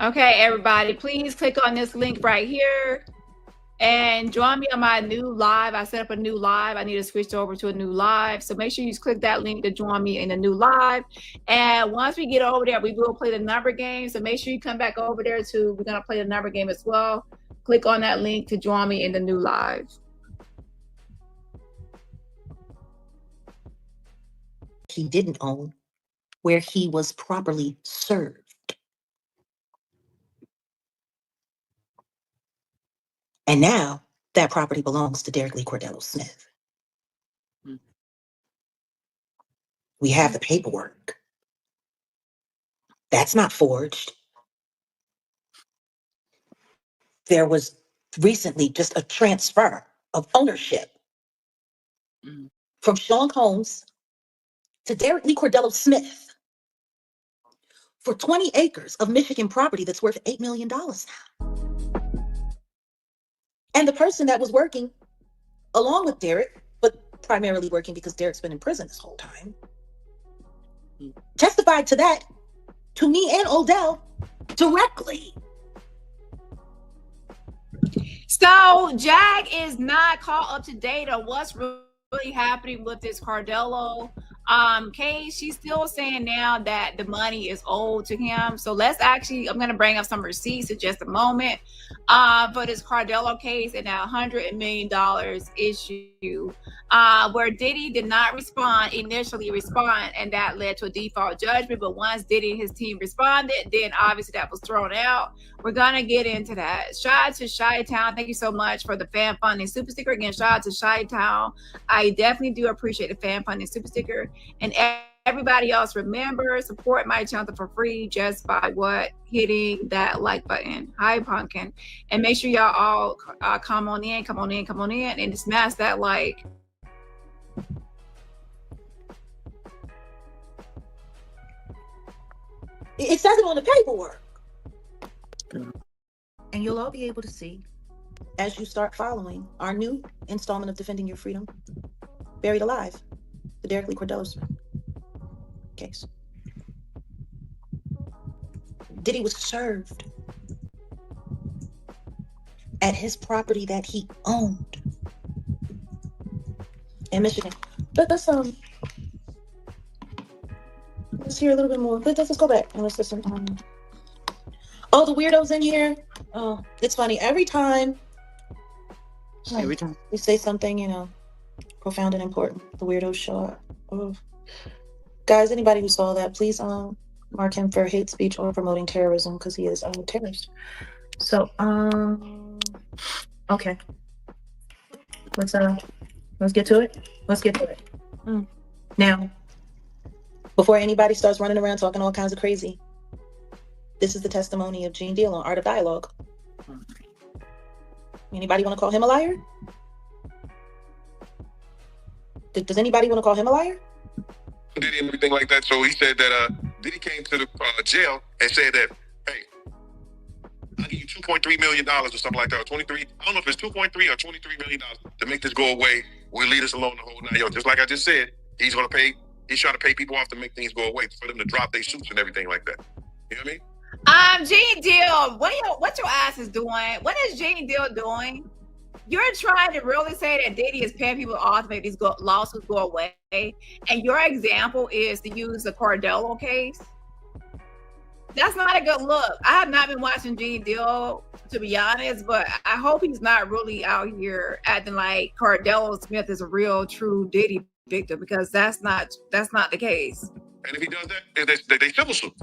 Okay, everybody, please click on this link right here and join me on my new live. I set up a new live. I need to switch over to a new live. So make sure you click that link to join me in the new live. And once we get over there, we will play the number game. So make sure you come back over there too. We're going to play the number game as well. Click on that link to join me in the new live. He didn't own, where he was properly served. And now that property belongs to Derek Lee Cordello Smith. We have the paperwork. That's not forged. There was recently just a transfer of ownership from Sean Combs to Derek Lee Cordello Smith for 20 acres of Michigan property that's worth $8 million now. And the person that was working along with Derek, but primarily working because Derek's been in prison this whole time, testified to that to me and Odell directly. So Jag is not caught up to date on what's really happening with this Cordello case. She's still saying now that the money is owed to him. So let's actually, I'm going to bring up some receipts in just a moment for this Cordello case and that $100 million issue where Diddy did not initially respond, and that led to a default judgment. But once Diddy and his team responded, then obviously that was thrown out. We're going to get into that. Shout out to Chi-Town. Thank you so much for the fan funding super sticker. Again, shout out to Chi-Town. I definitely do appreciate the fan funding super sticker. And everybody else, remember, support my channel for free just by hitting that like button. Hi, Pumpkin. And make sure y'all all come on in, and just smash that like. It says it on the paperwork. And you'll all be able to see as you start following our new installment of Defending Your Freedom, Buried Alive, the Derek Lee Cordello Smith case. Diddy was served at his property that he owned in Michigan. But let's hear a little bit more. Let's go back and let's listen. Oh, the weirdos in here. Oh, it's funny. Every time we say something, profound and important, the weirdos show up. Oh. Guys, anybody who saw that, please mark him for hate speech or promoting terrorism, because he is a terrorist. So, okay. Let's get to it. Now, before anybody starts running around talking all kinds of crazy, this is the testimony of Gene Deal on Art of Dialogue. Anybody want to call him a liar? Does anybody want to call him a liar? Diddy and everything like that. So he said that Diddy came to the jail and said that, hey, I'll give you $2.3 million or something like that, or 23. I don't know if it's 2.3 or $23 million to make this go away. We'll leave us alone the whole 9 yards. Just like I just said, he's trying to pay people off to make things go away, for them to drop their suits and everything like that. You know what I mean? Gene Deal, what your ass is doing? What is Gene Deal doing? You're trying to really say that Diddy is paying people off to make these lawsuits go away, and your example is to use the Cordello case. That's not a good look. I have not been watching Gene Deal, to be honest, but I hope he's not really out here acting like Cordello Smith is a real, true Diddy victim, because that's not the case. And if he does that, they civil suit.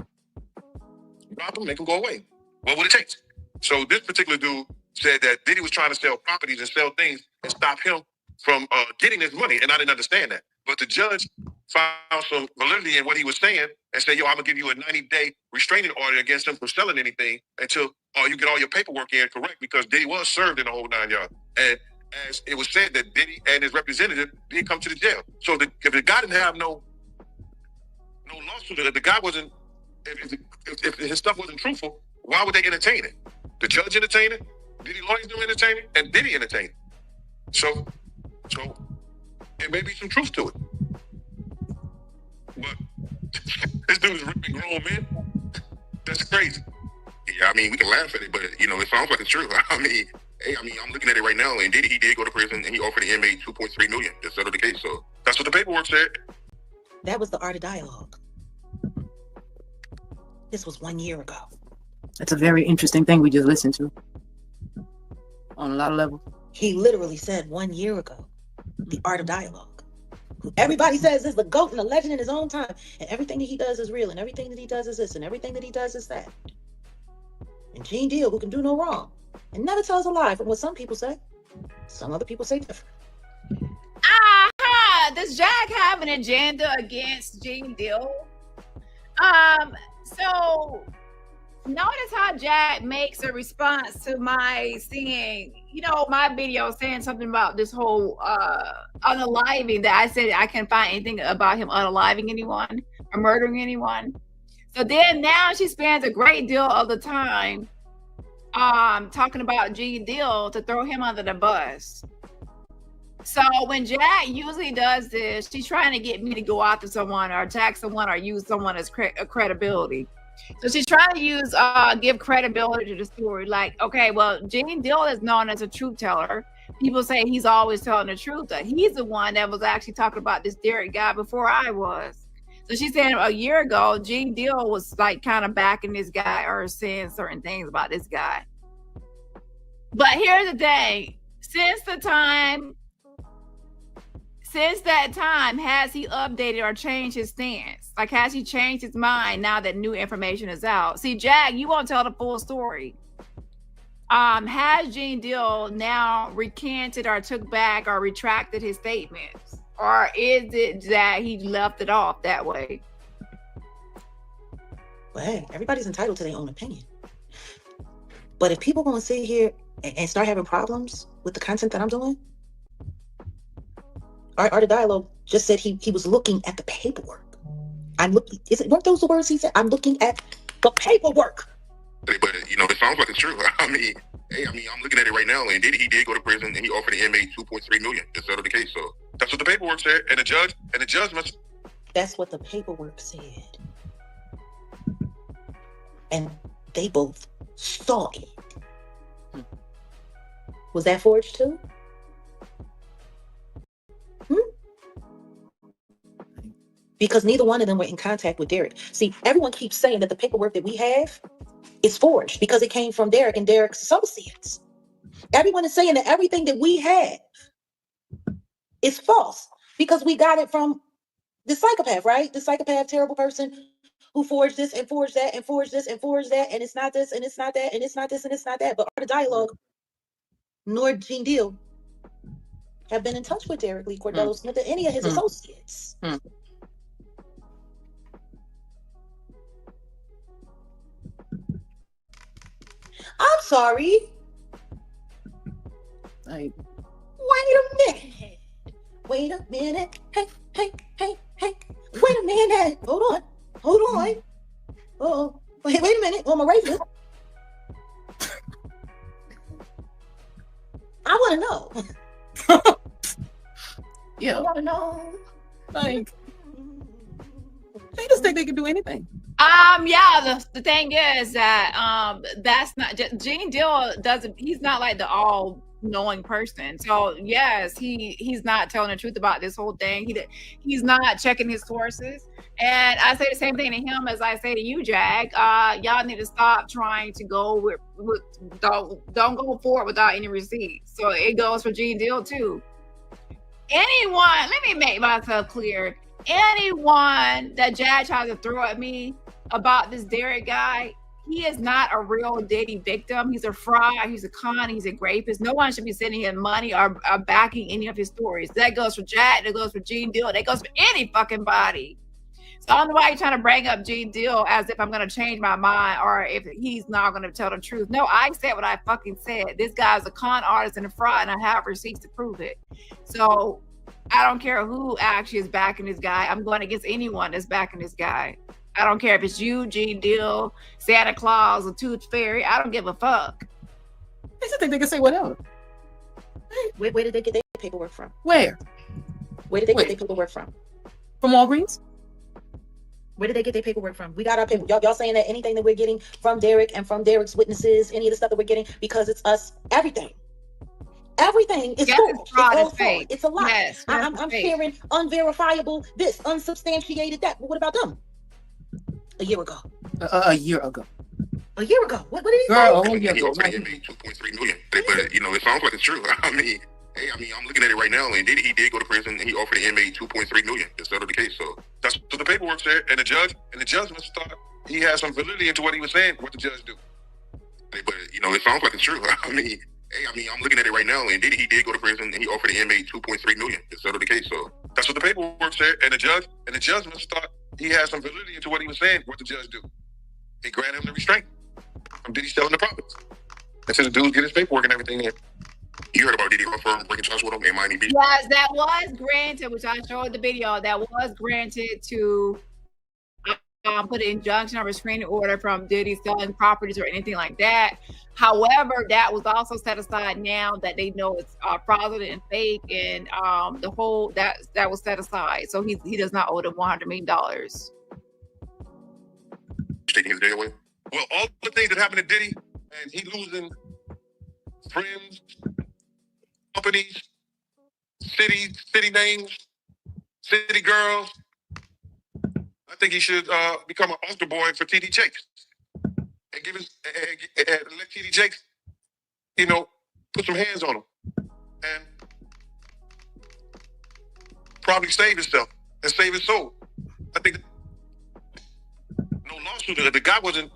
Drop him, make him go away. What would it take? So this particular dude said that Diddy was trying to sell properties and sell things and stop him from getting his money, and I didn't understand that. But the judge found some validity in what he was saying and said, yo, I'm going to give you a 90-day restraining order against him from selling anything until you get all your paperwork in correct, because Diddy was served in the whole 9 yards. And as it was said that Diddy and his representative didn't come to the jail. So if the guy didn't have no lawsuit, if the guy wasn't, if his stuff wasn't truthful, why would they entertain it? The judge entertain it, Diddy lawyers do entertain it, and Diddy entertain it. So it may be some truth to it. But this dude is ripping grown men. That's crazy. Yeah, I mean, we can laugh at it, but you know, it sounds like it's true. I mean, hey, I'm looking at it right now, and Diddy, he did go to prison, and he offered the inmate $2.3 million to settle the case. So that's what the paperwork said. That was the art of dialogue. This was 1 year ago. That's a very interesting thing we just listened to on a lot of levels. He literally said 1 year ago, the art of dialogue. Everybody says is the GOAT and a legend in his own time, and everything that he does is real, and everything that he does is this, and everything that he does is that. And Gene Deal, who can do no wrong, and never tells a lie from what some people say. Some other people say different. Does Jack have an agenda against Gene Deal? So notice how Jack makes a response to my seeing, my video saying something about this whole unaliving, that I said I can't find anything about him unaliving anyone or murdering anyone. So then now she spends a great deal of the time talking about Gene Deal to throw him under the bus. So when Jack usually does this, she's trying to get me to go after someone or attack someone or use someone as credibility. So she's trying to give credibility to the story. Like, okay, well, Gene Deal is known as a truth teller. People say he's always telling the truth. That he's the one that was actually talking about this Derek guy before I was. So she's saying a year ago, Gene Deal was like kind of backing this guy or saying certain things about this guy. But here's the thing. Since that time, has he updated or changed his stance? Like, has he changed his mind now that new information is out? See, Jack, you won't tell the full story. Has Gene Deal now recanted or took back or retracted his statements? Or is it that he left it off that way? Well, hey, everybody's entitled to their own opinion. But if people want to sit here and start having problems with the content that I'm doing, Art of Dialogue just said he was looking at the paperwork. Weren't those the words he said? I'm looking at the paperwork. But it sounds like it's true. I mean, hey, I'm looking at it right now, and Diddy, he did go to prison, and he offered the inmate $2.3 million to settle the case. So that's what the paperwork said, and the judge must. That's what the paperwork said, and they both saw it. Was that forged too? Because neither one of them were in contact with Derek. See, everyone keeps saying that the paperwork that we have is forged because it came from Derek and Derek's associates. Everyone is saying that everything that we have is false because we got it from the psychopath, right? The psychopath, terrible person who forged this and forged that and forged this and forged that, and it's not this and it's not that and it's not this and it's not that. But Art of Dialogue nor Gene Deal have been in touch with Derek Lee Cordello Smith or any of his associates. I'm sorry. Wait a minute. Wait a minute. Hey. Wait a minute. Hold on. Oh, wait a minute. Oh, my razor. I want to know. Yeah. I want to know. Like, they just think they can do anything. The thing is that that's not just Gene Deal he's not like the all-knowing person. So yes, he's not telling the truth about this whole thing. He's not checking his sources. And I say the same thing to him as I say to you, Jag. Y'all need to stop trying to go with don't go forward without any receipts. So it goes for Gene Deal too. Anyone, let me make myself clear. Anyone that Jag tries to throw at me about this Derek guy, he is not a real Diddy victim. He's a fraud. He's a con. He's a rapist. No one should be sending him money or backing any of his stories. That goes for Jag. That goes for Gene Deal. That goes for any fucking body. So I don't know why you're trying to bring up Gene Deal as if I'm going to change my mind or if he's not going to tell the truth. No, I said what I fucking said. This guy's a con artist and a fraud, and I have receipts to prove it. So I don't care who actually is backing this guy. I'm going against anyone that's backing this guy. I don't care if it's you, Gene Deal, Santa Claus, or Tooth Fairy. I don't give a fuck. They just think they can say whatever. Where did they get their paperwork from? Where? Where did they get their paperwork from? From Walgreens? Where did they get their paperwork from? We got our paper. Y'all saying that anything that we're getting from Derek and from Derek's witnesses, any of the stuff that we're getting, because it's us, everything. Everything is Yes, full. it's It's fraud, all it's fraud. fake. It's a lie. Yes, I'm sharing unverifiable this, unsubstantiated that. But what about them? A year ago. A year ago. A year ago. What did he say? Girl, And he offered the inmate $2.3 million. But you know, it sounds like it's true. I mean, hey, I'm looking at it right now, and he did go to prison, and he offered the inmate $2.3 million to settle the case. So that's what the paperwork said, and the judge must have thought he had some validity into what he was saying. What the judge do? But you know, it sounds like it's true. I mean, hey, I'm looking at it right now, and he did go to prison, and he offered the inmate $2.3 million to settle the case. So that's what the paperwork said, and the judge must have thought he had some validity into what he was saying. What the judge do? He granted him the restraint from Diddy selling the properties. And so the dude get his paperwork and everything in. You heard about Diddy firm breaking trust with him in Miami Beach? Yes, that was granted, which I showed the video. That was granted to put an injunction or restraining order from Diddy selling properties or anything like that. However, that was also set aside now that they know it's fraudulent and fake, and the whole that was set aside. So he does not owe them $100 million. Taking his day away. Well, all the things that happened to Diddy, and he losing friends, companies, city names, city girls. I think he should become an altar boy for TD Jakes and give his and let TD Jakes, you know, put some hands on him and probably save himself and save his soul. I think no lawsuit. The guy wasn't.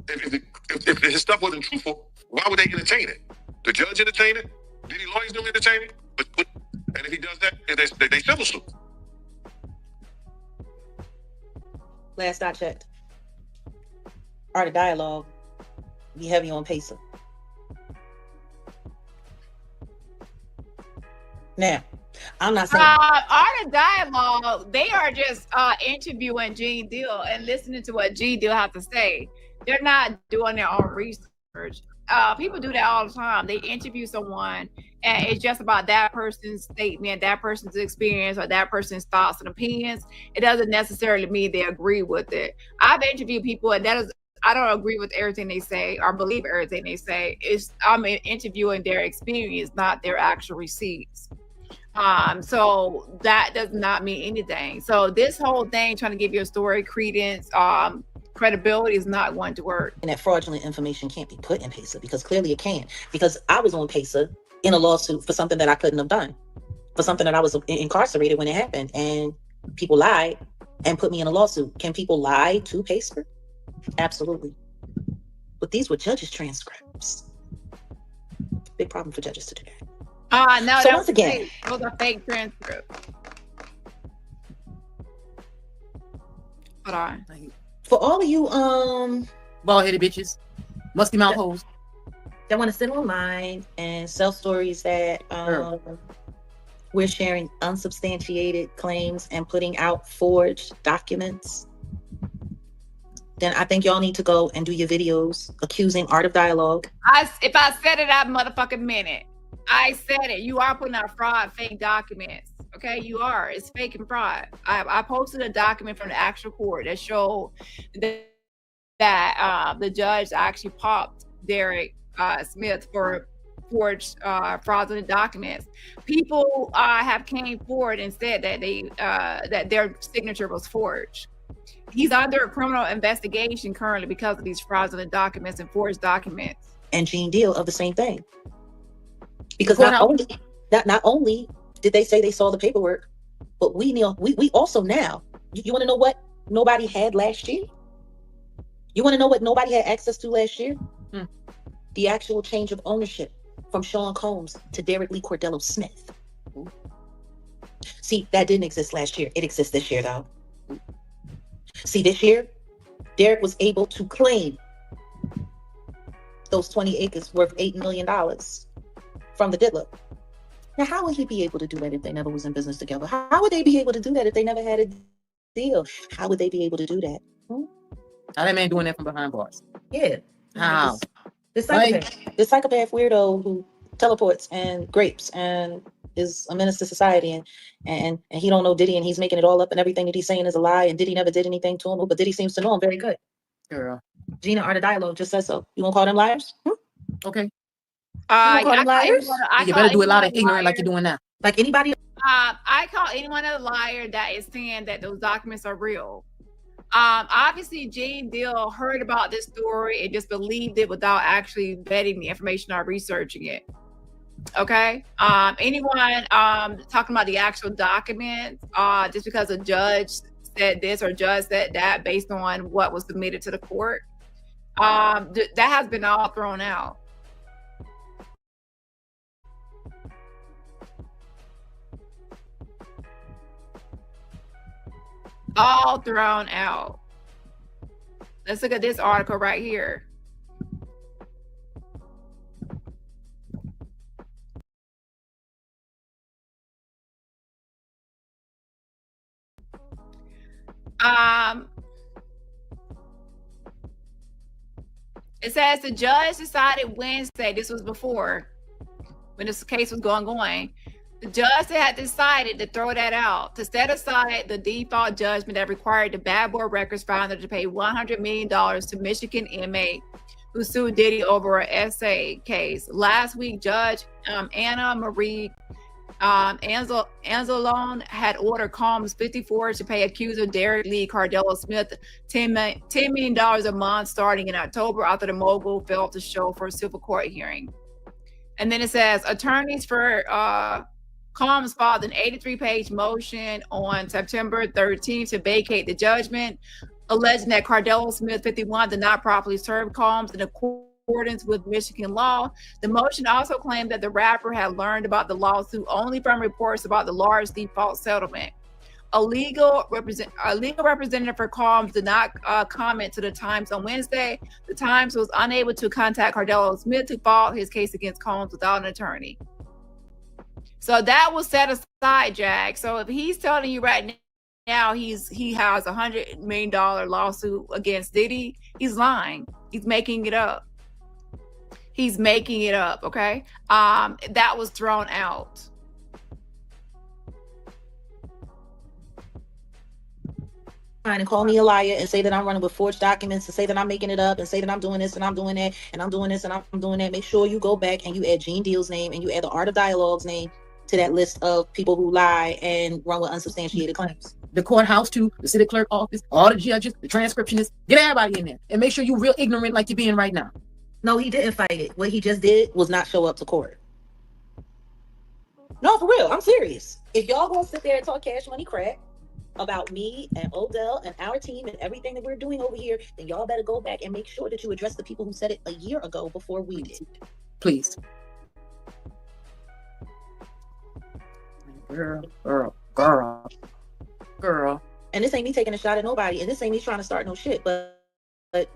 If his stuff wasn't truthful, why would they entertain it? The judge entertain it? Diddy lawyers don't entertain it? But and if he does that, they civil suit. Last I checked. Art of Dialogue. Be heavy on Pacer. Now, I'm not saying Art of Dialogue, they are just interviewing Gene Deal and listening to what Gene Deal have to say. They're not doing their own research. People do that all the time. They interview someone and it's just about that person's statement, that person's experience, or that person's thoughts and opinions. It doesn't necessarily mean they agree with it. I've interviewed people and I don't agree with everything they say or believe everything they say. I'm interviewing their experience, not their actual receipts. So that does not mean anything. So this whole thing, trying to give your story credence, credibility, is not going to work. and that fraudulent information can't be put in Pacer, because clearly it can. Because I was on Pacer in a lawsuit for something that I couldn't have done, for something that I was incarcerated when it happened, and people lied and put me in a lawsuit. Can people lie to Pacer? Absolutely. But these were judges' transcripts. Big problem for judges to do that. No, So once again, those are fake transcripts. Hold on. for all of you Bald-headed bitches. Musty mouth hoes. that want to sit online and sell stories that we're sharing unsubstantiated claims and putting out forged documents, then I think y'all need to go and do your videos accusing Art of Dialogue. If I said it, I motherfucking meant it. I said it. You are putting out fraud, fake documents. Okay, you are. It's fake and fraud. I posted a document from the actual court that showed that the judge actually popped Derek Smith for forged fraudulent documents. People have came forward and said that that their signature was forged. He's under a criminal investigation currently because of these fraudulent documents and forged documents. And Gene Deal of the same thing. Because not only did they say they saw the paperwork, but we also now, you want to know what nobody had last year? You want to know what nobody had access to last year? The actual change of ownership from Sean Combs to Derek Lee Cordello Smith. See, that didn't exist last year. It exists this year, though. See, this year, Derek was able to claim those 20 acres worth $8 million from the Diddler. Now, how would he be able to do that if they never was in business together? How would they be able to do that if they never had a deal? How would they be able to do that? How that man doing that from behind bars? Yeah. How? This psychopath weirdo who teleports and grapes and is a menace to society, and he don't know Diddy, and he's making it all up, and everything that he's saying is a lie, and Diddy never did anything to him, but Diddy seems to know him very good. Girl. Gina, Art of Dialogue just says so. You gonna call them liars? Okay. call them liars? You better do it loud and ignorant like you're doing now. Like anybody? I call anyone a liar that is saying that those documents are real. Obviously, Gene Deal heard about this story and just believed it without actually vetting the information or researching it. Okay. Anyone talking about the actual documents, just because a judge said this or judge said that based on what was submitted to the court, that has been all thrown out. All thrown out. Let's look at this article right here. It says the judge decided Wednesday, this was before when this case was going. The judge had decided to throw that out, to set aside the default judgment that required the Bad Boy Records founder to pay $100 million to Michigan inmate who sued Diddy over an essay case. Last week, Judge Anna Marie Anzalone had ordered Combs 54 to pay accuser Derek Lee Cardello Smith $10 million a month starting in October after the mogul failed to show for a civil court hearing. And then it says attorneys for Combs filed an 83-page motion on September 13th to vacate the judgment, alleging that Cardello Smith 51 did not properly serve Combs in accordance with Michigan law. The motion also claimed that the rapper had learned about the lawsuit only from reports about the large default settlement. A legal representative for Combs did not comment to the Times on Wednesday. The Times was unable to contact Cardello Smith to file his case against Combs without an attorney. So that was set aside, Jack. So if he's telling you right now he has $100 million lawsuit against Diddy, he's lying. He's making it up. He's making it up, okay? That was thrown out. And call me a liar and say that I'm running with forged documents and say that I'm making it up and say that I'm doing this and I'm doing that and I'm doing this and I'm doing that. Make sure you go back and you add Gene Deal's name and you add the Art of Dialogue's name to that list of people who lie and run with unsubstantiated claims. The courthouse too, the city clerk office, all the judges, the transcriptionists, get everybody in there and make sure you're real ignorant like you're being right now. No, he didn't fight it. What he just did was not show up to court. No, for real, I'm serious. If y'all gonna sit there and talk cash money crap about me and Odell and our team and everything that we're doing over here, then y'all better go back and make sure that you address the people who said it a year ago before we did. Please. Girl. And this ain't me taking a shot at nobody, and this ain't me trying to start no shit, but I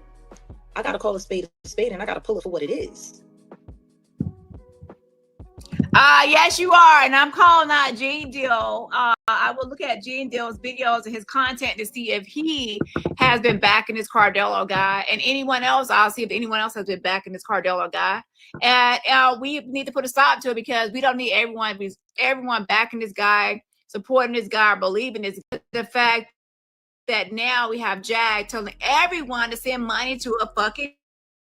gotta call a spade, and I gotta pull it for what it is. Yes, you are, and I'm calling out Gene Deal. I will look at Gene Deal's videos and his content to see if he has been backing this Cardello guy, and anyone else. I'll see if anyone else has been backing this Cardello guy, and we need to put a stop to it because we don't need everyone backing this guy, supporting this guy, believing this. The fact that now we have Jag telling everyone to send money to a fucking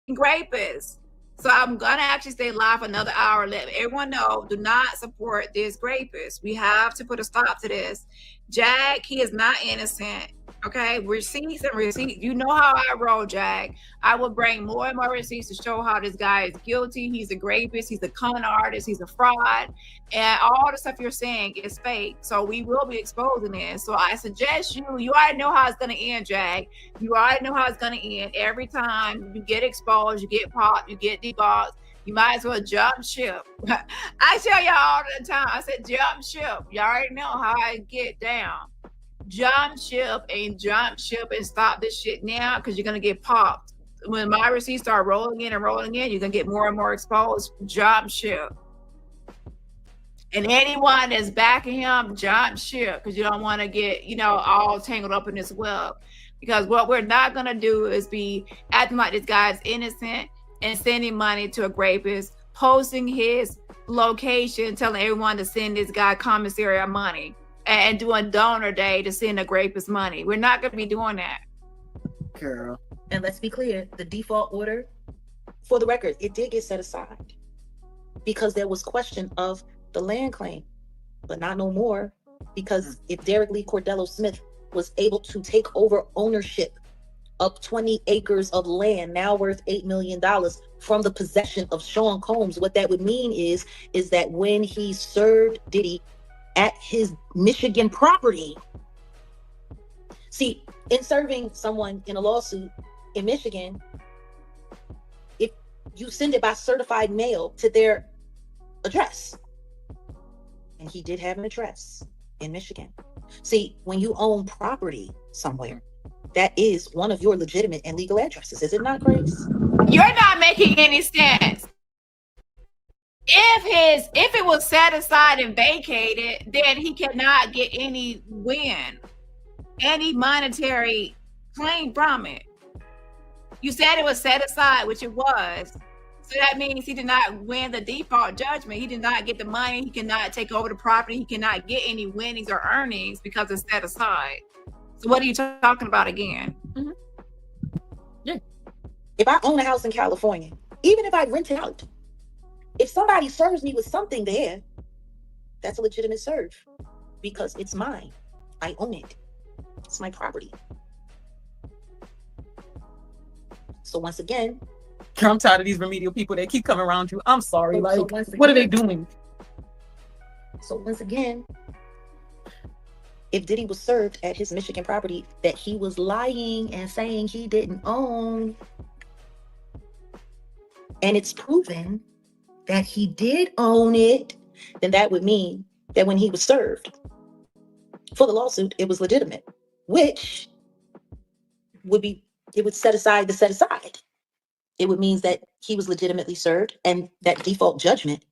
rapist. So I'm gonna actually stay live for another hour, let everyone know, do not support this rapist. We have to put a stop to this. Jag, he is not innocent. Okay, receipts and receipts. You know how I roll, Jag. I will bring more and more receipts to show how this guy is guilty. He's a rapist, he's a con artist, he's a fraud, and all the stuff you're saying is fake. So we will be exposing this. So I suggest you already know how it's gonna end, Jag. You already know how it's gonna end. Every time you get exposed, you get popped, you get debunked, you might as well jump ship. I tell y'all all the time, I said jump ship. You already know how I get down. Jump ship and stop this shit now because you're gonna get popped. When my receipts start rolling in, you're gonna get more and more exposed. Jump ship. And anyone that's backing him, jump ship, because you don't want to get, all tangled up in this web. Because what we're not gonna do is be acting like this guy's innocent and sending money to a rapist, posting his location, telling everyone to send this guy commissary money and doing donor day to send a grapist money. We're not going to be doing that. Girl. And let's be clear, the default order, for the record, it did get set aside because there was question of the land claim, but not no more, because if Derek Lee Cordello Smith was able to take over ownership of 20 acres of land now worth $8 million from the possession of Sean Combs, what that would mean is that when he served Diddy at his Michigan property, see, in serving someone in a lawsuit in Michigan, if you send it by certified mail to their address, and he did have an address in Michigan. See, when you own property somewhere, that is one of your legitimate and legal addresses. Is it not, Grace? You're not making any sense. If it was set aside and vacated, then he cannot get any monetary claim from it. You said it was set aside, which it was. So that means he did not win the default judgment. He did not get the money. He cannot take over the property. He cannot get any winnings or earnings because it's set aside. So what are you talking about again? Mm-hmm. Yeah. If I own a house in California, even if I rent it out, if somebody serves me with something there, that's a legitimate serve because it's mine. I own it. It's my property. So once again, I'm tired of these remedial people that keep coming around you. I'm sorry. So what are they doing? So once again, if Diddy was served at his Michigan property that he was lying and saying he didn't own, and it's proven that he did own it, then that would mean that when he was served for the lawsuit, it was legitimate, which would be, it would set aside the set aside. It would mean that he was legitimately served and that default judgment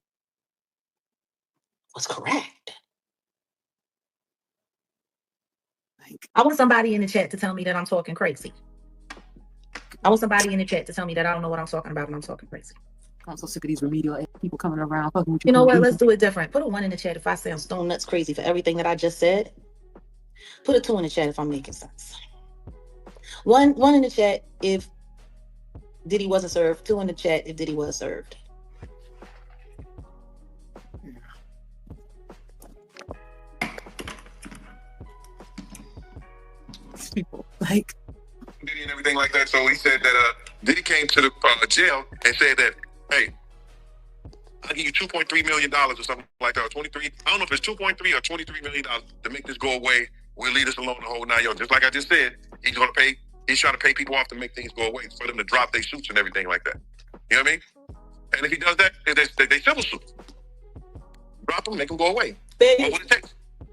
was correct. I want somebody in the chat to tell me that I'm talking crazy. I want somebody in the chat to tell me that I don't know what I'm talking about when I'm talking crazy. I'm so sick of these remedial people coming around fucking with you. You know what? Let's do it different. Put a 1 in the chat if I sound stone nuts crazy for everything that I just said. Put a 2 in the chat if I'm making sense. One in the chat if Diddy wasn't served. 2 in the chat if Diddy was served. People like Diddy and everything like that. So he said that Diddy came to the jail and said that, hey, I'll give you $2.3 million or something like that, or 23. I don't know if it's 2.3 or $23 million to make this go away. We'll leave this alone the whole 9 yards. Just like I just said, he's trying to pay people off to make things go away, for them to drop their suits and everything like that. You know what I mean? And if he does that, they civil suit. Drop them, make them go away. What would it take?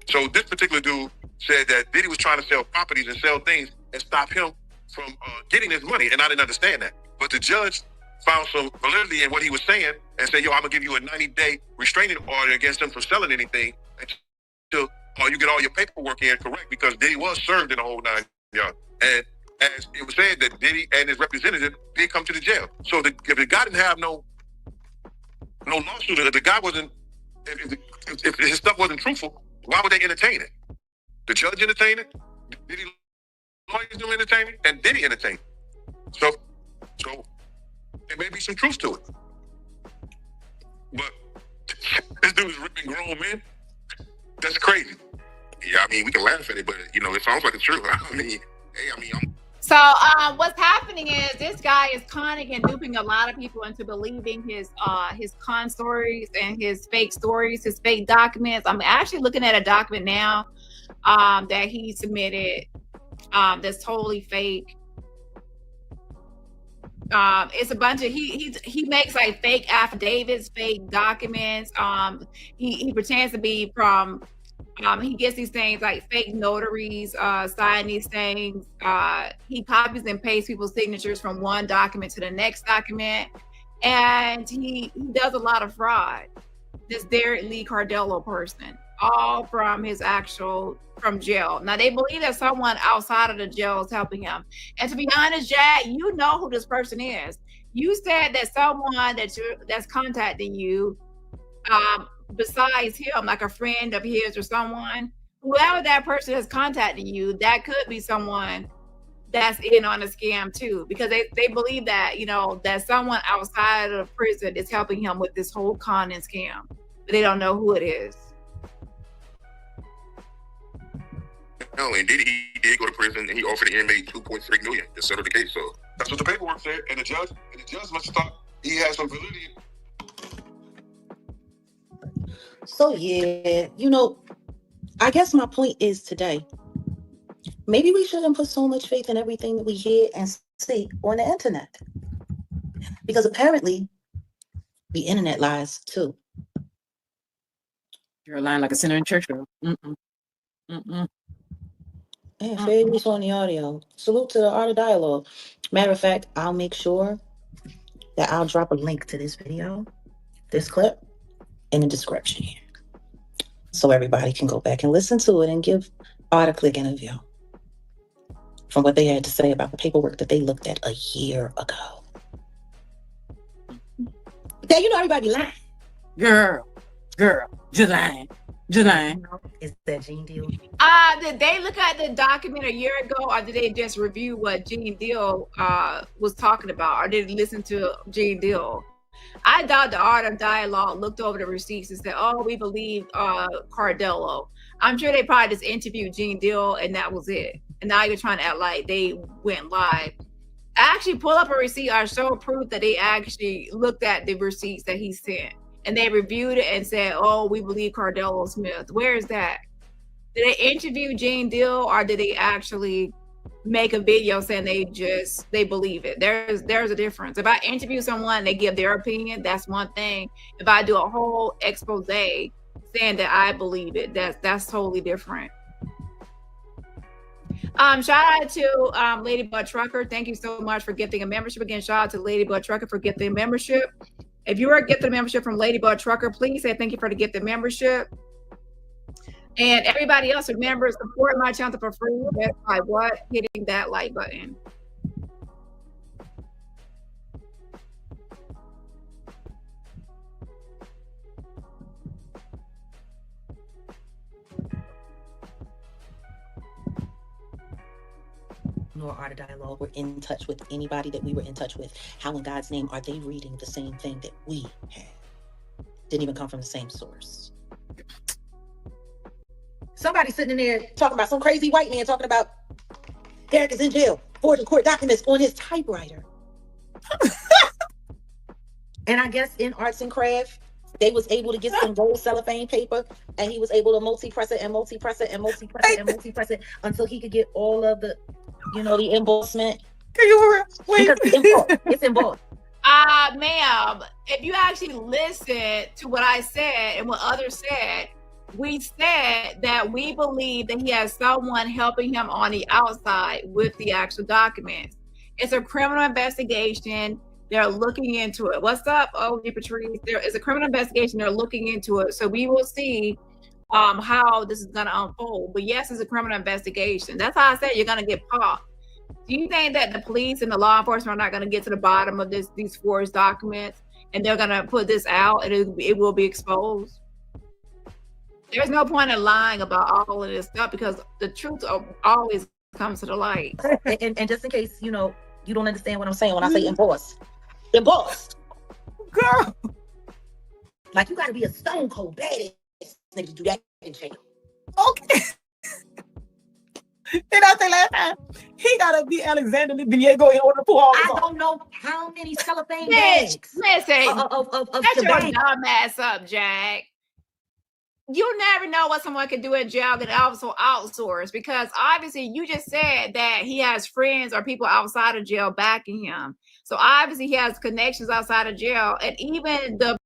So this particular dude said that Diddy was trying to sell properties and sell things and stop him from getting his money, and I didn't understand that. But the judge found some validity in what he was saying and said, yo, I'm going to give you a 90-day restraining order against him from selling anything until you get all your paperwork in correct, because Diddy was served in the whole 9 yards. And as it was said that Diddy and his representative did come to the jail. So if the guy didn't have no lawsuit, if the guy wasn't, if his stuff wasn't truthful, why would they entertain it? The judge entertained it, Diddy lawyers do entertain it, and Diddy entertained it. So there may be some truth to it. But this dude is ripping grown men. That's crazy. Yeah, I mean, we can laugh at it, but it sounds like it's true. So what's happening is this guy is conning and duping a lot of people into believing his con stories and his fake stories, his fake documents. I'm actually looking at a document now that he submitted that's totally fake. It's a bunch of he makes like fake affidavits, fake documents. He pretends to be from he gets these things like fake notaries sign these things. He copies and pastes people's signatures from one document to the next document, and he does a lot of fraud. This Derek Lee Cordello person, all from from jail. Now they believe that someone outside of the jail is helping him. And to be honest, Jack, you know who this person is. You said that someone that's contacting you, besides him, like a friend of his or someone, whoever that person is contacting you, that could be someone that's in on a scam too, because they believe that, you know, that someone outside of prison is helping him with this whole con and scam, but they don't know who it is. No, and Diddy, he did go to prison, and he offered the inmate $2.3 million to settle the case. So that's what the paperwork said, and the judge must have thought he had some validity. So yeah, you know, I guess my point is today, maybe we shouldn't put so much faith in everything that we hear and see on the internet, because apparently the internet lies too. You're lying like a sinner in church, girl. Yeah, fair use on the audio. Salute to the art of dialogue. Matter of fact, I'll make sure that I'll drop a link to this video, this clip, in the description here, so everybody can go back and listen to it and give Art a quick interview from what they had to say about the paperwork that they looked at a year ago. Then you know everybody lying. Girl, just lying. Is that Gene Deal? Did they look at the document a year ago, or did they just review what Gene Deal was talking about, or did they listen to Gene Deal? I doubt the art of dialogue looked over the receipts and said, "Oh, we believe Cardello." I'm sure they probably just interviewed Gene Deal and that was it. And now you're trying to act like they went live. Actually, pull up a receipt or show proof that they actually looked at the receipts that he sent, and they reviewed it and said, "Oh, we believe Cardello Smith." Where is that? Did they interview Gene Deal, or did they actually make a video saying they believe it? There's a difference. If I interview someone, they give their opinion, that's one thing. If I do a whole expose saying that I believe it, that's totally different. Shout out to Ladybug Trucker. Thank you so much for gifting a membership. Again, shout out to Ladybug Trucker for gifting a membership. If you are gifting a membership from Ladybug Trucker, please say thank you for the gifted membership. And everybody else, remember, support my channel for free. That's by what? Hitting that like button. Nor Art of Dialogue were in touch with anybody that we were in touch with. How in God's name are they reading the same thing that we had? Didn't even come from the same source. Somebody sitting in there talking about some crazy white man talking about Derek is in jail, forging court documents on his typewriter. And I guess in arts and craft, they was able to get some gold cellophane paper, and he was able to multi-press it and multi-press it and multi-press it and multi-press it until he could get all of the, you know, the embossment. Can you wait? It's embossed. Ma'am, if you actually listen to what I said and what others said, we said that we believe that he has someone helping him on the outside with the actual documents. It's a criminal investigation. They're looking into it. What's up, Patrice? There is a criminal investigation. They're looking into it. So we will see how this is going to unfold. But yes, it's a criminal investigation. That's how I said you're going to get popped. Do you think that the police and the law enforcement are not going to get to the bottom of these forged documents, and they're going to put this out and it will be exposed? There's no point in lying about all of this stuff, because the truth always comes to the light. And just in case, you know, you don't understand what I'm saying when I say embossed. Embossed. Girl. Like, you got to be a stone cold badass nigga to do that in jail. Okay. Did I say last time? He got to be Alexander Diego in order to pull all this off. I don't know how many cellophane bags. Listen, of shut your dumb ass up, Jack. You never know what someone can do in jail that also outsource, because obviously you just said that he has friends or people outside of jail backing him. So obviously he has connections outside of jail, and even the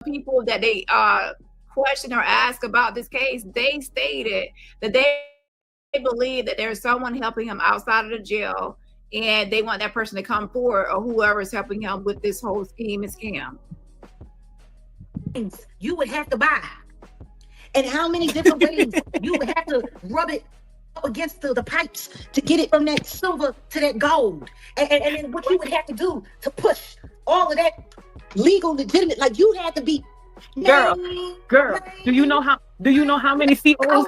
people that they question or ask about this case, they stated that they believe that there's someone helping him outside of the jail, and they want that person to come forward, or whoever is helping him with this whole scheme and scam. You would have to buy. And how many different ways you would have to rub it against the pipes to get it from that silver to that gold. And then what you would have to do to push all of that legal, legitimate, like you had to be Girl, do you know how many COs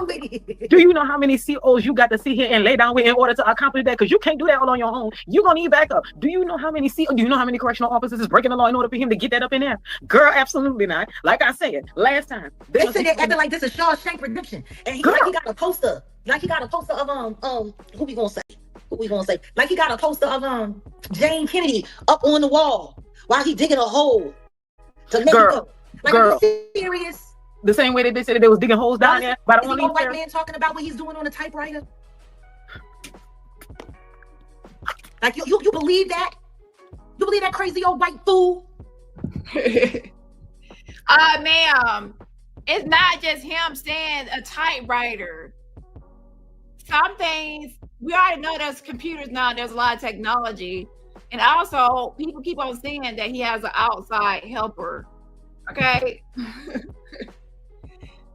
do you know how many COs you got to sit here and lay down with in order to accomplish that? Because you can't do that all on your own. You're gonna need backup. Do you know how many correctional officers is breaking the law in order for him to get that up in there? Girl, absolutely not. Like I said last time, they said they acting like this is Shawshank Redemption, and he got a poster, like he got a poster of who we gonna say? Like he got a poster of Jane Kennedy up on the wall while he digging a hole to make it up. Like, are you serious? The same way that they said that they was digging holes down there. But is the white man talking about what he's doing on the typewriter? Like you believe that? You believe that crazy old white fool? Ma'am, it's not just him saying a typewriter. Some things we already know there's computers now. There's a lot of technology, and also people keep on saying that he has an outside helper. Okay.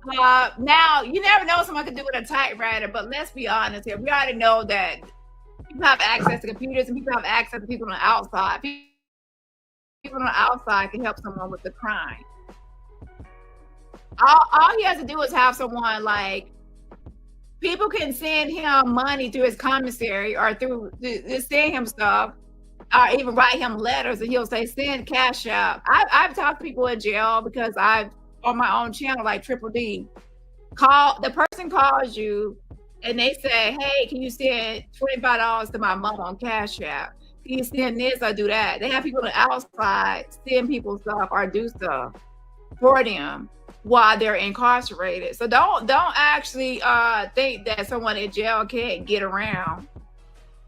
Now you never know what someone could do with a typewriter, but let's be honest here. We already know that people have access to computers and people have access to people on the outside. People on the outside can help someone with the crime. All he has to do is have someone, like, people can send him money through his commissary or through send him stuff. Or even write him letters, and he'll say, send cash out. I've talked to people in jail because I've, on my own channel, like Triple D, the person calls you and they say, hey, can you send $25 to my mom on Cash App? Can you send this or do that? They have people on the outside send people stuff or do stuff for them while they're incarcerated. So don't actually think that someone in jail can't get around.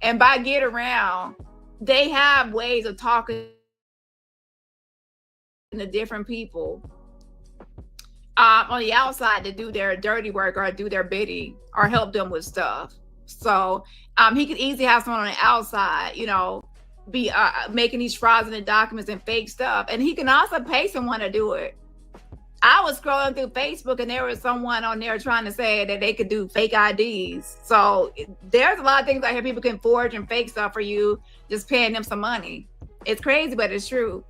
And by get around, they have ways of talking to different people on the outside to do their dirty work or do their bidding or help them with stuff. So he could easily have someone on the outside, be making these fraudulent documents and fake stuff. And he can also pay someone to do it. I was scrolling through Facebook and there was someone on there trying to say that they could do fake IDs. So there's a lot of things out here people can forge and fake stuff for you, just paying them some money. It's crazy, but it's true.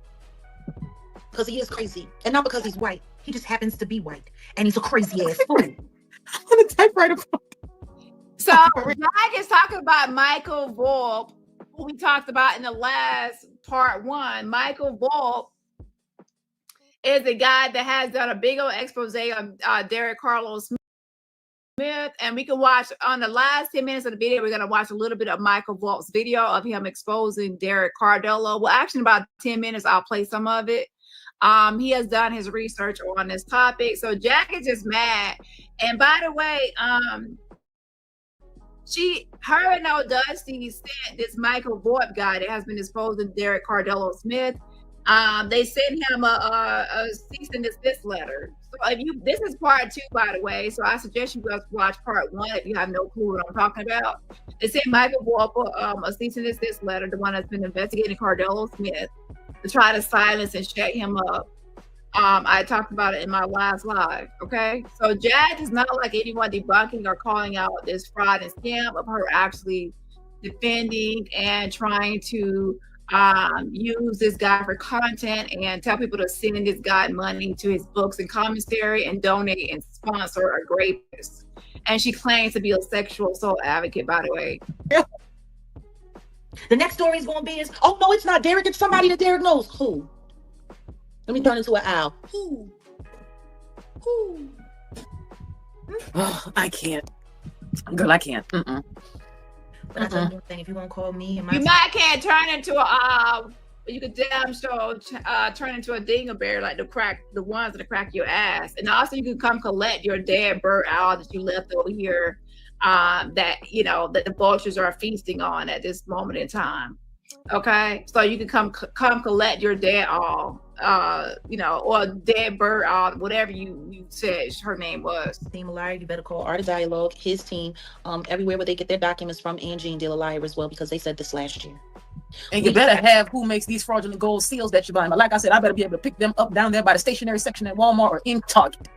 Because he is crazy. And not because he's white. He just happens to be white. And he's a crazy ass fool. On the typewriter. So I just talking about Michael Volpe, who we talked about in the last part one. Michael Volpe is a guy that has done a big old expose on Derek Carlos Smith. And we can watch on the last 10 minutes of the video, we're going to watch a little bit of Michael Volpe's video of him exposing Derek Cardello. Well, actually, in about 10 minutes, I'll play some of it. He has done his research on this topic. So Jack is just mad. And by the way, her and Dusty sent this Michael Volpe guy that has been exposing Derek Cardello Smith. They sent him a cease and desist letter. So this is part 2, by the way. So I suggest you guys watch part 1 if you have no clue what I'm talking about. They sent Michael Volpe a cease and desist letter, the one that's been investigating Cardello Smith, to try to silence and shut him up. I talked about it in my last live. Okay, so Jad is not like anyone debunking or calling out this fraud and scam of her actually defending and trying to use this guy for content and tell people to send this guy money to his books and commissary and donate and sponsor a GRAPIST. And she claims to be a sexual assault advocate, by the way. The next story is going to be oh no, it's not Derek, it's somebody that Derek knows. Who? Let me turn into an owl. Who? Oh, I can't. Girl, I can't. But I tell you one thing, if you want to call me and my you might can't turn into a you could damn sure turn into a dingleberry, like the ones that crack your ass. And also you can come collect your dead bird owl that you left over here, that that the vultures are feasting on at this moment in time. Okay, so you can come collect your dead owl, or dead bird owl, whatever you said her name was. Team Liar, you better call Art of Dialogue, his team, everywhere where they get their documents from, and Gene Dealer Liar as well, because they said this last year. And you better have who makes these fraudulent gold seals that you're buying. But like I said, I better be able to pick them up down there by the stationery section at Walmart or in Target.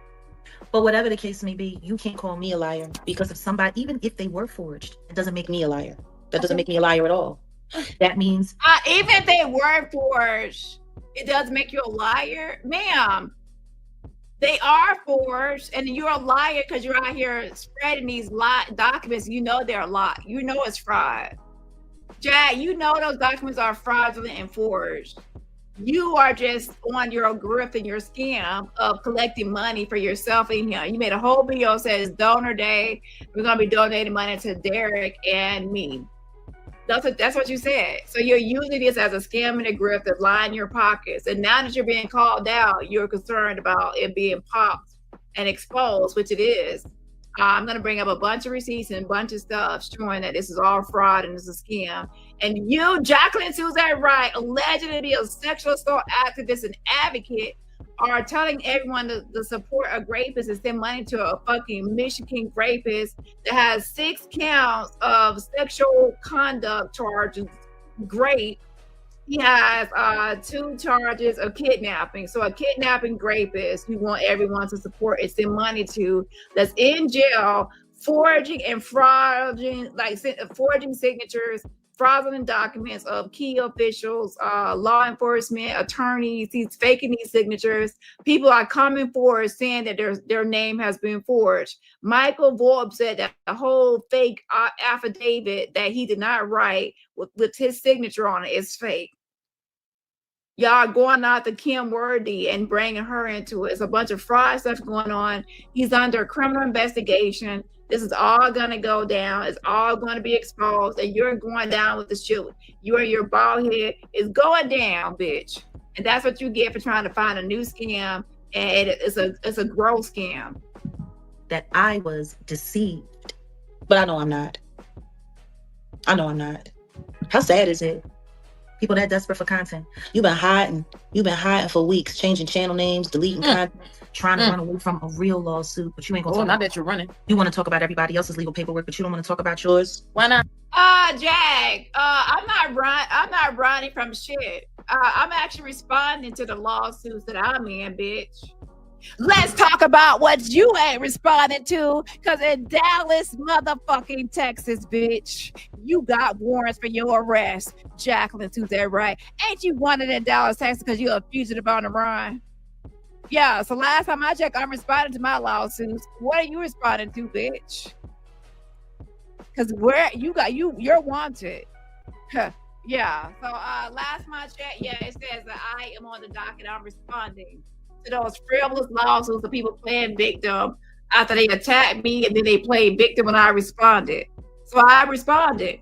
But whatever the case may be, you can't call me a liar because if somebody, even if they were forged, it doesn't make me a liar. That doesn't make me a liar at all. That means even if they were forged, it does make you a liar, ma'am. They are forged, and you're a liar because you're out here spreading these documents. You know they're a lie. You know it's fraud. Jack, you know those documents are fraudulent and forged. You are just on your grift and your scam of collecting money for yourself and him. You made a whole video that says donor day. We're gonna be donating money to Derek and me. That's what you said. So you're using this as a scam and a grift to line your pockets. And now that you're being called out, you're concerned about it being popped and exposed, which it is. I'm going to bring up a bunch of receipts and a bunch of stuff showing that this is all fraud and it's a scam. And you, Jacqueline Suzette Wright, alleged to be a sexual assault activist and advocate, are telling everyone to support a rapist and send money to a fucking Michigan rapist that has 6 counts of sexual conduct charges. Great. He has 2 charges of kidnapping. So a kidnapping rapist you want everyone to support and send money to, that's in jail, forging and frauding, like forging signatures, fraudulent documents of key officials, law enforcement, attorneys. He's faking these signatures. People are coming forward saying that their name has been forged. Michael Volpe said that the whole fake affidavit that he did not write with his signature on it is fake. Y'all going after Kim Worthy and bringing her into it. It's a bunch of fraud stuff going on. He's under criminal investigation. This is all going to go down. It's all going to be exposed. And you're going down with the shit. You and your bald head is going down, bitch. And that's what you get for trying to find a new scam. And it's a gross scam. that I was deceived. But I know I'm not. I know I'm not. How sad is it? People that desperate for content. You've been hiding for weeks, changing channel names, deleting content, trying to run away from a real lawsuit, but you ain't gonna talk not that you're running. You want to talk about everybody else's legal paperwork, but you don't want to talk about yours. Why not? Jag, I'm not running from shit. I'm actually responding to the lawsuits that I'm in, bitch. Let's talk about what you ain't responding to, because in Dallas, motherfucking Texas, bitch, you got warrants for your arrest. Jacqueline Suzette Wright. Ain't you wanted in Dallas, Texas because you're a fugitive on the run? Yeah, so last time I checked, I'm responding to my lawsuits. What are you responding to, bitch? Because where you're wanted. Huh. Yeah, so last time I checked, yeah, it says that I am on the docket. I'm responding to those frivolous lawsuits of people playing victim after they attacked me, and then they played victim when I responded. So I responded.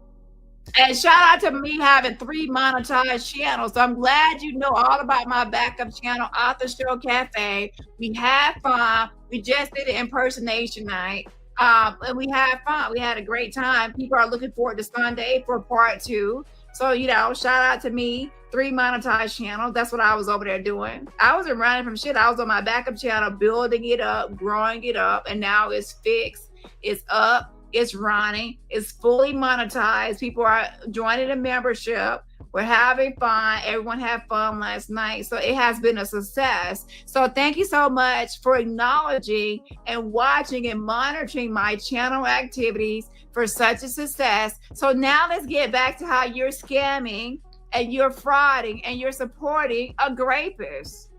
And shout out to me having 3 monetized channels. So I'm glad you know all about my backup channel, Author Show Cafe. We had fun. We just did an impersonation night. And we had fun. We had a great time. People are looking forward to Sunday for part 2. So, you know, shout out to me, 3 monetized channels. That's what I was over there doing. I wasn't running from shit. I was on my backup channel, building it up, growing it up, and now it's fixed. It's up. It's running. It's fully monetized. People are joining the membership. We're having fun. Everyone had fun last night. So it has been a success. So thank you so much for acknowledging and watching and monitoring my channel activities for such a success. So now let's get back to how you're scamming and you're frauding and you're supporting a rapist.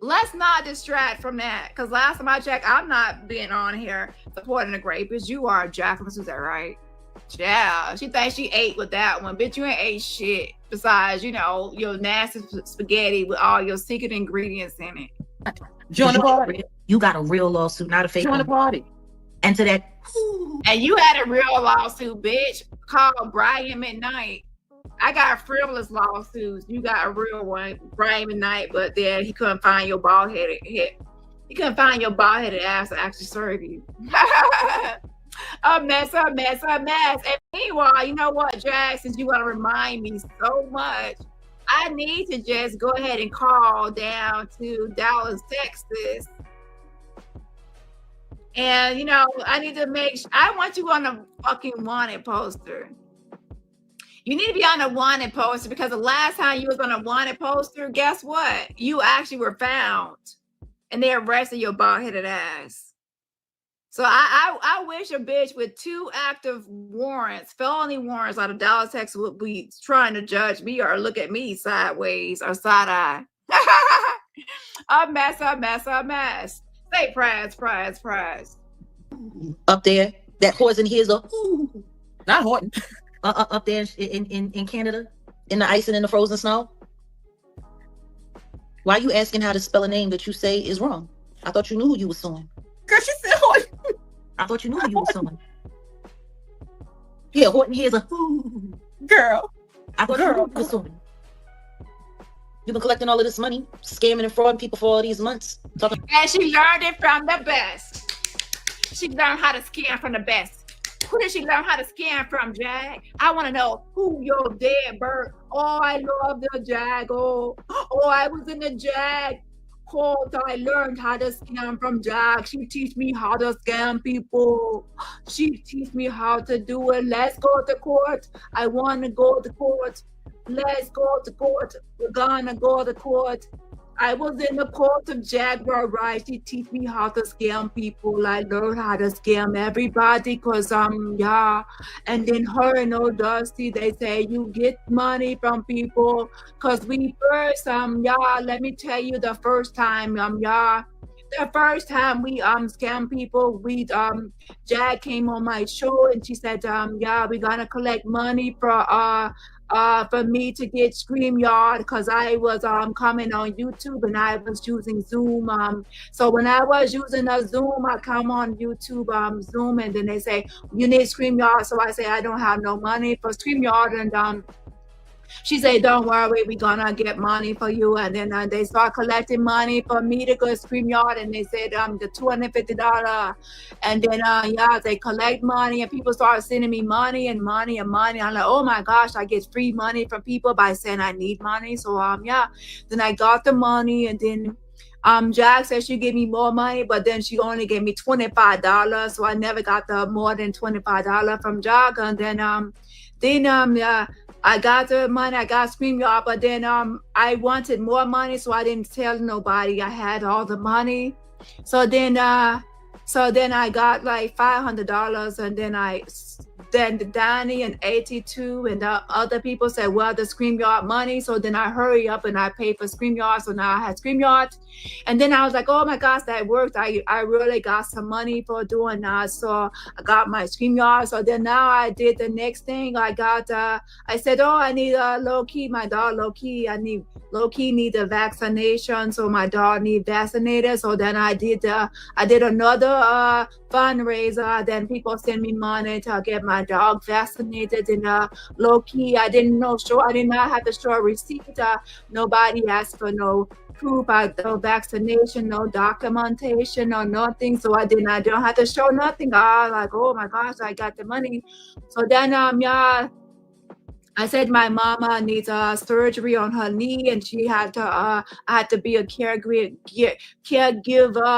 Let's not distract from that, because last time I checked, I'm not being on here supporting a rapist. You are, Jacqueline Suzette Wright. Yeah, she thinks she ate with that one. Bitch, you ain't ate shit besides, you know, your nasty spaghetti with all your secret ingredients in it. Join the party. You got a real lawsuit, not a fake one. Join the party. And to that. And you had a real lawsuit, bitch, called Brian McKnight. I got frivolous lawsuits. You got a real one, Brian McKnight, but then he couldn't find your bald-headed head. He couldn't find your bald-headed ass to actually serve you. A mess. And meanwhile, you know what, Jag, since you want to remind me so much, I need to just go ahead and call down to Dallas, Texas. And, you know, I need to I want you on a fucking wanted poster. You need to be on a wanted poster, because the last time you was on a wanted poster, guess what? You actually were found and they arrested your bald-headed ass. So I wish a bitch with 2 active warrants, felony warrants out of Dallas, Texas would be trying to judge me or look at me sideways or side eye. A mess, a mess, a mess. Say prize, prize, prize. Up there, that horse in here's a Not Horton. up there in Canada, in the ice and in the frozen snow. Why are you asking how to spell a name that you say is wrong? I thought you knew who you were suing. Girl, she said Horton. I thought you knew who you were suing. Yeah, Horton here's a Girl. I thought you knew who you were suing. You've been collecting all of this money, scamming and frauding people for all these months. And she learned it from the best. She learned how to scam from the best. Who did she learn how to scam from, Jag? I want to know who your dead bird. Oh, I love the Jag. Oh, I was in the Jag course. I learned how to scam from Jag. She teach me how to scam people. She teach me how to do it. Let's go to court. I want to go to court. Let's go to court. We're gonna go to court. I was in the court of Jaguar Wright. She teach me how to scam people. I learned how to scam everybody because yeah. And then her and old Dusty, they say you get money from people. Cause we first yeah, let me tell you the first time, yeah. The first time we scam people, we Jag came on my show and she said, yeah, we're gonna collect money for me to get StreamYard because I was coming on YouTube and I was using Zoom. So when I was using a Zoom, I come on YouTube Zoom and then they say you need StreamYard. So I say I don't have no money for StreamYard and she said, don't worry, we're gonna get money for you. And then they start collecting money for me to go to StreamYard and they said the $250. And then yeah, they collect money and people start sending me money and money and money. I'm like, oh my gosh, I get free money from people by saying I need money. So yeah, then I got the money and then Jag said she gave me more money, but then she only gave me $25. So I never got the more than $25 from Jag. And then yeah, I got the money, I got StreamYard, but then I wanted more money, so I didn't tell nobody I had all the money. So then I got like $500, and then Dani and 82 and the other people said, well, the StreamYard money. So then I hurry up and I paid for StreamYard. So now I had StreamYard. And then I was like, oh my gosh, that worked. I really got some money for doing that. So I got my StreamYard. So then now I did the next thing. I got, I said, oh, I need a low-key, my dog low-key. I need low-key need a vaccination. So my dog need vaccinated. So then I did another fundraiser. Then people send me money to get my dog vaccinated. And low-key, I did not have to show a receipt. Nobody asked for no proof of no vaccination, no documentation or nothing. So I don't have to show nothing. Like, oh my gosh, I got the money. So then yeah, I said my mama needs surgery on her knee, and she had to. I had to be a caregiver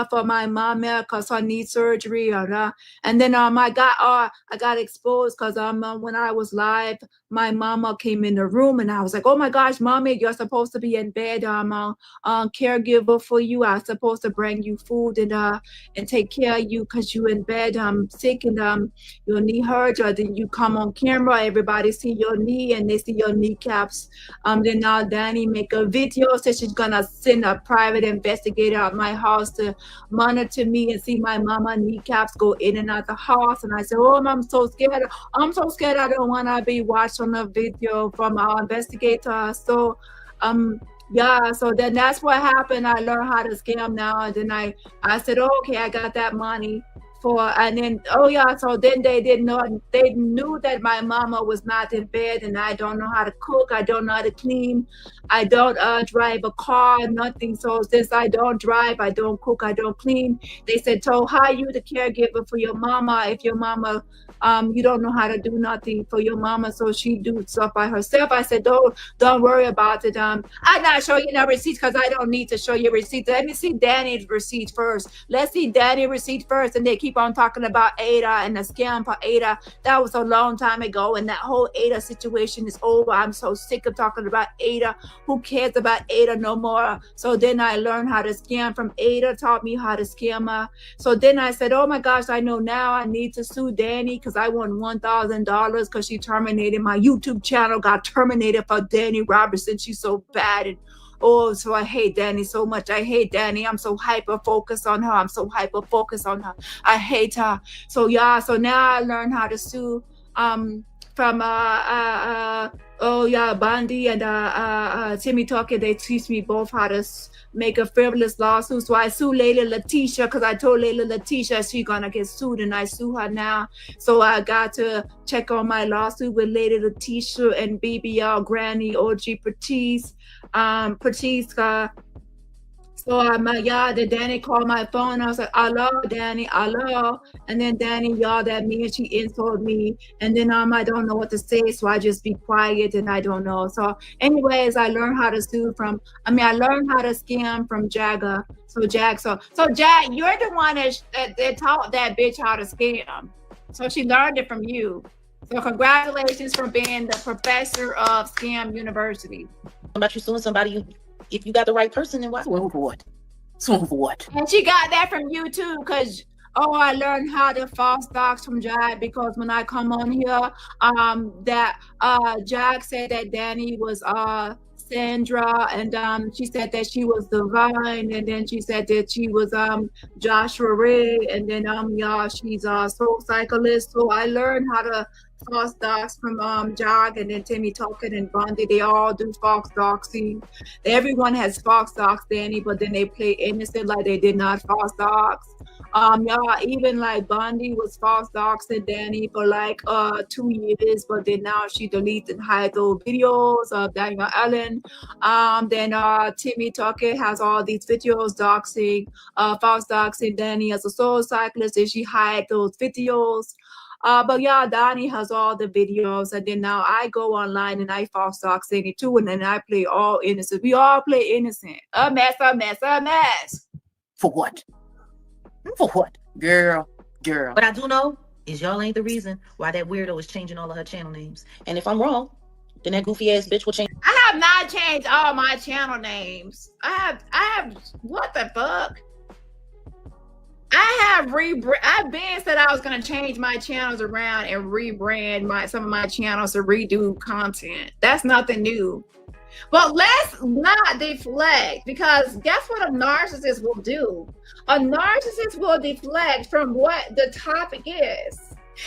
for my mama because her knee surgery. And then I got exposed because when I was live, my mama came in the room, and I was like, oh my gosh, mommy, you're supposed to be in bed. I'm a caregiver for you. I'm supposed to bring you food and take care of you because you in bed. Sick and your knee hurts. Or then you come on camera, everybody see your knee. And they see your kneecaps. Then now Dani make a video, said she's gonna send a private investigator at my house to monitor me and see my mama kneecaps go in and out the house. And I said, oh, I'm so scared. I'm so scared. I don't want to be watched on a video from our investigator. So yeah, so then that's what happened. I learned how to scam now. And then I said, oh, okay, I got that money. And then oh yeah, so then they knew that my mama was not in bed, and I don't know how to cook, I don't know how to clean, I don't drive a car, nothing. So since I don't drive, I don't cook, I don't clean, they said, so how are you the caregiver for your mama if your mama you don't know how to do nothing for your mama, so she do stuff by herself? I said, don't worry about it. I'm not showing you no receipts because I don't need to show you receipts. Let me see Dani's receipt first. Let's see Dani's receipt first. And they keep keep on talking about Ada and the scam for Ada. That was a long time ago, and that whole Ada situation is over. I'm so sick of talking about Ada. Who cares about Ada no more? So then I learned how to scam from Ada, taught me how to scam her. So then I said, oh my gosh, I know now I need to sue Dani because I won $1,000 because she terminated my YouTube channel, got terminated for DaniRobertson. She's so bad. And oh, so I hate Dani so much. I hate Dani. I'm so hyper-focused on her. I'm so hyper-focused on her. I hate her. So yeah, so now I learned how to sue from Bondi and Timmy Talker. They teach me both how to make a frivolous lawsuit. So I sue Layla Letitia because I told Layla Letitia she's gonna get sued, and I sue her now. So I got to check on my lawsuit with Layla Letitia and BBL Granny OG Patisse. So then Dani called my phone. I was like, hello, Dani, hello. And then Dani yelled at me and she insulted me. And then I don't know what to say. So I just be quiet and I don't know. So anyways, I learned how to I learned how to scam from Jaguar. So Jag, you're the one that taught that bitch how to scam. So she learned it from you. So congratulations for being the professor of Scam University. About you suing somebody, if you got the right person, then why? Suing for what? Suing for what? And she got that from you too, because I learned how to false docs from Jag, because when I come on here, Jag said that Dani was Sandra, and she said that she was Divine, and then she said that she was Joshua Ray, and then she's a soul cyclist. So I learned how to false docs from Jag, and then Timmy Talkin and Bondi. They all do false doxing. Everyone has false docs, Dani, but then they play innocent like they did not false docs. Even like Bondi was false doxing Dani for like 2 years, but then now she deleted and hide those videos of Daniel Allen. Then Timmy Talkin has all these videos doxing, false doxing Dani as a soul cyclist, and she hide those videos. But yeah, Dani has all the videos, and then now I go online and I false dox Dani too, and then I play all innocent. We all play innocent. A mess, a mess, a mess. For what? For what? Girl. What I do know is y'all ain't the reason why that weirdo is changing all of her channel names. And if I'm wrong, then that goofy ass bitch will change. I have not changed all my channel names. I have what the fuck? I've been said I was gonna change my channels around and rebrand some of my channels to redo content. That's nothing new. But let's not deflect, because guess what a narcissist will do? A narcissist will deflect from what the topic is.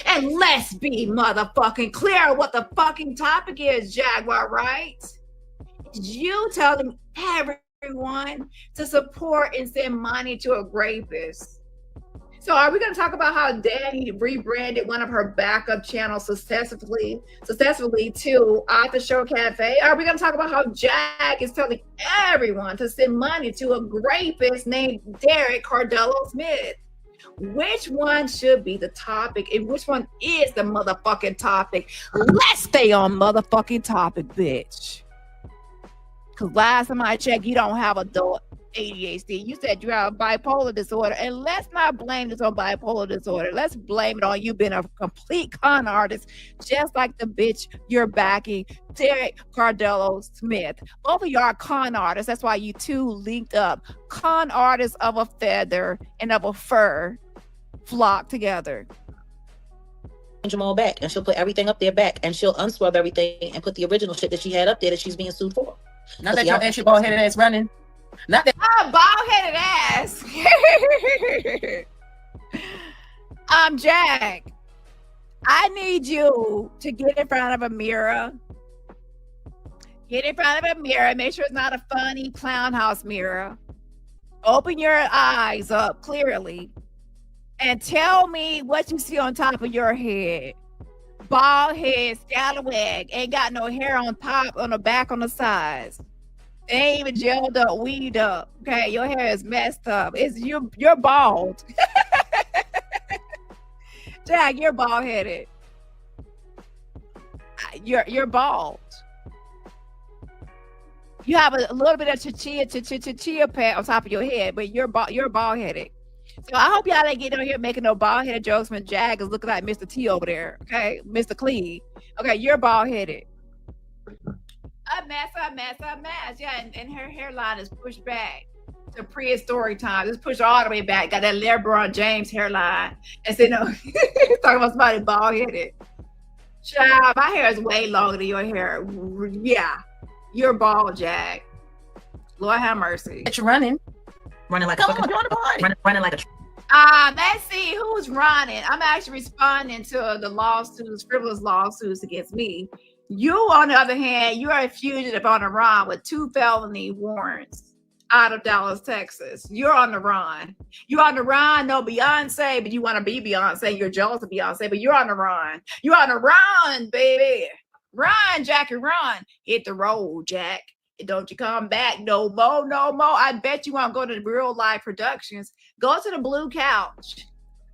And let's be motherfucking clear what the fucking topic is, Jaguar Wright. You telling everyone to support and send money to a rapist. So are we going to talk about how Dani rebranded one of her backup channels successfully to After Show Cafe? Are we going to talk about how Jag is telling everyone to send money to a rapist named Derek Cardello Smith? Which one should be the topic, and which one is the motherfucking topic? Let's stay on motherfucking topic, bitch. Because last time I checked, you don't have adult ADHD. You said you have bipolar disorder, and let's not blame this on bipolar disorder. Let's blame it on you being a complete con artist, just like the bitch you're backing, Derek Cardello Smith. Both of y'all are con artists. That's why you two linked up. Con artists of a feather and of a fur flock together. Them all back, and she'll put everything up there back, and she'll unswab everything and put the original shit that she had up there that she's being sued for. Not that your ass, your bald-headed ass running. Not that bald-headed ass. Jag, I need you to get in front of a mirror. Get in front of a mirror. Make sure it's not a funny clown house mirror. Open your eyes up clearly and tell me what you see on top of your head. Bald head, scallywag, ain't got no hair on top, on the back, on the sides. Ain't even gelled up, weed up. Okay, your hair is messed up. You're bald. Jag, you're bald headed. You're bald. You have a little bit of chia pad on top of your head, but you're bald headed. So I hope y'all ain't getting on here making no bald headed jokes when Jag is looking like Mr. T over there. Okay, Mr. Clee. Okay, you're bald headed. A mess. Yeah, and her hairline is pushed back to prehistoric times. It's pushed all the way back. Got that LeBron James hairline. And so, talking about somebody bald headed. Child, my hair is way longer than your hair. Yeah, you're bald, Jag. Lord have mercy. You're running like Come on, join the party. running like a. Let's see who's running. I'm actually responding to the lawsuits, frivolous lawsuits against me. You, on the other hand, you are a fugitive on the run with 2 felony warrants out of Dallas, Texas. You're on the run. You're on the run. No Beyonce, but you want to be Beyonce. You're jealous of Beyonce, but you're on the run. You're on the run, baby. Run, Jackie, run. Hit the road, Jack. Don't you come back no more. I bet you won't go to the real life productions. Go to the blue couch.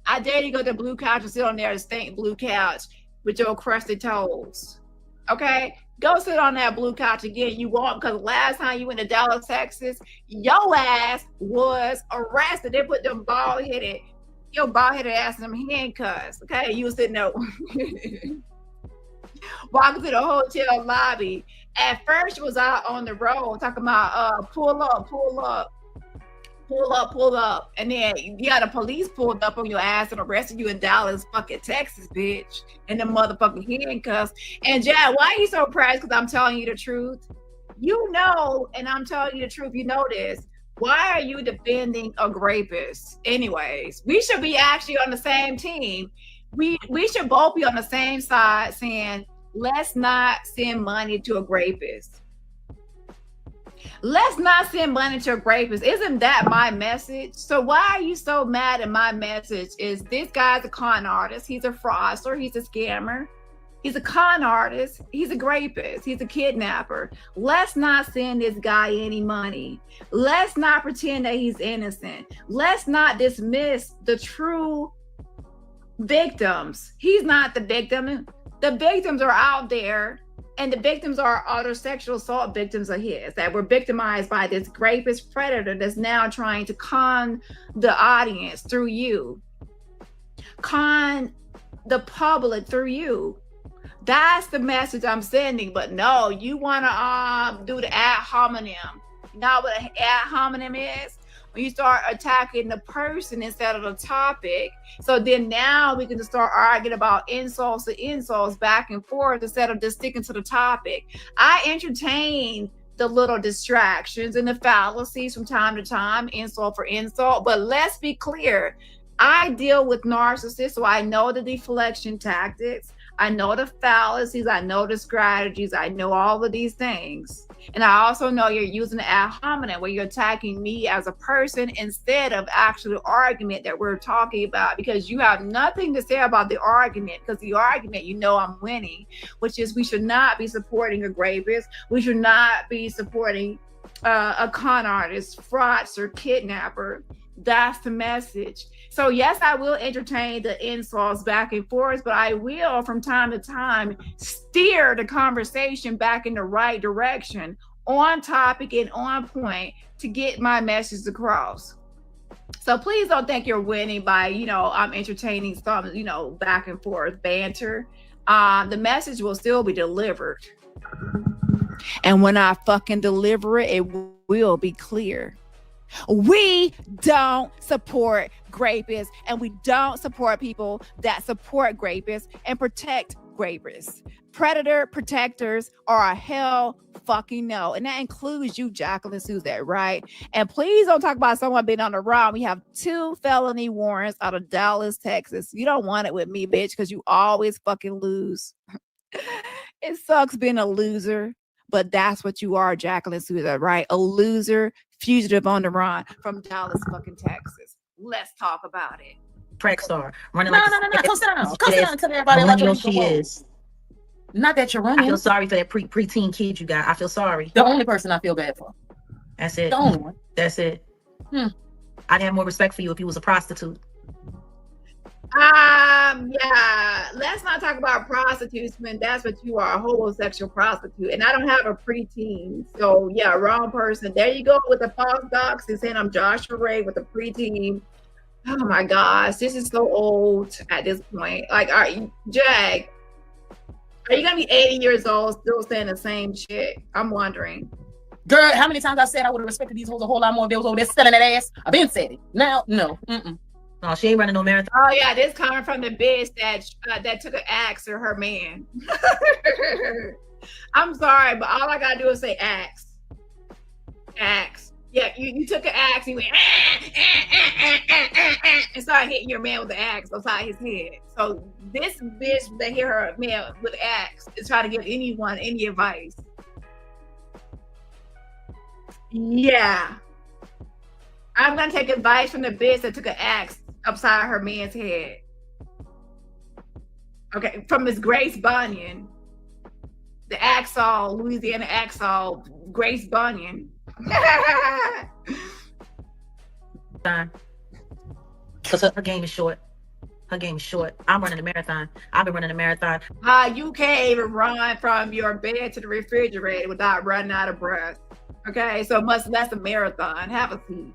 I dare you go to the blue couch and sit on there and stink blue couch with your crusted toes. Okay, go sit on that blue couch again. You won't, because last time you went to Dallas, Texas, your ass was arrested. They put your bald headed ass in them handcuffs. Okay, you was sitting there walking to the hotel lobby. At first, you was out on the road talking about pull up, and then you got the police pulled up on your ass and arrested you in Dallas, fucking Texas, bitch, and the motherfucking handcuffs. And Jack, why are you so proud? Because I'm telling you the truth. You know, and I'm telling you the truth. You know this. Why are you defending a rapist? Anyways, we should be actually on the same team. We should both be on the same side saying, let's not send money to a rapist. Let's not send money to a rapist. Isn't that my message? So why are you so mad at my message? Is this guy's a con artist? He's a fraudster. He's a scammer. He's a con artist. He's a rapist. He's a kidnapper. Let's not send this guy any money. Let's not pretend that he's innocent. Let's not dismiss the true victims. He's not the victim. The victims are out there, and the victims are other sexual assault victims of his that were victimized by this rapist predator that's now trying to con the audience through you, con the public through you. That's the message I'm sending. But no, you want to do the ad hominem. You know what an ad hominem is? When you start attacking the person instead of the topic. So then now we can just start arguing about insults to insults back and forth instead of just sticking to the topic. I entertain the little distractions and the fallacies from time to time, insult for insult. But let's be clear. I deal with narcissists, so I know the deflection tactics. I know the fallacies. I know the strategies. I know all of these things. And I also know you're using the ad hominem where you're attacking me as a person instead of actually the argument that we're talking about, because you have nothing to say about the argument, because the argument, you know, I'm winning, which is we should not be supporting a rapist. We should not be supporting a con artist, fraudster, kidnapper. That's the message. So yes, I will entertain the insults back and forth, but I will from time to time steer the conversation back in the right direction, on topic and on point, to get my message across. So please don't think you're winning by, you know, I'm entertaining some, you know, back and forth banter. The message will still be delivered. And when I fucking deliver it, it will be clear. We don't support rapists, and we don't support people that support rapists and protect rapists. Predator protectors are a hell fucking no. And that includes you, Jacqueline Suzette, right? And please don't talk about someone being on the run. We have 2 felony warrants out of Dallas, Texas. You don't want it with me, bitch, because you always fucking lose. It sucks being a loser, but that's what you are, Jacqueline Suzette, right? A loser, fugitive on the run from Dallas, fucking Texas. Let's talk about it. Track star running No. like Go sit down. Go sit down and tell everybody millennial what she is. Not that you're I running. feel sorry for that preteen kid you got. I feel sorry. The only person I feel bad for. That's it. The only one. That's it. I'd have more respect for you if you was a prostitute. Yeah, let's not talk about prostitutes when that's what you are, a homosexual prostitute. And I don't have a preteen. So yeah, wrong person. There you go with the false docs and saying I'm Joshua Ray with a preteen. Oh my gosh, this is so old at this point. Like, are you, Jag? Are you gonna be 80 years old still saying the same shit? I'm wondering. Girl, how many times I said I would have respected these hoes a whole lot more if they was over there selling that ass? I've been said it. Now, no. No, she ain't running no marathon. Oh yeah, this coming from the bitch that took an axe to her man. I'm sorry, but all I gotta do is say axe. Axe. Yeah, you took an axe, you went and started hitting your man with the axe upside his head. So this bitch that hit her man with the axe is trying to give anyone any advice. Yeah. I'm gonna take advice from the bitch that took an axe upside her man's head. Okay, from Miss Grace Bunyan. The Axel, Louisiana Axel, Grace Bunyan. Because her game is short. Her game is short. I'm running a marathon. I've been running a marathon. You can't even run from your bed to the refrigerator without running out of breath. Okay, so much less a marathon. Have a seat.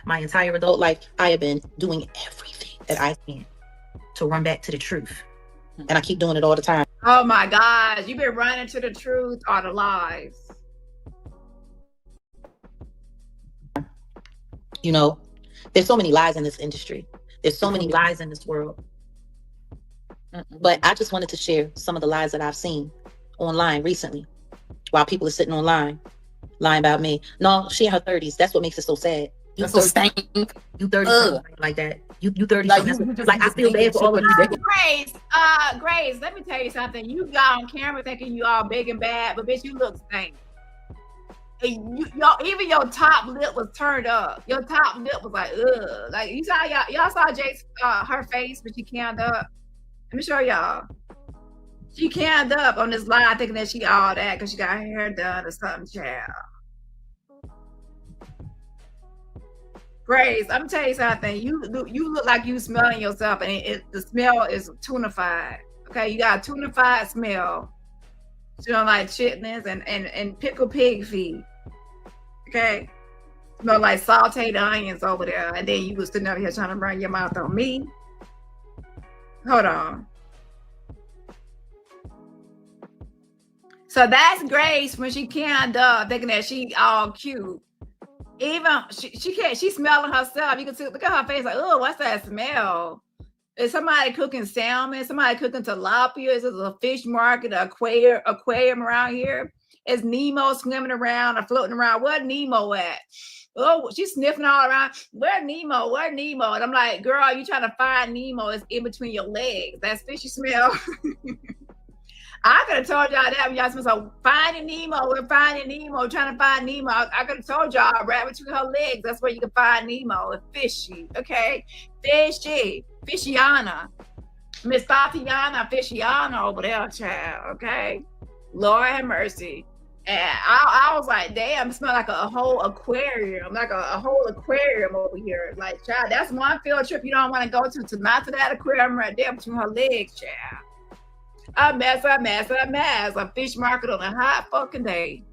My entire adult life, I have been doing everything that I can to run back to the truth. And I keep doing it all the time. Oh my gosh, you've been running to the truth or the lies. You know, there's so many lies in this industry. There's so many lies in this world. But I just wanted to share some of the lies that I've seen online recently while people are sitting online lying about me. No, she in her 30s. That's what makes it so sad. You so stank. You 30 like that. You 30 like, I feel bad for all of you. Grace, let me tell you something. You got on camera thinking you all big and bad, but bitch, you look stank. Even your top lip was turned up. Your top lip was like, ugh. Like you saw y'all saw Jake's her face, but she canned up. Let me show y'all. She canned up on this line thinking that she all that because she got her hair done or something, child. Grace, I'm gonna tell you something. You look like you smelling yourself, and the smell is tunified. Okay, you got a tunified smell. Smell like chitlins and pickled pig feet. Okay, smell like sauteed onions over there, and then you was sitting up here trying to run your mouth on me. Hold on. So that's Grace when she canned up, thinking that she all cute. Even she can't. She's smelling herself. You can see. Look at her face. Like, oh, what's that smell? Is somebody cooking salmon? Somebody cooking tilapia? Is this a fish market? An aquarium around here? Is Nemo swimming around or floating around? Where Nemo at? Oh, she's sniffing all around. Where Nemo? Where Nemo? And I'm like, girl, you trying to find Nemo? It's in between your legs. That's fishy smell. I could have told y'all that when y'all smell so finding Nemo. We're finding Nemo, trying to find Nemo. I could have told y'all right between her legs. That's where you can find Nemo. It's fishy, okay? Fishy, fishiana, Miss Tatiana, fishiana over there, child. Okay, Lord have mercy. And I was like, damn, it smelled like a whole aquarium, like a whole aquarium over here. Like, child, that's one field trip you don't want to go to not to that aquarium right there between her legs, child. A mess, a fish market on a hot fucking day.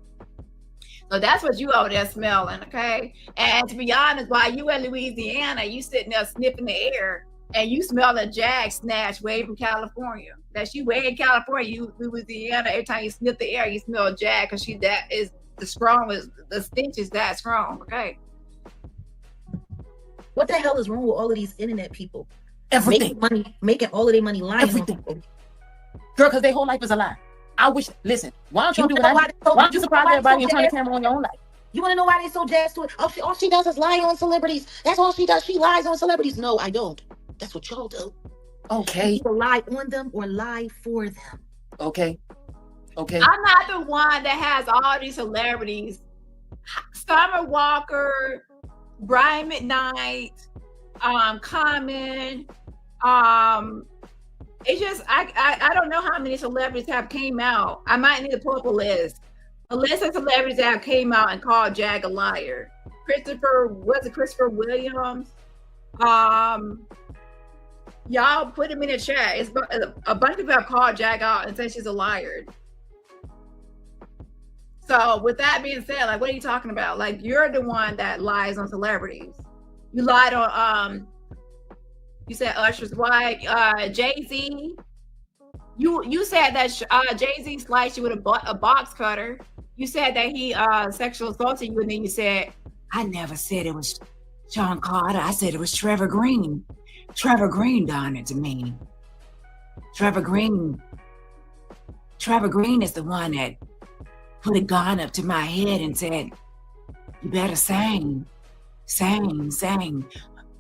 So that's what you over there smelling, okay? And to be honest, while you in Louisiana, you sitting there sniffing the air and you smell a jag snatch way from California. That she way in California, you Louisiana, every time you sniff the air, you smell a jag because that is the strongest, the stench is that strong, okay? What the hell is wrong with all of these internet people? Everything. Making all of their money lying. Everything. Girl, because their whole life is a lie. I wish, listen, why don't you do what I do? Why don't you surprise everybody and turn the camera on your own life? You want to know why they're so jazzed to it? All she does is lie on celebrities. That's all she does. She lies on celebrities. No, I don't. That's what y'all do. Okay. Either lie on them or lie for them. Okay. Okay. I'm not the one that has all these celebrities. Summer Walker, Brian McKnight, Common, it's just I don't know how many celebrities have came out. I might need to pull up a list of celebrities that have came out and called Jag a liar. Christopher Williams? Y'all put him in the chat. It's a bunch of people have called Jag out and said she's a liar. So with that being said, like, what are you talking about? Like, you're the one that lies on celebrities. You lied on You said Usher's wife. Jay-Z. You said that Jay-Z sliced you with a box cutter. You said that he sexual assaulted you, and then you said, I never said it was Sean Carter. I said it was Trevor Green. Trevor Green done it to me. Trevor Green is the one that put a gun up to my head and said, you better sing.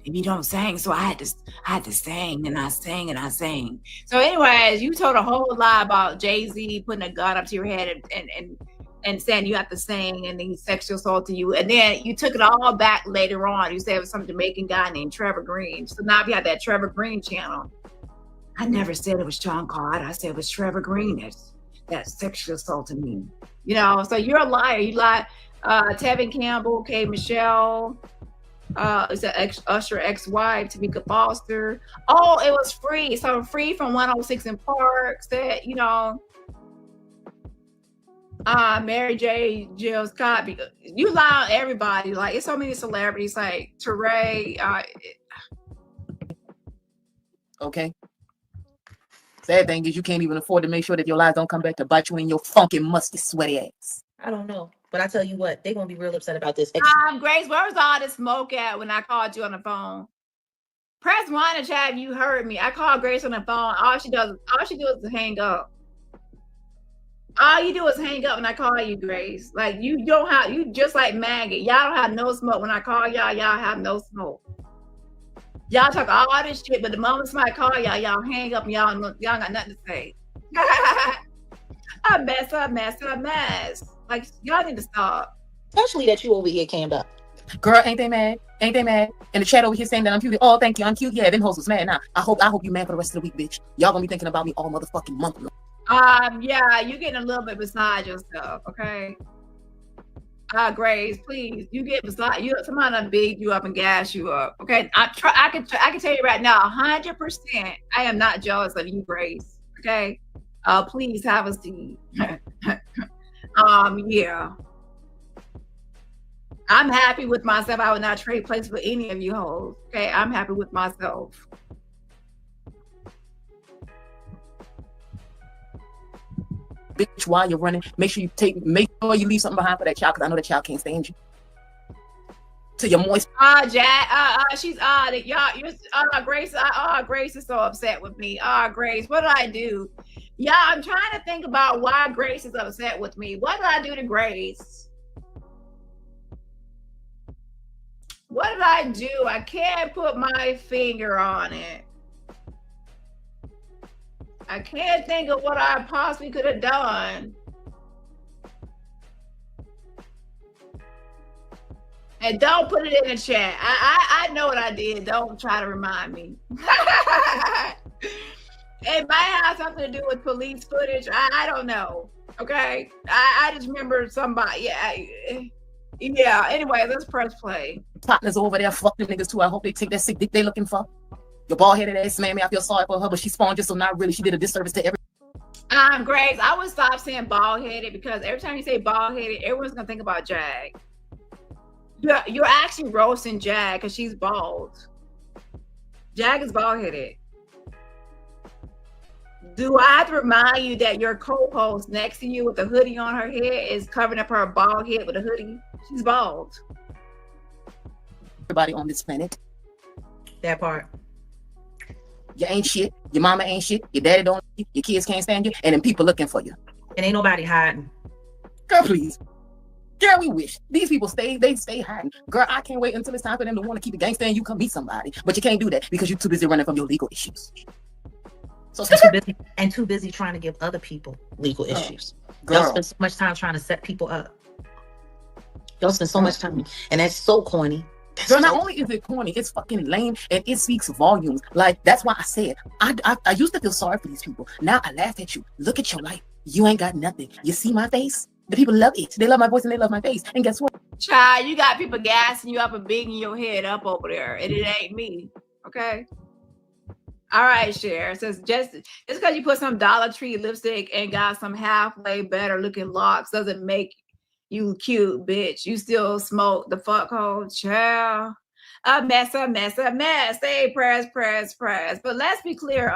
If you don't sing, so I had to sing, and I sang. So anyways, you told a whole lie about Jay-Z putting a gun up to your head and saying you have to sing, and then he sexual assaulted you, and then you took it all back later on. You said it was some Jamaican guy named Trevor Green. So now you have that Trevor Green channel. I never said it was Sean Carter. I said it was Trevor Green that sexual assaulted me. You know, so you're a liar. You lied. Tevin Campbell, K. Michelle, is that Usher ex-wife, Tamika Foster. Oh, it was free. So free from 106 in Park said, you know, Mary J. Jill Scott. You lie on everybody. Like, it's so many celebrities like Teray. Okay. Sad thing is you can't even afford to make sure that your lies don't come back to bite you in your funky, musty, sweaty ass. I don't know. But I tell you what, they're gonna be real upset about this. Grace, where was all this smoke at when I called you on the phone? Press 1 to chat if you heard me. I called Grace on the phone. All she do is hang up. All you do is hang up when I call you, Grace. Like, you just like Maggie. Y'all don't have no smoke. When I call y'all have no smoke. Y'all talk all this shit, but the moment somebody call y'all hang up and y'all got nothing to say. A mess. Like, y'all need to stop. Especially that you over here cammed up. Girl, ain't they mad? In the chat over here saying that I'm cute. Oh, thank you, I'm cute. Yeah, them hoes was mad. Now, I hope you mad for the rest of the week, bitch. Y'all gonna be thinking about me all motherfucking month. Yeah, you're getting a little bit beside yourself, okay? Grace, please, you get beside you. Somebody done beat you up and gas you up, okay? I can tell you right now, 100%. I am not jealous of you, Grace. Okay, please have a seat. Yeah. I'm happy with myself. I would not trade places with any of you hoes. Okay, I'm happy with myself. Bitch, while you're running, make sure you leave something behind for that child, because I know that child can't stand you. To your moist. Jack, she's y'all, Grace. Grace is so upset with me. Grace, what did I do? Yeah, I'm trying to think about why Grace is upset with me. What did I do to Grace? What did I do? I can't put my finger on it. I can't think of what I possibly could have done. And don't put it in the chat. I know what I did. Don't try to remind me. It might have something to do with police footage. I don't know. Okay. I just remember somebody. Yeah. Anyway, let's press play. Partners over there, fuck them niggas too. I hope they take that sick dick they looking for. Your bald-headed ass man, I feel sorry for her, but she spawned just so not really. She did a disservice to every. Grace, I would stop saying bald-headed, because every time you say bald-headed, everyone's gonna think about Jag. You're actually roasting Jag because she's bald. Jag is bald-headed. Do I have to remind you that your co-host next to you with the hoodie on her head is covering up her bald head with a hoodie? She's bald. Everybody on this planet. That part. You ain't shit. Your mama ain't shit. Your daddy don't. Your kids can't stand you. And then people looking for you. And ain't nobody hiding. Girl, please. Girl, we wish. These people stay hiding. Girl, I can't wait until it's time for them to want to keep a gangster and you come meet somebody. But you can't do that because you're too busy running from your legal issues. So too busy trying to give other people legal issues. Girl. Y'all spend so much time trying to set people up. Y'all spend so much time. And that's so corny. Girl, not only is it corny, it's fucking lame, and it speaks volumes. Like, that's why I said, I used to feel sorry for these people. Now I laugh at you. Look at your life. You ain't got nothing. You see my face? The people love it. They love my voice and they love my face. And guess what? Child, you got people gassing you up and bigging your head up over there, and it ain't me. Okay? All right, Cher. Says just because you put some Dollar Tree lipstick and got some halfway better looking locks doesn't make you cute, bitch. You still smoke the fuck hole, child. A mess, a mess, a mess. Say prayers. But let's be clear.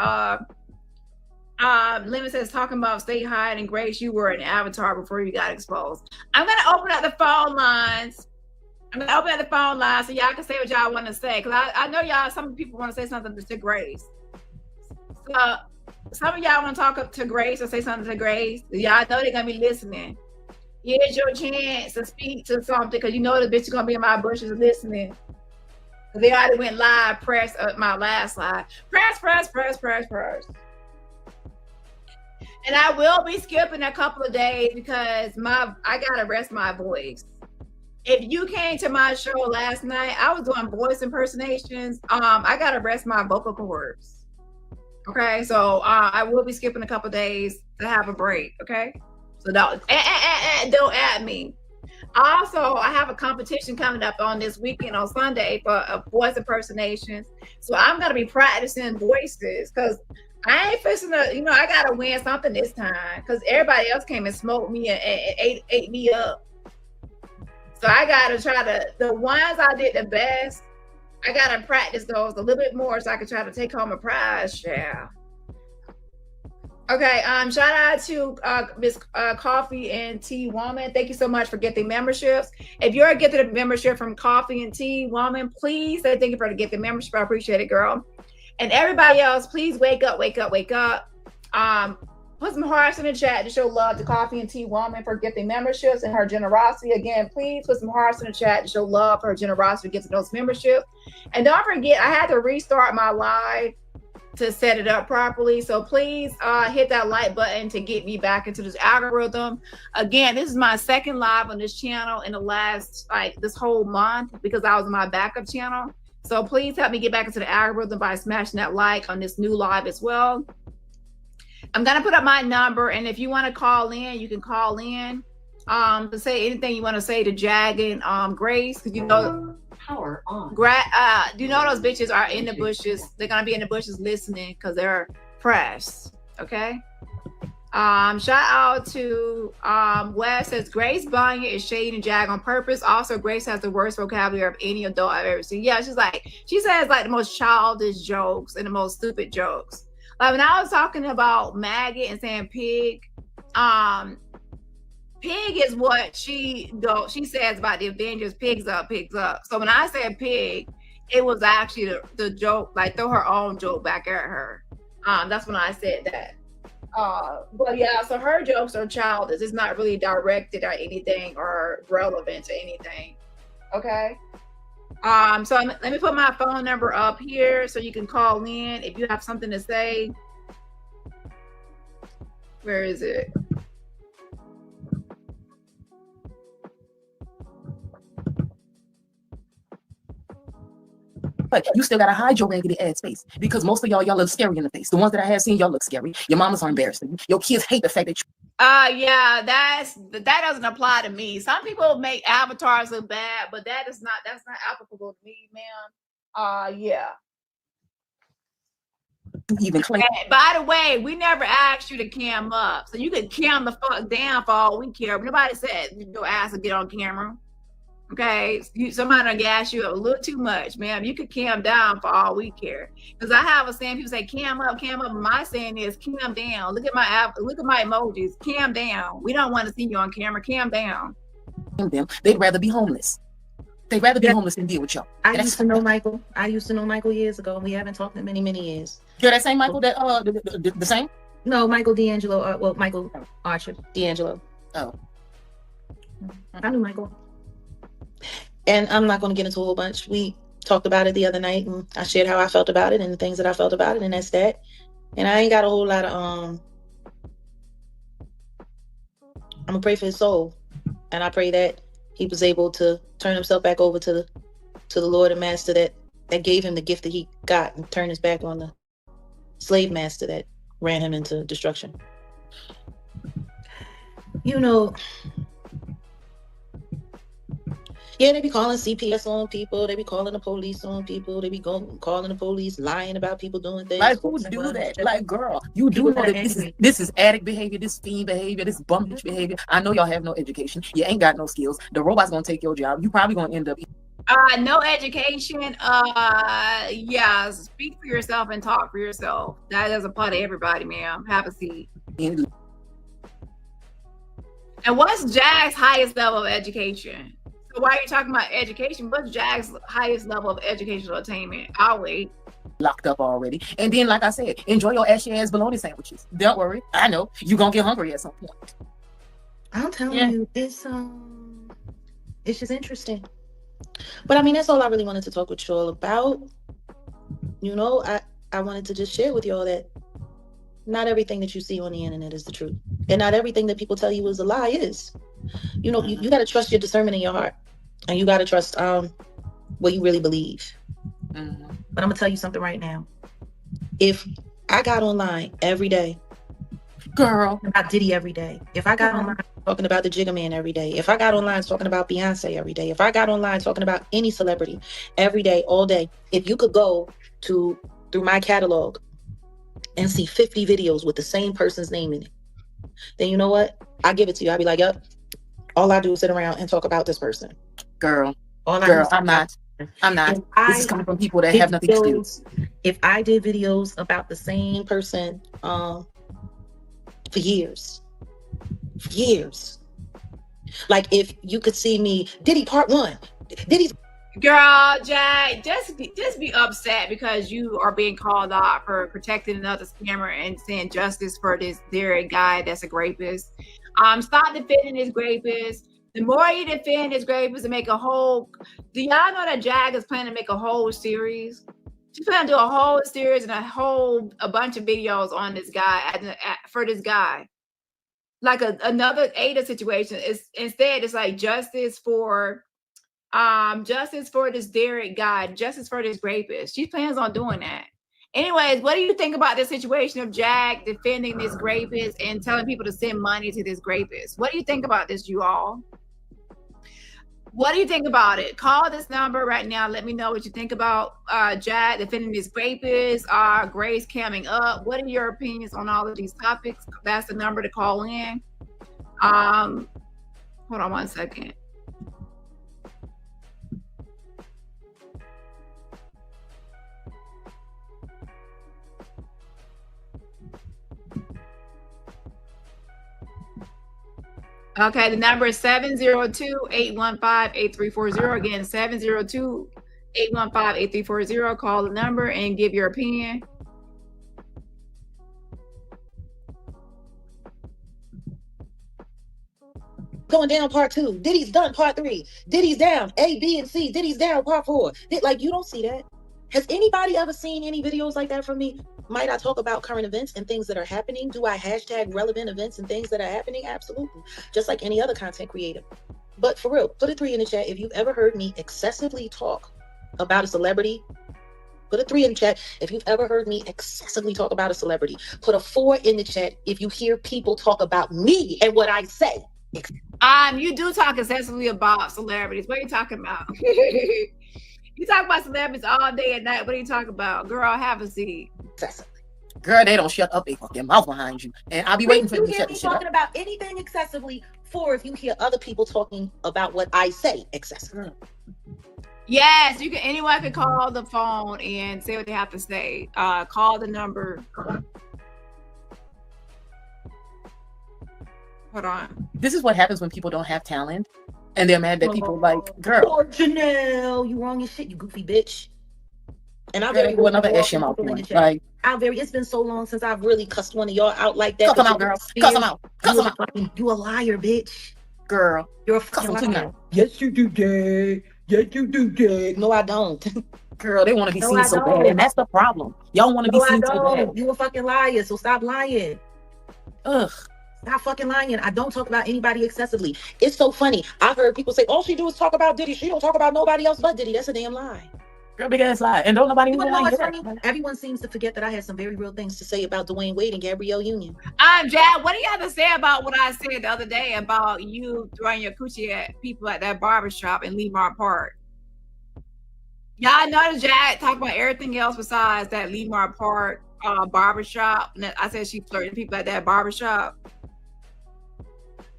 Lemon says talking about stay high and Grace, you were an avatar before you got exposed. I'm gonna open up the phone lines. So y'all can say what y'all want to say. Because I know y'all, some people want to say something to Grace. So some of y'all want to talk up to Grace or say something to Grace. Y'all know they're gonna be listening. Here's your chance to speak to something, because you know the bitch is gonna be in my bushes listening. They already went live, press my last slide. Press. And I will be skipping a couple of days because I gotta rest my voice. If you came to my show last night, I was doing voice impersonations. I gotta rest my vocal cords. Okay, so I will be skipping a couple of days to have a break. Okay, so don't add me. Also, I have a competition coming up on this weekend on Sunday for voice impersonations. So I'm gonna be practicing voices because I ain't fixing to, I gotta win something this time because everybody else came and smoked me and ate me up. So I gotta try the ones I did the best, I gotta practice those a little bit more so I can try to take home a prize. Yeah. Okay, shout out to Miss Coffee and Tea Woman. Thank you so much for getting memberships. If you're getting a membership from Coffee and Tea Woman, please say thank you for getting the membership. I appreciate it, girl. And everybody else, please wake up. Put some hearts in the chat to show love to Coffee and Tea Woman for getting memberships and her generosity. Again, please put some hearts in the chat to show love for her generosity to get to those memberships. And don't forget, I had to restart my live to set it up properly. So please hit that like button to get me back into this algorithm. Again, this is my second live on this channel in the last, this whole month because I was on my backup channel. So please help me get back into the algorithm by smashing that like on this new live as well. I'm gonna put up my number, and if you want to call in, you can call in to say anything you want to say to Jag and Grace, because you know power on. You know those bitches are in the bushes. They're gonna be in the bushes listening because they're pressed. Okay. Shout out to Wes says Grace Banya is shading Jag on purpose. Also, Grace has the worst vocabulary of any adult I've ever seen. Yeah, she says the most childish jokes and the most stupid jokes. Like when I was talking about maggot and saying pig, pig is what she says about the Avengers, pigs up. So when I said pig, it was actually the joke, like throw her own joke back at her. That's when I said that. But yeah, so her jokes are childish. It's not really directed at anything or relevant to anything. Okay. So let me put my phone number up here so you can call in if you have something to say. Where is it? But you still gotta hide your raggedy ass face because most of y'all look scary in the face. The ones that I have seen, y'all look scary. Your mamas are embarrassing. Your kids hate the fact that you. Yeah, that doesn't apply to me. Some people make avatars look bad, but that's not applicable to me, ma'am. Yeah. Even claim. And by the way, we never asked you to cam up, so you could cam the fuck down for all we care. Nobody said your ass will get on camera. Okay, somebody done gas you up a little too much, ma'am. You could cam down for all we care. Because I have a saying, people say cam up. My saying is cam down. Look at my emojis. Cam down. We don't want to see you on camera. Cam down. They'd rather be homeless. They'd rather be homeless than deal with y'all. I used to know Michael years ago, and we haven't talked in many years. You're that same Michael that the same? No, Michael D'Angelo. Michael Archer D'Angelo. Oh, I knew Michael. And I'm not going to get into a whole bunch. We talked about it the other night, and I shared how I felt about it and the things that I felt about it, and that's that. And I ain't got a whole lot of I'm gonna pray for his soul, and I pray that he was able to turn himself back over to the Lord and Master that gave him the gift that he got, and turn his back on the slave master that ran him into destruction. Yeah, they be calling CPS on people. They be calling the police on people. They be calling the police, lying about people doing things. Like, who do that? Like, girl, you do know that this is addict behavior, this fiend behavior, this bum bitch behavior. I know y'all have no education. You ain't got no skills. The robot's gonna take your job. You probably gonna end up No education. Yeah, speak for yourself and talk for yourself. That doesn't apply to everybody, ma'am. Have a seat. And what's Jag's highest level of education? So why are you talking about education? What's Jag's highest level of educational attainment? I'll wait. Locked up already. And then, like I said, enjoy your ashy ass bologna sandwiches. Don't worry. I know you're gonna get hungry at some point. I'm telling you, it's just interesting. But I mean, that's all I really wanted to talk with y'all about. You know, I wanted to just share with y'all that not everything that you see on the internet is the truth, and not everything that people tell you is a lie is. You know, you got to trust your discernment in your heart, and you got to trust what you really believe. But I'm gonna tell you something right now. If I got online every day, girl, about Diddy every day, if I got online talking about the Jigga Man every day, if I got online talking about Beyonce every day, if I got online talking about any celebrity every day, all day, if you could go through my catalog and see 50 videos with the same person's name in it, then you know what? I give it to you. I'll be like, yep. All I do is sit around and talk about this person. Girl, I'm not. This is coming from people that have nothing to do. If I did videos about the same person for years, like if you could see me, Diddy part 1, Diddy's. Girl, Jay, just be upset because you are being called out for protecting another scammer and saying justice for this Derek guy that's a rapist. Stop defending this rapist. The more you defend this rapist and make a whole, do y'all know that Jag is planning to make a whole series? She's planning to do a whole series and a bunch of videos on this guy for this guy. Like another Ada situation. Instead, it's like justice for this Derek guy, justice for this rapist. She plans on doing that. Anyways, what do you think about the situation of Jag defending this rapist and telling people to send money to this rapist? What do you think about this, you all? What do you think about it? Call this number right now. Let me know what you think about Jag defending this rapist, Grace camming up. What are your opinions on all of these topics? That's the number to call in. Hold on one second. Okay, the number is 702-815-8340. Again, 702-815-8340. Call the number and give your opinion. Going down part 2. Diddy's done part 3. Diddy's down. A, B, and C. Diddy's down part 4. Like, you don't see that. Has anybody ever seen any videos like that from me? Might I talk about current events and things that are happening? Do I hashtag relevant events and things that are happening? Absolutely. Just like any other content creator. But for real, put a 3 in the chat if you've ever heard me excessively talk about a celebrity. Put a 3 in the chat if you've ever heard me excessively talk about a celebrity. Put a 4 in the chat if you hear people talk about me and what I say. You do talk excessively about celebrities. What are you talking about? You talk about celebrities all day and night. What are you talking about? Girl, have a seat. Excessively. Girl, they don't shut up. They fuck their mouth behind you. And I'll be waiting for you to shut the shit up. Talking about anything excessively, for if you hear other people talking about what I say excessively. Yes, you can. Anyone can call the phone and say what they have to say. Call the number. Hold on. This is what happens when people don't have talent. And they're mad that people like, girl. Poor Janelle, you wrong as shit, you goofy bitch. And I'll very another issue out point. Like, it's been so long since I've really cussed one of y'all out like that. Cuss them out, girl. Cuss them out. Cuss them out. You a liar, bitch. Girl. You're a fucking liar. Yes, you do, Jay. Yes, you do, Jay. No, I don't. Girl, they want to be seen so bad. And that's the problem. Y'all want to be seen so bad. You a fucking liar, so stop lying. Ugh. Stop fucking lying. I don't talk about anybody excessively. It's so funny. I've heard people say, all she do is talk about Diddy. She don't talk about nobody else but Diddy. That's a damn lie. Girl, big ass lie. And don't nobody even know. Everyone seems to forget that I had some very real things to say about Dwayne Wade and Gabrielle Union. Jad, what do you have to say about what I said the other day about you throwing your coochie at people at that barbershop in Lemar Park? Y'all notice Jad talk about everything else besides that Lemar Park barbershop. And I said she flirted people at that barbershop.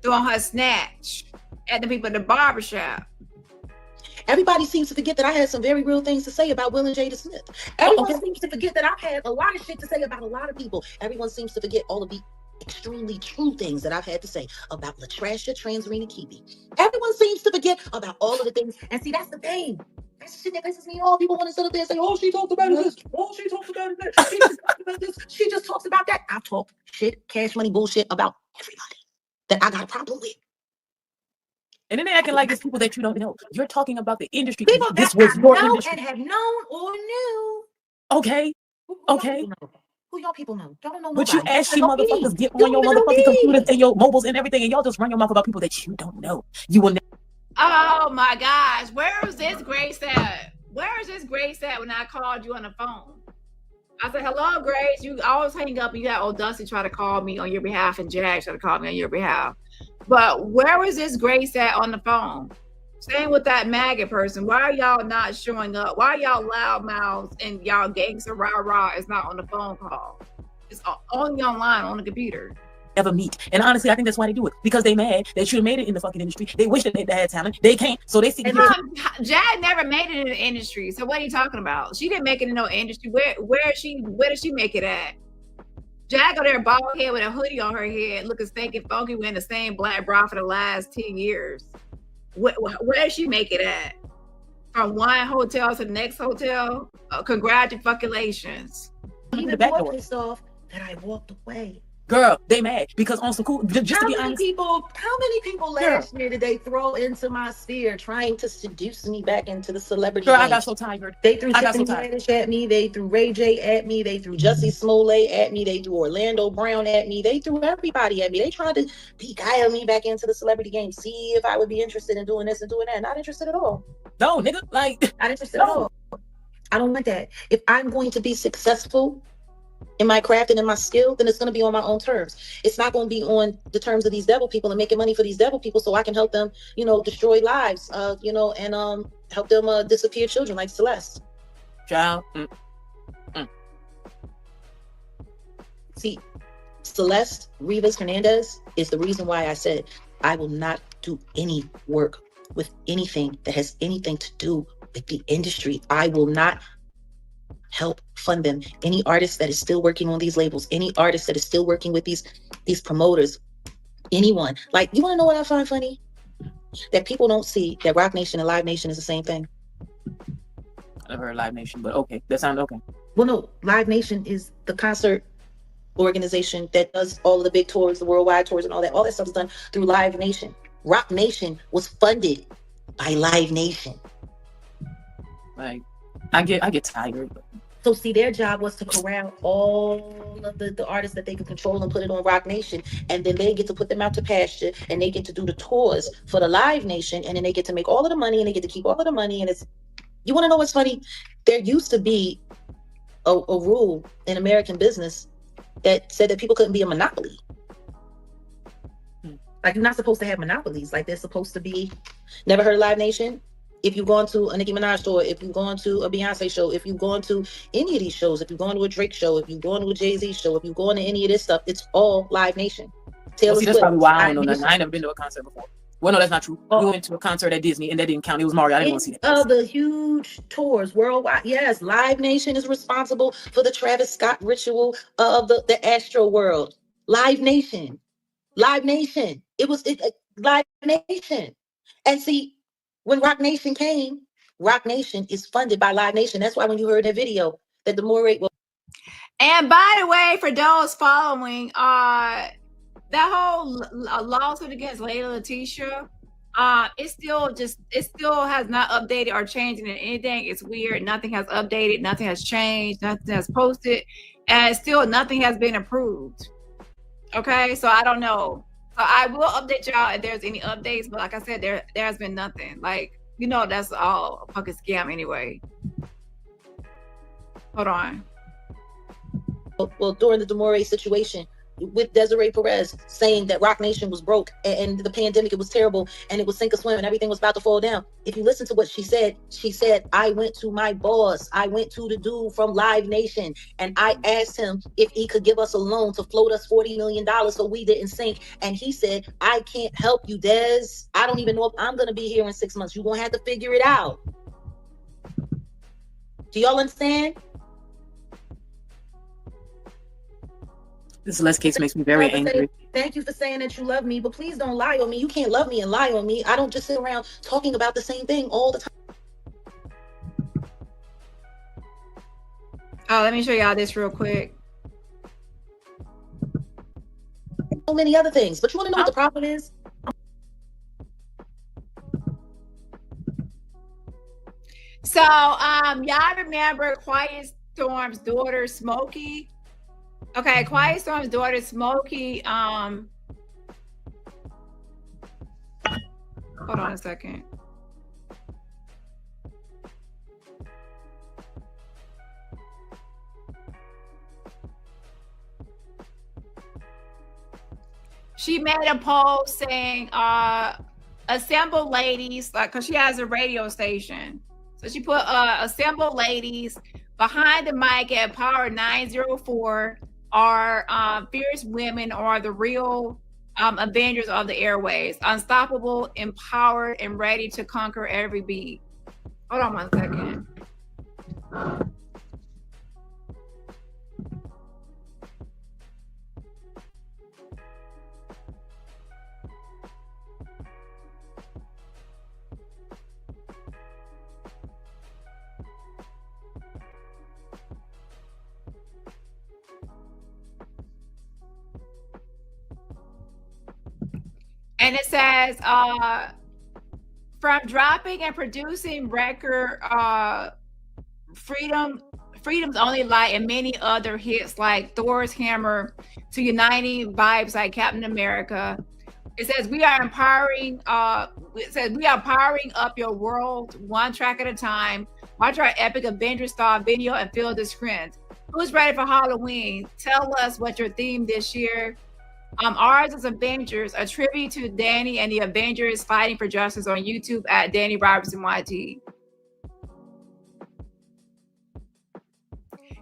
Doing her snatch at the people at the barbershop. Everybody seems to forget that I had some very real things to say about Will and Jada Smith. Everyone seems to forget that I've had a lot of shit to say about a lot of people. Everyone seems to forget all of the extremely true things that I've had to say about Latrasha, Transrena, Kiwi. Everyone seems to forget about all of the things. And see, that's the thing. That's the shit that pisses me off. People want to sit up there and say, all she talked about is this. All she talks about is that. She just talks about this. She just talks about that. I've talked shit, cash money bullshit about everybody that I got a problem with. And then they acting like it's people that you don't know. You're talking about the industry. People This that was I your know industry. and have known or knew. Okay. Okay. Who y'all people know? Y'all don't know But nobody. you ashy Y'all don't know motherfuckers me. get You on your don't even know motherfucking me. computers and your mobiles and everything, and y'all just run your mouth about people that you don't know. You will never. Oh my gosh, where is this Grace at? Where is this Grace at when I called you on the phone? I said, hello, Grace. You always hang up and you got old Dusty try to call me on your behalf and Jack try to call me on your behalf. But where was this Grace at on the phone? Same with that maggot person. Why are y'all not showing up? Why are y'all loudmouths and y'all gangster rah-rah is not on the phone call? It's only online on the computer. Ever meet. And honestly, I think that's why they do it. Because they mad that you made it in the fucking industry. They wish that they had talent. They can't. So they see Jad never made it in the industry. So what are you talking about? She didn't make it in no industry. Where did she make it at? Jag got there bald head with a hoodie on her head, looking stinking funky, wearing the same black bra for the last 10 years. Where did she make it at? From one hotel to the next hotel? Congratulations. Even more pissed off that I walked away. Girl, they mad because on some cool. Just to be honest, how many people last year did they throw into my sphere trying to seduce me back into the celebrity? Girl, I got so tired. They threw Tiffany Haddish at me. They threw Ray J at me. They threw Jussie Smollett at me. They threw Orlando Brown at me. They threw everybody at me. They tried to beguile me back into the celebrity game. See if I would be interested in doing this and doing that. Not interested at all. No, nigga, like not interested at all. I don't want that. If I'm going to be successful in my craft and in my skill, then it's going to be on my own terms. It's not going to be on the terms of these devil people and making money for these devil people so I can help them, destroy lives, and help them disappear children like Celeste. Child. See, Celeste Rivas Hernandez is the reason why I said I will not do any work with anything that has anything to do with the industry. I will not help fund them. Any artist that is still working on these labels, any artist that is still working with these promoters, anyone. Like, you want to know what I find funny? That people don't see that Rock Nation and Live Nation is the same thing. I never heard Live Nation, but okay, that sounds okay. Well, no, Live Nation is the concert organization that does all of the big tours, the worldwide tours and all that. All that stuff is done through Live Nation. Rock Nation was funded by Live Nation. Like, I get tired. So see, their job was to corral all of the artists that they could control and put it on Rock Nation, and then they get to put them out to pasture, and they get to do the tours for the Live Nation, and then they get to make all of the money, and they get to keep all of the money. And you want to know what's funny? There used to be a rule in American business that said that people couldn't be a monopoly. Like, you're not supposed to have monopolies. Like, they're supposed to be. Never heard of Live Nation? If you've gone to a Nicki Minaj store, if you've gone to a Beyonce show, if you've gone to any of these shows, if you've gone to a Drake show, if you've gone to a Jay-Z show, if you've gone to any of this stuff, it's all Live Nation. Well, see, that's probably why I don't know nothing. I ain't never been to a concert before. Well, no, that's not true. We went to a concert at Disney, and that didn't count. It was Mario. I didn't want to see that. The huge tours worldwide. Yes, Live Nation is responsible for the Travis Scott ritual of the Astro World. Live Nation. Live Nation. Live Nation. And see, when Rock Nation came, Rock Nation is funded by Live Nation. That's why when you heard that video, that the more rate will. And by the way, for those following, that whole lawsuit against Layla Letitia, it still has not updated or changed in anything. It's weird. Nothing has updated. Nothing has changed. Nothing has posted, and still nothing has been approved. Okay, so I don't know. So I will update y'all if there's any updates. But like I said, there has been nothing. Like, that's all a fucking scam anyway. Hold on. Well, during the Demore situation, with Desiree Perez saying that Rock Nation was broke and the pandemic, it was terrible and it was sink or swim and everything was about to fall down. If you listen to what she said, I went to my boss. I went to the dude from Live Nation and I asked him if he could give us a loan to float us $40 million so we didn't sink. And he said, I can't help you, Des. I don't even know if I'm going to be here in 6 months. You're going to have to figure it out. Do y'all understand? This last case makes me very angry. Thank you for saying that you love me, but please don't lie on me. You can't love me and lie on me. I don't just sit around talking about the same thing all the time. Oh, let me show y'all this real quick. So many other things, but you want to know what the problem is? So, y'all remember Quiet Storm's daughter, Smokey? Okay, Quiet Storm's daughter, Smokey. Hold on a second. She made a post saying, assemble ladies, like, cause she has a radio station. So she put, assemble ladies behind the mic at Power 904 are fierce women, are the real avengers of the airwaves, unstoppable, empowered, and ready to conquer every beat. Hold on 1 second. And it says, from dropping and producing record Freedom's Only Light and many other hits like Thor's Hammer to uniting vibes like Captain America. It says we are empowering powering up your world one track at a time. Watch our epic Avengers style video and feel the strength. Who's ready for Halloween? Tell us what your theme this year. Ours is Avengers, a tribute to Dani and the Avengers fighting for justice on YouTube at DaniRobertson YT.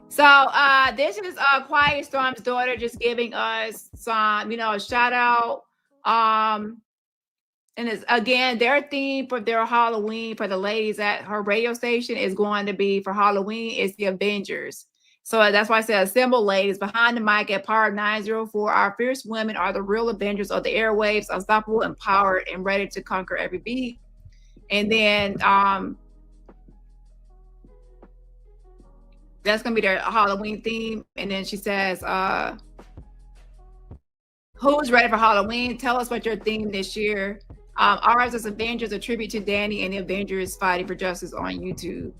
So this is Quiet Storm's daughter just giving us some, shout out. And it's again their theme for their Halloween for the ladies at her radio station is going to be for Halloween is the Avengers. So that's why I said assemble ladies behind the mic at Power 904. Our fierce women are the real Avengers of the airwaves, unstoppable, empowered, and ready to conquer every beat. And then that's gonna be their Halloween theme. And then she says, who's ready for Halloween? Tell us what your theme this year. Ours is Avengers, a tribute to Dani and the Avengers fighting for justice on YouTube.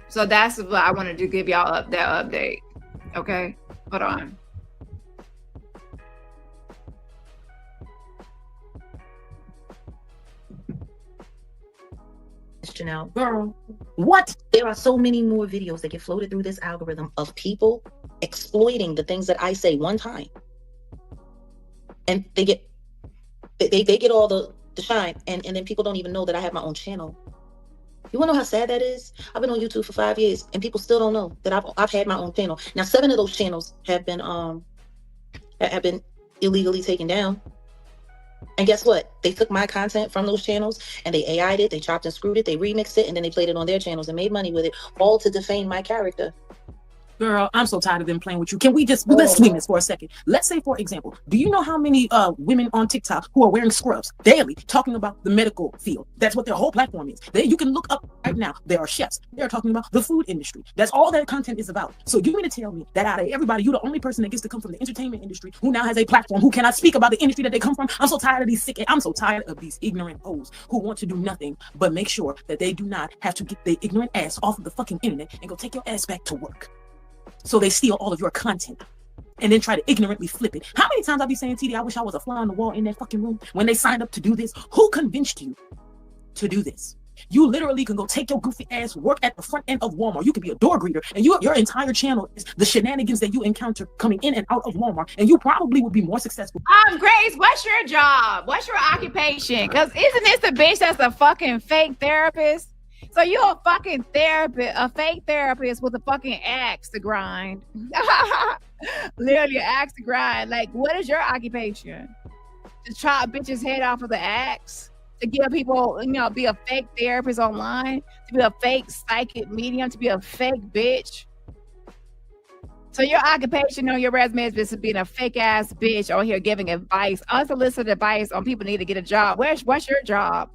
So that's what I wanted to give y'all that update. Okay, hold on. Janelle, girl, what? There are so many more videos that get floated through this algorithm of people exploiting the things that I say one time, and they get all the shine, and then people don't even know that I have my own channel. You want to know how sad that is? I've been on YouTube for 5 years, and people still don't know that I've had my own channel. Now, 7 of those channels have been illegally taken down. And guess what? They took my content from those channels and they AI'd it, they chopped and screwed it, they remixed it, and then they played it on their channels and made money with it, all to defame my character. Girl, I'm so tired of them playing with you. Can we just let's swing this for a second? Let's say, for example, do you know how many women on TikTok who are wearing scrubs daily talking about the medical field? That's what their whole platform is. You can look up right now. There are chefs. They're talking about the food industry. That's all their content is about. So you mean to tell me that out of everybody, you're the only person that gets to come from the entertainment industry who now has a platform, who cannot speak about the industry that they come from? I'm so tired of these I'm so tired of these ignorant hoes who want to do nothing but make sure that they do not have to get their ignorant ass off of the fucking internet and go take your ass back to work. So they steal all of your content and then try to ignorantly flip it. How many times I be saying, TD, I wish I was a fly on the wall in that fucking room when they signed up to do this? Who convinced you to do this? You literally can go take your goofy ass, work at the front end of Walmart. You could be a door greeter, and your entire channel is the shenanigans that you encounter coming in and out of Walmart, and you probably would be more successful. Grace, what's your job? What's your occupation? Because isn't this the bitch that's a fucking fake therapist? So you're a fucking therapist, a fake therapist with a fucking axe to grind. Literally an axe to grind. Like, what is your occupation? To chop bitches' head off with the axe? To give people, you know, be a fake therapist online? To be a fake psychic medium? To be a fake bitch? So your occupation on your resume is just being a fake ass bitch on here giving advice, unsolicited advice on people need to get a job. What's your job?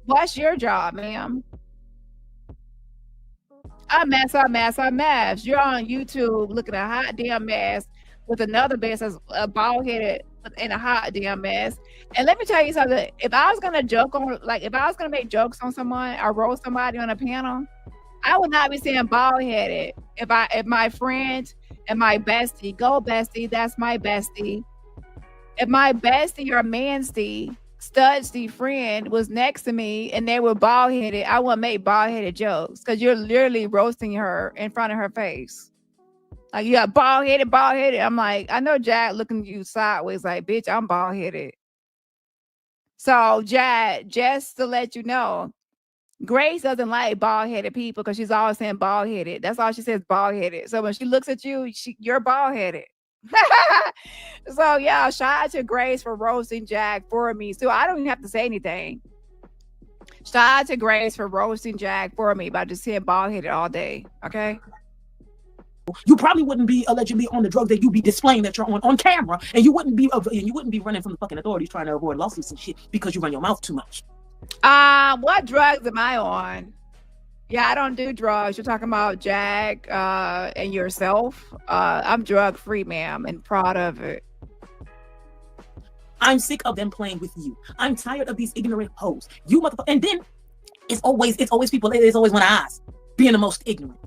What's your job, ma'am? I mess. You're on YouTube looking at a hot damn mess with another bitch that's bald headed in a hot damn mess. And let me tell you something. If I was gonna make jokes on someone or roast somebody on a panel, I would not be saying bald headed. If my friend and my bestie, go bestie, that's my bestie. If my bestie or manstie, studsty friend was next to me and they were bald headed, I wouldn't make bald headed jokes because you're literally roasting her in front of her face. Like, you got bald headed. I'm like, I know Jack looking at you sideways like, bitch, I'm bald headed. So Jack, just to let you know, Grace doesn't like bald-headed people because she's always saying bald-headed. That's all she says, bald-headed. So when she looks at you, you're bald-headed. So yeah, shout out to Grace for roasting Jack for me. So I don't even have to say anything. Shout out to Grace for roasting Jack for me by just saying bald-headed all day. Okay. You probably wouldn't be allegedly on the drugs that you be displaying that you're on camera, and you wouldn't be running from the fucking authorities trying to avoid lawsuits and shit because you run your mouth too much. What drugs am I on? Yeah, I don't do drugs. You're talking about Jack and yourself. I'm drug free, ma'am, and proud of it. I'm sick of them playing with you. I'm tired of these ignorant hoes. You motherfucker. And then it's always people. There's always one of us being the most ignorant.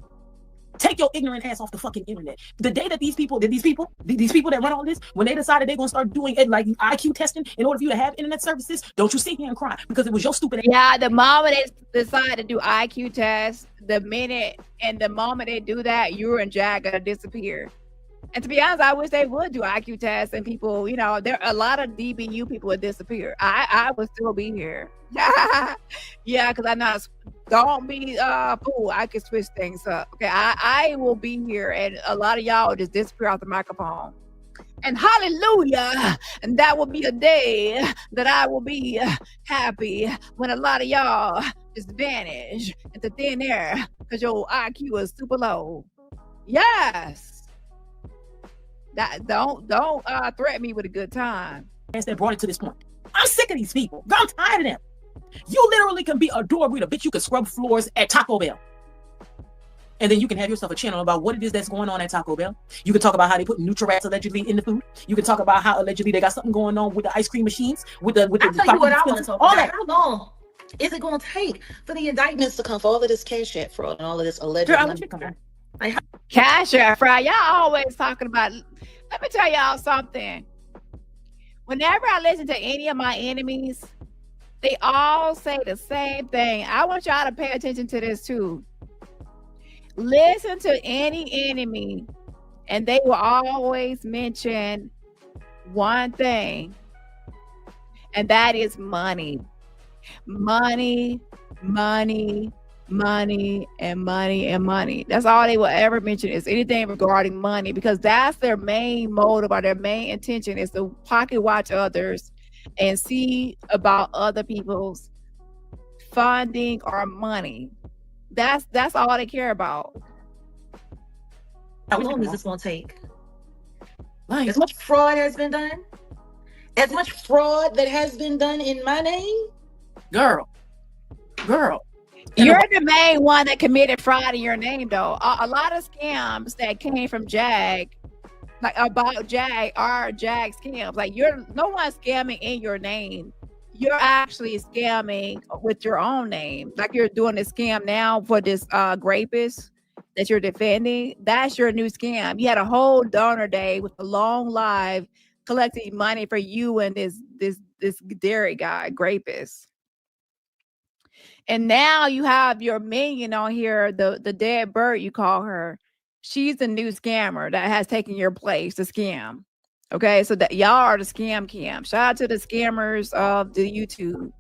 Take your ignorant ass off the fucking internet. The day that these people that run all this, when they decided they're gonna start doing it like IQ testing in order for you to have internet services, don't you sit here and cry because it was your stupid ass. Yeah, the moment they decide to do IQ tests, the moment they do that, you and Jack gonna disappear. And to be honest, I wish they would do IQ tests and people, you know, there are a lot of DBU people would disappear. I would still be here. Yeah, because I know, don't be fool. I can switch things up. Okay, I will be here, and a lot of y'all will just disappear off the microphone. And hallelujah, and that will be a day that I will be happy when a lot of y'all just vanish into thin air because your IQ is super low. Yes. That don't threaten me with a good time. That brought it to this point. I'm sick of these people. I'm tired of them. You literally can be a door reader, bitch. You can scrub floors at Taco Bell. And then you can have yourself a channel about what it is that's going on at Taco Bell. You can talk about how they put Nutri-Rats allegedly in the food. You can talk about how allegedly they got something going on with the ice cream machines. I'll tell you what I want to talk about. How long is it going to take for the indictments to come for all of this cash app fraud and all of this alleged cash app fraud? Y'all always talking about. Let me tell y'all something. Whenever I listen to any of my enemies, they all say the same thing. I want y'all to pay attention to this too. Listen to any enemy, and they will always mention one thing, and that is money. Money, money, money, and money, and money. That's all they will ever mention is anything regarding money, because that's their main motive or their main intention is to pocket watch others and see about other people's funding or money. That's all they care about. How long is this going to take? As much fraud has been done? As much fraud that has been done in my name? Girl. You're the main one that committed fraud in your name, though. A lot of scams that came from Jag, like about Jag, are Jag scams. Like no one's scamming in your name. You're actually scamming with your own name. Like you're doing this scam now for this GRAPIST that you're defending. That's your new scam. You had a whole donor day with a long live collecting money for you and this dairy guy, GRAPIST. And now you have your minion on here, the dead bird you call her. She's the new scammer that has taken your place to scam. Okay, so that y'all are the scam cam. Shout out to the scammers of the YouTube.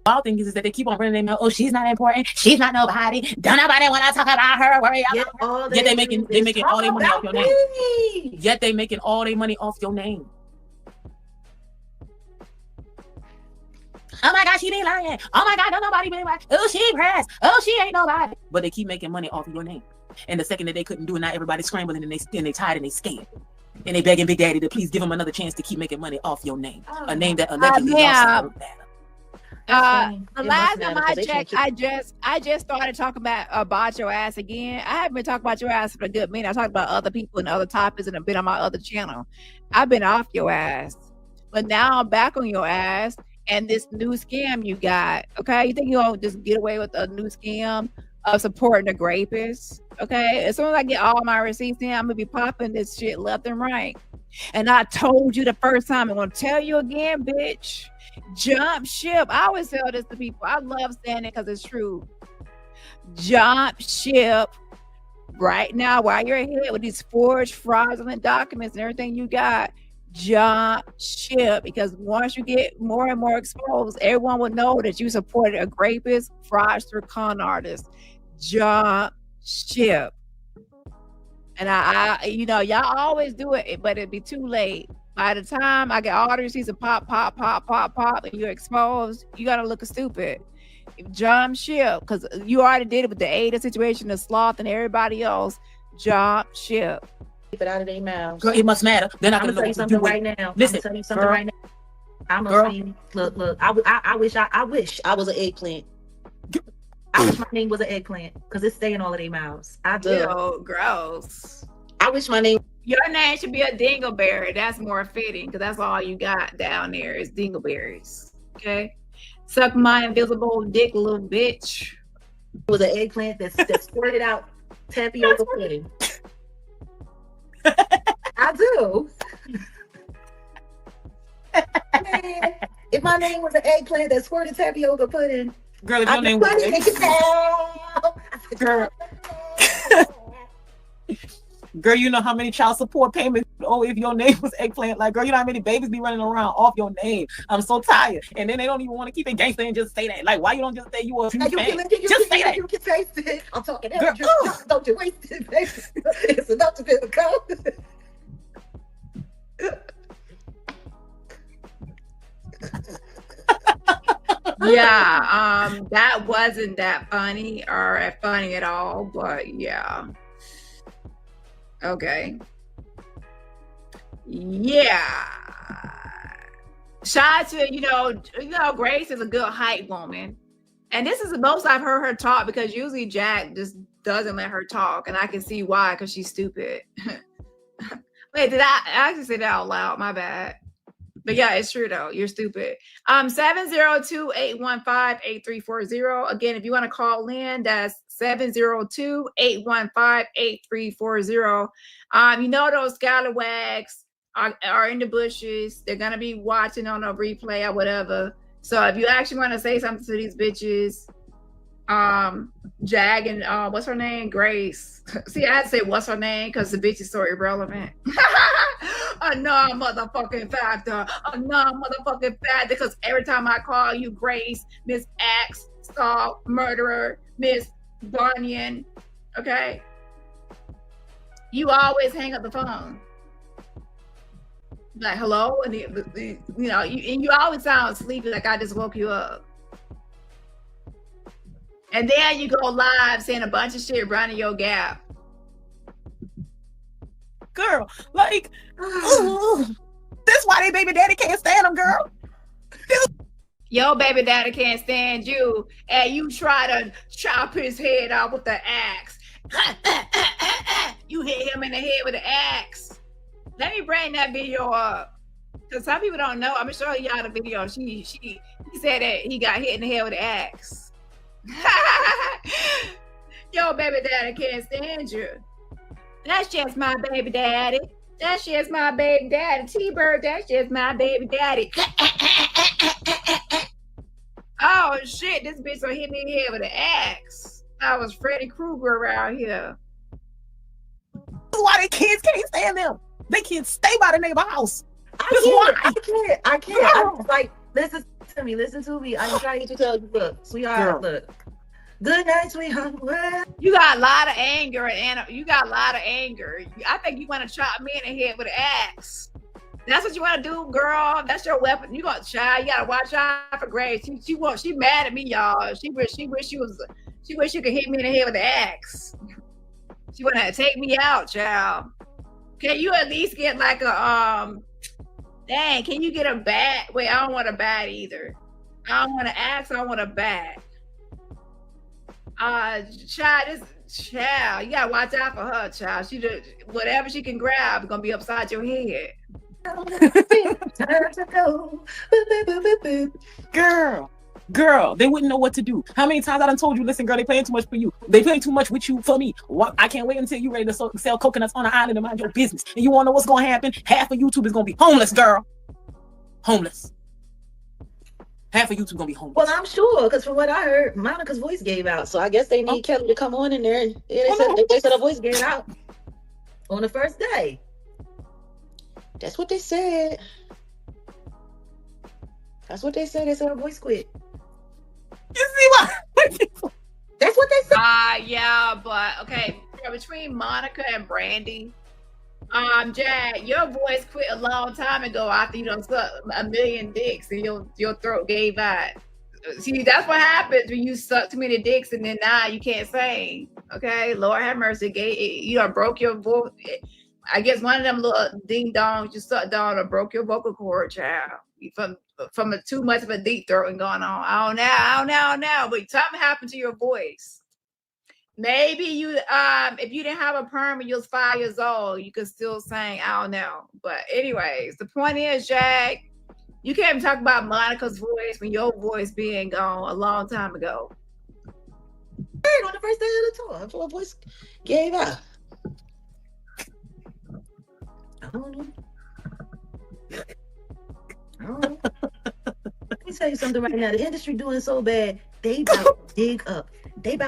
All thing is that they keep on running their mouth. Oh, she's not important. She's not nobody. Don't nobody want to talk about her. Worry about her. Yet they making all their money off your name. Yet they making all their money off your name. Oh my God, she be lying. Oh my God, don't nobody be lying. Oh, she pressed. Oh, she ain't nobody. But they keep making money off of your name. And the second that they couldn't do it, now everybody's scrambling and they tired and they scared. And they begging Big Daddy to please give them another chance to keep making money off your name. A name that allegedly lost better. The last time I checked, I just started talking about your ass again. I haven't been talking about your ass for a good minute. I talked about other people and other topics and I've been on my other channel. I've been off your ass. But now I'm back on your ass and this new scam you got. Okay. You think you're gonna just get away with a new scam of supporting the grapists? Okay. As soon as I get all my receipts in, I'm gonna be popping this shit left and right. And I told you the first time, I'm gonna tell you again, bitch. Jump ship. I always tell this to people. I love saying it because it's true. Jump ship right now while you're ahead with these forged, fraudulent documents and everything you got. Jump ship, because once you get more and more exposed, everyone will know that you supported a rapist, fraudster, con artist. Jump ship. And I y'all always do it, but it'd be too late. By the time I get all the receipts of pop, and you're exposed, you gotta look stupid. Jump ship, because you already did it with the Ada situation, the Sloth, and everybody else. Jump ship. Keep it out of their mouths. Girl, it must matter. They're not gonna tell you something right now. Listen, I'm tell you something right now. I'm gonna see. Look. I wish I was an eggplant. I wish my name was an eggplant because it's staying all of their mouths. I do. Ew, gross. I wish my name. Your name should be a dingleberry. That's more fitting because that's all you got down there is dingleberries. Okay. Suck my invisible dick, little bitch. It was an eggplant that squirted out tapioca pudding. I do. Man, if my name was an eggplant that squirted tapioca pudding, girl, if your name was girl. Girl, you know how many child support payments if your name was eggplant? Like, girl, you know how many babies be running around off your name? I'm so tired. And then they don't even want to keep it gangster and just say that. Like, why you don't just say you a fan? Just say that. You can taste it. I'm talking girl, don't you waste it, baby. It's enough to be the code. Yeah, that wasn't that funny or funny at all, but yeah. Okay. Yeah. Shout out to, Grace is a good hype woman. And this is the most I've heard her talk because usually Jack just doesn't let her talk. And I can see why, because she's stupid. Wait, did I actually say that out loud? My bad. But yeah, it's true though. You're stupid. 702-815-8340. Again, if you want to call in, that's 702-815-8340. Those scalawags are in the bushes. They're gonna be watching on a replay or whatever. So if you actually want to say something to these bitches, Jag and what's her name? Grace. See, I had to say what's her name because the bitch is so irrelevant. A non-motherfucking factor. A non-motherfucking factor because every time I call you Grace, Miss Axe, Stalk, Murderer, Miss Bunyan, okay? You always hang up the phone. Like, hello? And you always sound sleepy like I just woke you up. And then you go live saying a bunch of shit running your gap. Girl, like, that's why they baby daddy can't stand them, girl. Your baby daddy can't stand you, and you try to chop his head off with the axe. You hit him in the head with the axe. Let me bring that video up. Because some people don't know. I'm going to show y'all the video. He said that he got hit in the head with the axe. Yo, baby daddy can't stand you. That's just my baby daddy. That's just my baby daddy. T-Bird, that's just my baby daddy. Oh oh shit, this bitch gonna hit me in the head with an axe. I was Freddy Krueger around here. That's why the kids can't stand them. They can't stay by the neighbor house. I can't. I'm just like, listen to me. I'm trying to tell you, look, sweetheart, look. Good night, sweetheart. You got a lot of anger, and you got a lot of anger. I think you want to chop me in the head with an axe. That's what you want to do, girl. That's your weapon. You gonna try. You gotta watch out for Grace. She mad at me, y'all. She wish you could hit me in the head with an axe. She wanna take me out, child. Can you at least get like a dang? Can you get a bat? Wait, I don't want a bat either. I don't want an axe. I want a bat. Child, you gotta watch out for her, child. She just whatever she can grab is gonna be upside your head. Girl, they wouldn't know what to do. How many times I done told you, listen, girl, they playing too much for you. They playing too much with you for me. I can't wait until you ready to sell coconuts on an island and mind your business. And you wanna know what's gonna happen? Half of YouTube is gonna be homeless, girl. Homeless. Half of YouTube gonna be homeless. Well, I'm sure, because from what I heard, Monica's voice gave out. So I guess they need Kelly to come on in there. And they said her voice gave out on the first day. That's what they said. That's what they said. They said her voice quit. You see what? That's what they said. Yeah, but okay. Between Monica and Brandy, Jag, your voice quit a long time ago after you done suck a million dicks and your throat gave out. See, that's what happens when you suck too many dicks and then now you can't sing. Okay, Lord have mercy. You done broke your voice. I guess one of them little ding dongs you sucked on or broke your vocal cord, child. From too much of a deep throat and going on. I don't know. But something happened to your voice. Maybe you, if you didn't have a perm when you was 5 years old, you could still sing. I don't know. But anyways, the point is, Jag, you can't even talk about Monica's voice when your voice being gone a long time ago. On the first day of the tour, her voice gave out. I don't know. Let me tell you something right now. The industry doing so bad, they about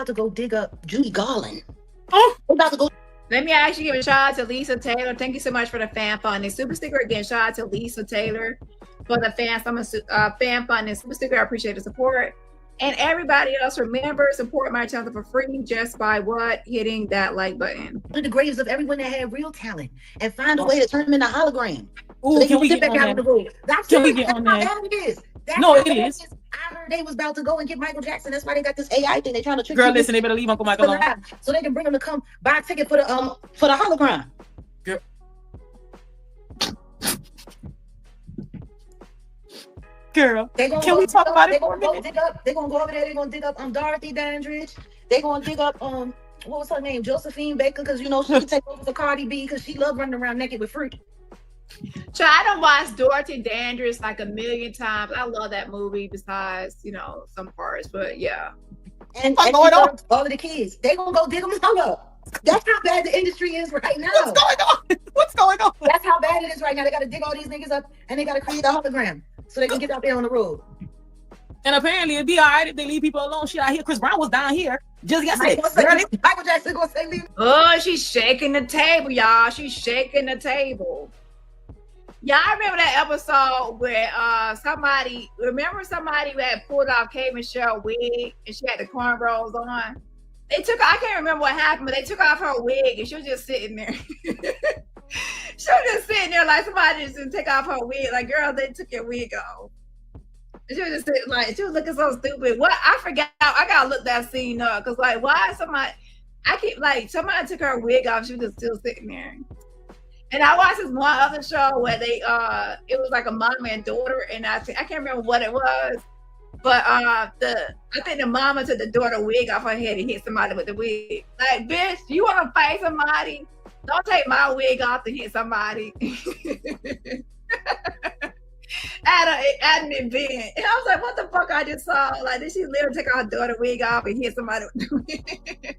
to go dig up Judy Garland. Oh, they about to go. Let me actually give a shout out to Lisa Taylor. Thank you so much for the fan funding super sticker. Again, shout out to Lisa Taylor for the fan funding super sticker. I appreciate the support. And everybody else, remember, support my channel for free just by hitting that like button. The graves of everyone that had real talent and find a way to turn them into hologram. Ooh, so can we get on that? Can we get on that? No, it is. I heard they was about to go and get Michael Jackson. That's why they got this AI thing. They trying to trick girl. Listen, they better leave Uncle Michael alone, so they can bring him to come buy a ticket for the hologram. Girl. Girl, can we talk about it for a minute? They're gonna go over there. They're gonna dig up Dorothy Dandridge. They're gonna dig up what was her name, Josephine Baker, because you know she can take over for Cardi B because she loved running around naked with fruit. So I done watched Dorothy Dandridge like a million times. I love that movie. Besides, some parts, but yeah. And all of the kids, they gonna go dig them up. That's how bad the industry is right now. What's going on? That's how bad it is right now. They gotta dig all these niggas up and they gotta create a hologram so they can get out there on the road. And apparently it'd be all right if they leave people alone. Shit out here. Chris Brown was down here just yesterday. Michael Jackson gonna say leave. Oh, she's shaking the table, y'all. She's shaking the table. Yeah, I remember that episode where somebody who had pulled off K. Michelle wig and she had the cornrows on. I can't remember what happened, but they took off her wig and she was just sitting there. She was just sitting there like somebody just didn't take off her wig. Like, girl, they took your wig off. And she was just sitting like, she was looking so stupid. What? I forgot. I gotta look that scene up because like, why somebody took her wig off. She was just still sitting there. And I watched this one other show where it was like a mom and daughter, and I can't remember what it was, but I think the mama took the daughter wig off her head and hit somebody with the wig. Like, bitch, you want to fight somebody? Don't take my wig off to hit somebody. at an event, and I was like, what the fuck I just saw? Like, did she literally take her daughter wig off and hit somebody with the wig?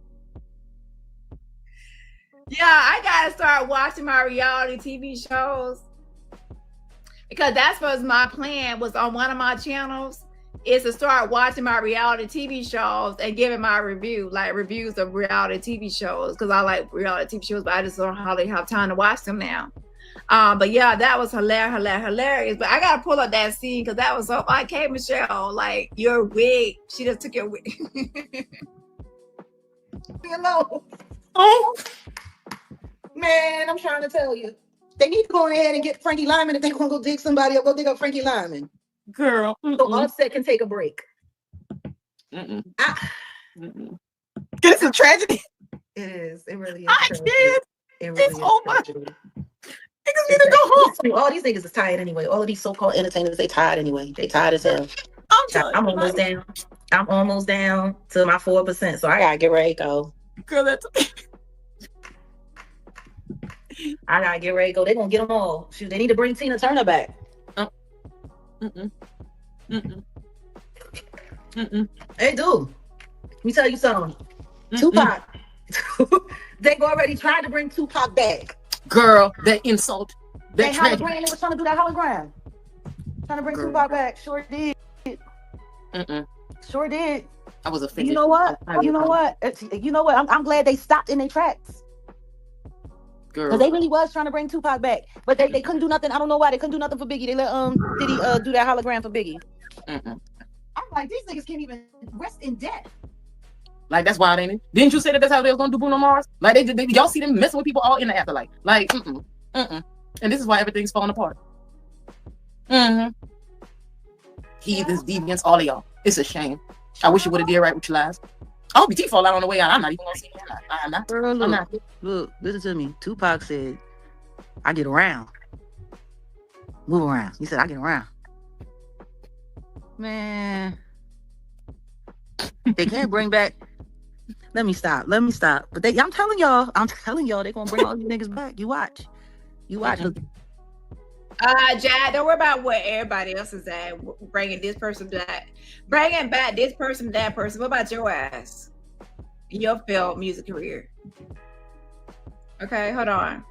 Yeah, I gotta start watching my reality TV shows because that's what my plan was on one of my channels is to start watching my reality TV shows and giving my reviews of reality TV shows, because I like reality TV shows, but I just don't hardly have time to watch them now. But yeah, that was hilarious. But I gotta pull up that scene because that was so like, hey Michelle, like your wig, she just took your wig. Hello. Oh man, I'm trying to tell you. They need to go ahead and get Frankie Lyman if they want to go dig somebody up. Go dig up Frankie Lyman. Girl. So Offset can take a break. It's a tragedy. It is. It really is. I can't. It really It's is over. tragedy. Niggas need to go home. All these niggas is tired anyway. All of these so-called entertainers, they tired anyway. They tired as hell. I'm almost down. I'm almost down to my 4%. So I gotta get ready to go. Girl, that's I gotta get ready to go. They're gonna get them all. Shoot, they need to bring Tina Turner back. They do. Let me tell you something. Tupac. They've already tried to bring Tupac back. Girl, that insult. They were trying to do that hologram. Trying to bring Tupac back. Sure did. Sure did. I was offended. You know what? You know what? I'm glad they stopped in their tracks. Because they really was trying to bring Tupac back, but they couldn't do nothing. I don't know why they couldn't do nothing for Biggie. They let Diddy do that hologram for Biggie. I'm like, these niggas can't even rest in death. Like, that's wild, ain't it? Didn't you say that that's how they was gonna do Bruno Mars? Like, they y'all see them messing with people all in the afterlife. Like, and this is why everything's falling apart. Heathens, deviants, all of y'all. It's a shame. I wish you would have did right with your lives. I hope your teeth fall out on the way out. I'm not even gonna see you. I'm not. Girl, look, I'm not. Look, listen to me. Tupac said, I get around. Move around. He said, I get around. Man. They can't bring back. Let me stop. But I'm telling y'all, they're gonna bring all these niggas back. You watch. Jack, don't worry about what everybody else is at. Bringing this person back, bringing back this person, that person. What about your ass? Your failed music career. Okay, hold on.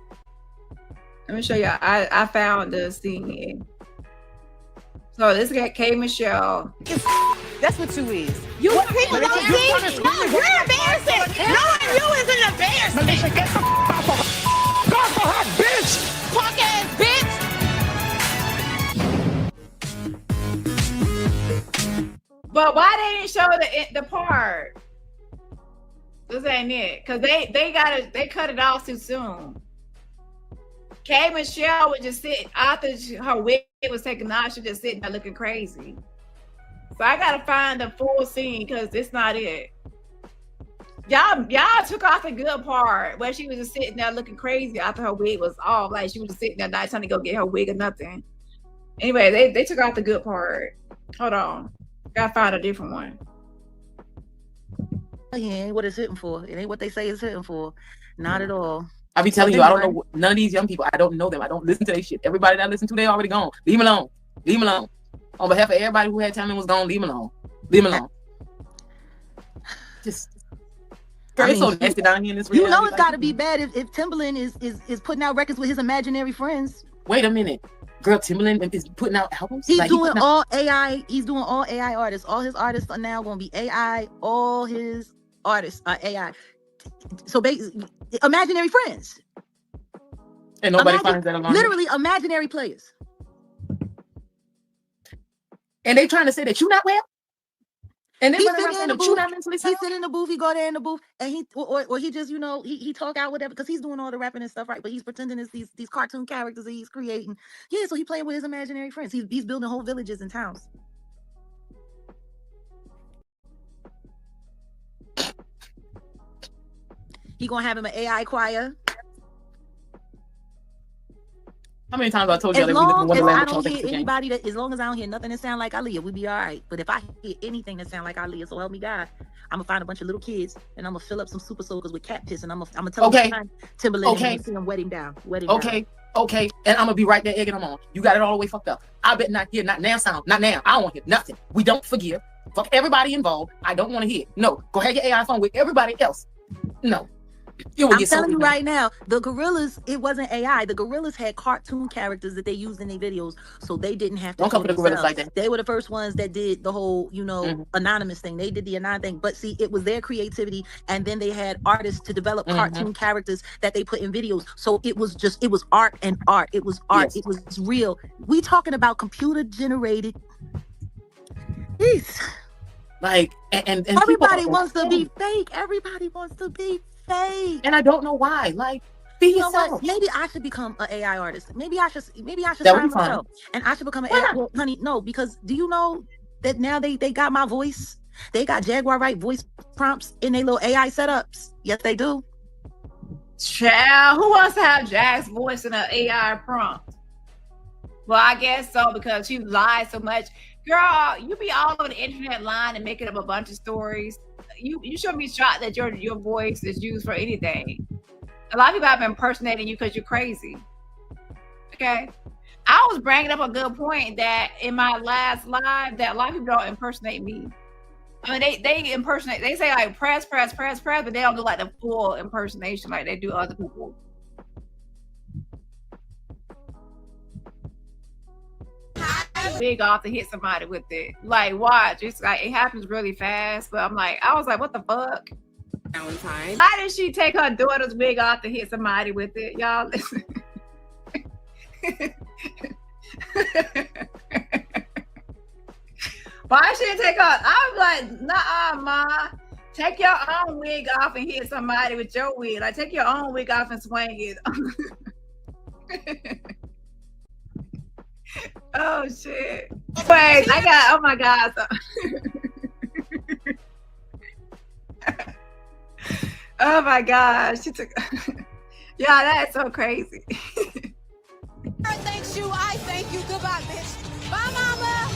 Let me show you. I found the scene. So this got K Michelle. That's what you is. You people don't see. No, you're embarrassing. Knowing you is an embarrassment. Melissa, get the off of her. Go for her, bitch. Punk ass bitch. But why they didn't show the part? This ain't it, cause they cut it off too soon. K Michelle was just sitting after her wig was taken off. She just sitting there looking crazy. So I gotta find the full scene because it's not it. Y'all took off the good part where she was just sitting there looking crazy after her wig was off. Like she was just sitting there not trying to go get her wig or nothing. Anyway, they took out the good part. Hold on. Gotta find a different one. It ain't what it's hitting for. It ain't what they say it's hitting for. Not at all. I be telling you, I don't know none of these young people. I don't know them. I don't listen to their shit. Everybody that I listen to, they already gone. Leave them alone. Leave them alone. On behalf of everybody who had time and was gone, leave them alone. Leave them alone. Just, girl, it's so nasty down here in this. You know it's got to be bad if Timbaland is putting out records with his imaginary friends. Wait a minute, girl. Timbaland is putting out albums. He's doing all AI. He's doing all AI artists. All his artists are now going to be AI. All his artists are AI. So basically, imaginary friends. And nobody finds that along. Literally imaginary players. And they trying to say that you not well. And then He's running around saying that you not mentally sound. He sit in the booth. He go there in the booth, and he just he talk out whatever because he's doing all the rapping and stuff, right? But he's pretending it's these cartoon characters that he's creating. Yeah, so he playing with his imaginary friends. He's building whole villages and towns. He gonna have him an AI choir. How many times I told you that we live in Wonderland? As long as I don't hear nothing that sound like Aaliyah, we be all right. But if I hear anything that sound like Aaliyah, so help me God, I'm gonna find a bunch of little kids and I'm gonna fill up some super soakers with cat piss and I'm gonna tell them Timberland and see them wet him down. Okay, and I'm gonna be right there egging them on. You got it all the way fucked up. I bet not hear, not now sound, not now. I don't want to hear nothing. We don't forgive. Fuck everybody involved. I don't want to hear. No, go have your AI phone with everybody else. No. It would I'm get so telling you bad. right now, the gorillas, it wasn't AI. The gorillas had cartoon characters that they used in their videos, so they didn't have to Don't show come for the gorillas themselves. like that. They were the first ones that did the whole, anonymous thing. They did the anonymous thing. But see, it was their creativity, and then they had artists to develop cartoon characters that they put in videos. So it was art and art. It was art. Yes. It was real. We talking about computer generated. Like, and Everybody people wants to be fake. Everybody wants to be fake. and I don't know why. Like, be You know yourself. what? Maybe I should become an AI artist. Maybe I should That would sign be fun. myself, and I should become an Why AI. not? Well, honey, no, because do you know that now they got my voice? They got Jaguar Wright voice prompts in their little AI setups. Yes, they do. Child, who wants to have Jack's voice in an AI prompt? Well, I guess so, because you lie so much. Girl, you be all over the internet lying and making up a bunch of stories. You shouldn't be shocked that your voice is used for anything. A lot of people have been impersonating you because you're crazy. Okay? I was bringing up a good point that in my last live that a lot of people don't impersonate me. I mean, they impersonate. They say like press, but they don't do like the full impersonation like they do other people. Big off to hit somebody with it. Like, watch. It's like it happens really fast. But I was like, what the fuck? Valentine. Why did she take her daughter's wig off to hit somebody with it? Y'all listen. Why she didn't take her? I was like, nah, ma. Take your own wig off and hit somebody with your wig. Like, take your own wig off and swing it. Oh shit. Wait, oh my God. Oh my God. She took yeah, that's so crazy. Thanks you, I thank you. Goodbye, bitch. Bye, mama.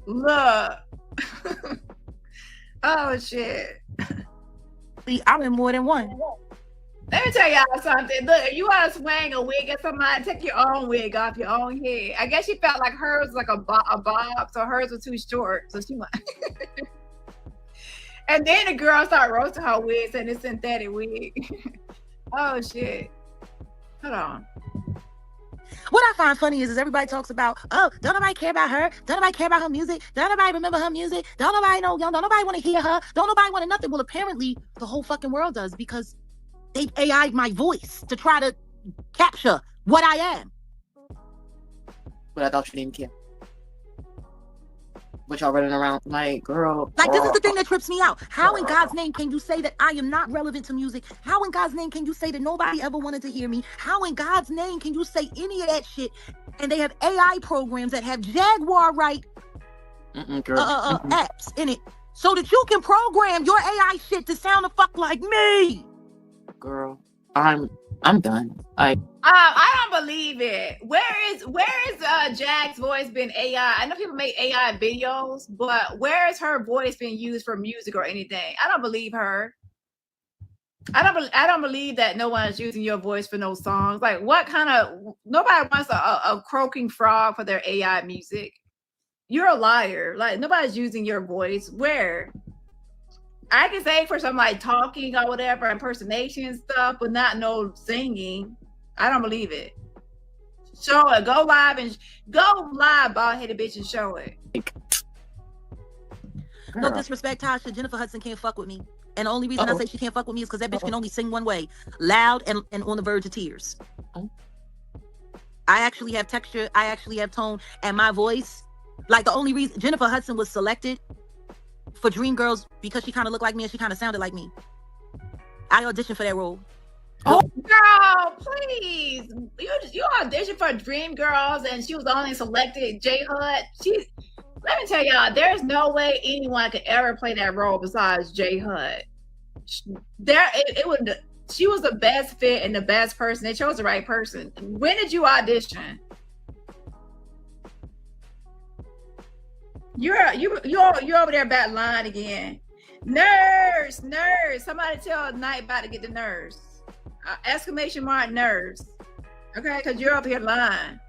Look. Oh shit. See, I'm in more than one. Let me tell y'all something. Look, if you want to swing a wig at somebody, take your own wig off your own head. I guess she felt like hers was like a bob, so hers was too short. So she went. And then the girl started roasting her wig, saying it's synthetic wig. Oh shit. Hold on. What I find funny is everybody talks about, oh, don't nobody care about her. Don't nobody care about her music. Don't nobody remember her music. Don't nobody know. Don't nobody want to hear her. Don't nobody want to nothing. Well, apparently the whole fucking world does, because they AI'd my voice to try to capture what I am. But I thought you didn't care. But y'all running around like, girl. Like, this is the thing that trips me out. How in God's name can you say that I am not relevant to music? How in God's name can you say that nobody ever wanted to hear me? How in God's name can you say any of that shit? And they have AI programs that have Jaguar Wright apps in it, so that you can program your AI shit to sound the fuck like me. Girl, I'm done. I don't believe it. Where is Jag's voice been AI? I know people make AI videos, but where is her voice being used for music or anything? I don't believe her. I don't believe that no one is using your voice for no songs. Like, what kind of, nobody wants a croaking frog for their AI music. You're a liar. Like, nobody's using your voice. Where? I can say for some like talking or whatever, impersonation and stuff, but not no singing. I don't believe it. Show it. Go live, bald-headed bitch, and show it. No disrespect, Tasha. Jennifer Hudson can't fuck with me. And the only reason I say she can't fuck with me is because that bitch can only sing one way. Loud and on the verge of tears. I actually have texture. I actually have tone. And my voice, like, the only reason Jennifer Hudson was selected for Dreamgirls because she kind of looked like me and she kind of sounded like me. I auditioned for that role. Oh, girl, please. You auditioned for Dreamgirls and she was only selected J Hud. Let me tell y'all, there's no way anyone could ever play that role besides J Hud. She was the best fit and the best person. They chose the right person. When did you audition? You're over there about lying again. Nurse. Somebody tell Night about to get the nurse. Exclamation mark nurse. Okay, because you're up here lying.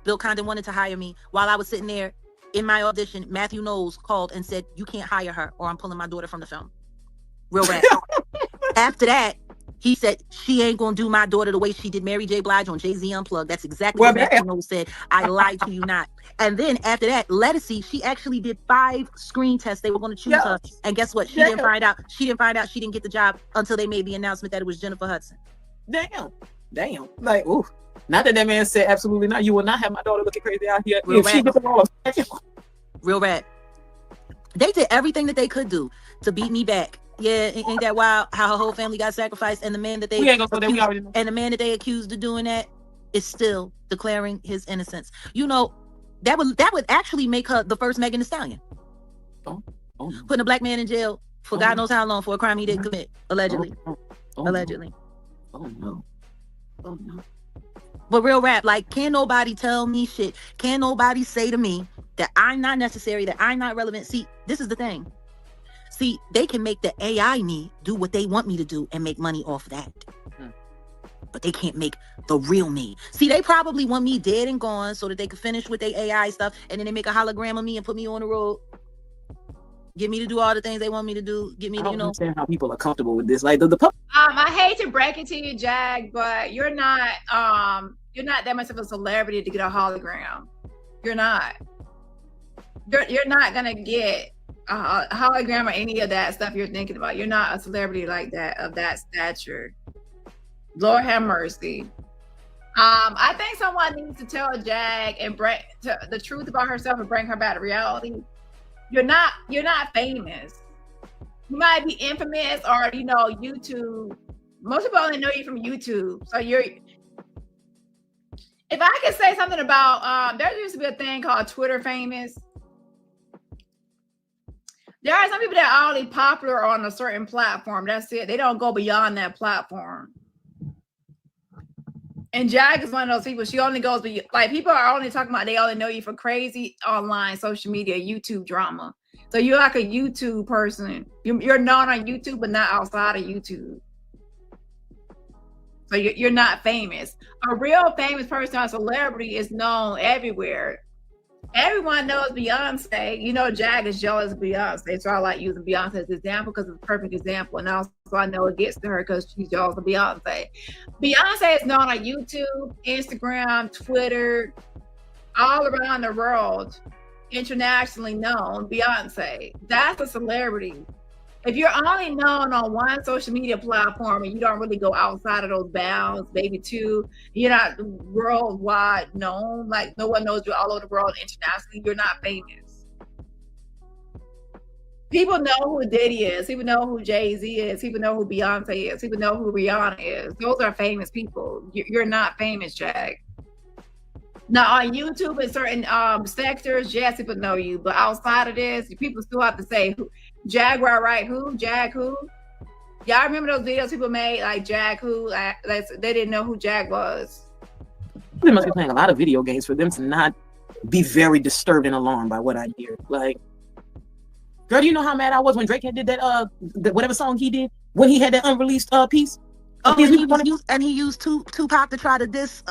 Bill Condon wanted to hire me while I was sitting there in my audition, Matthew Knowles called and said, "You can't hire her or I'm pulling my daughter from the film." Real rap. After that, he said, "She ain't gonna do my daughter the way she did Mary J. Blige on Jay-Z Unplugged." That's exactly what Matthew Knowles said. I lied to you not. And then after that, Lettucey, she actually did 5 screen tests. They were going to choose her. And guess what? She didn't find out. She didn't get the job until they made the announcement that it was Jennifer Hudson. Damn. Like, ooh. Not that man said absolutely not. You will not have my daughter looking crazy out here. Real if she gets the role. Real rap. They did everything that they could do to beat me back. Yeah, ain't that wild? How her whole family got sacrificed, and the man that they accused of doing that is still declaring his innocence. You know, that would actually make her the first Megan Thee Stallion. Oh. Putting a black man in jail for God knows how long for a crime he didn't commit, allegedly. Allegedly. Oh no. But real rap, like, can nobody tell me shit? Can nobody say to me that I'm not necessary, that I'm not relevant? See, this is the thing. See, they can make the AI me do what they want me to do and make money off that. But they can't make the real me. See, they probably want me dead and gone so that they can finish with their AI stuff, and then they make a hologram of me and put me on the road. Get me to do all the things they want me to do. Get me to, I don't understand how people are comfortable with this. Like the I hate to break it to you, Jag, but you're not that much of a celebrity to get a hologram. You're not. You're not gonna get a hologram or any of that stuff you're thinking about. You're not a celebrity like that, of that stature. Lord have mercy. I think someone needs to tell Jag and bring the truth about herself and bring her back to reality. You're not famous. You might be infamous, or YouTube. Most people only know you from YouTube. So if I could say something about there used to be a thing called Twitter famous. There are some people that are only popular on a certain platform. That's it. They don't go beyond that platform. And Jag is one of those people. She only goes, like, people are only talking about, they only know you for crazy online social media, YouTube drama. So you're like a YouTube person. You're known on YouTube, but not outside of YouTube. So you're not famous. A real famous person or celebrity is known everywhere. Everyone knows Beyonce. Jag is jealous of Beyonce. So I like using Beyonce as an example because it's a perfect example. And also I know it gets to her because she's jealous of Beyonce. Beyonce is known on YouTube, Instagram, Twitter, all around the world, internationally known. Beyonce, that's a celebrity. If you're only known on one social media platform and you don't really go outside of those bounds, maybe two, you're not worldwide known, like no one knows you all over the world internationally, you're not famous. People know who Diddy is, people know who Jay-Z is, people know who Beyonce is, people know who Rihanna is. Those are famous people. You're not famous, Jag. Now on YouTube in certain sectors, yes, people know you, but outside of this, people still have to say who. Jaguar Wright, who? Jag, who? Y'all remember those videos people made, like Jag, who? Like, they didn't know who Jag was. They must be playing a lot of video games for them to not be very disturbed and alarmed by what I hear. Like, girl, do you know how mad I was when Drake had did that whatever song he did when he had that unreleased piece? Oh, and he used Tupac to try to diss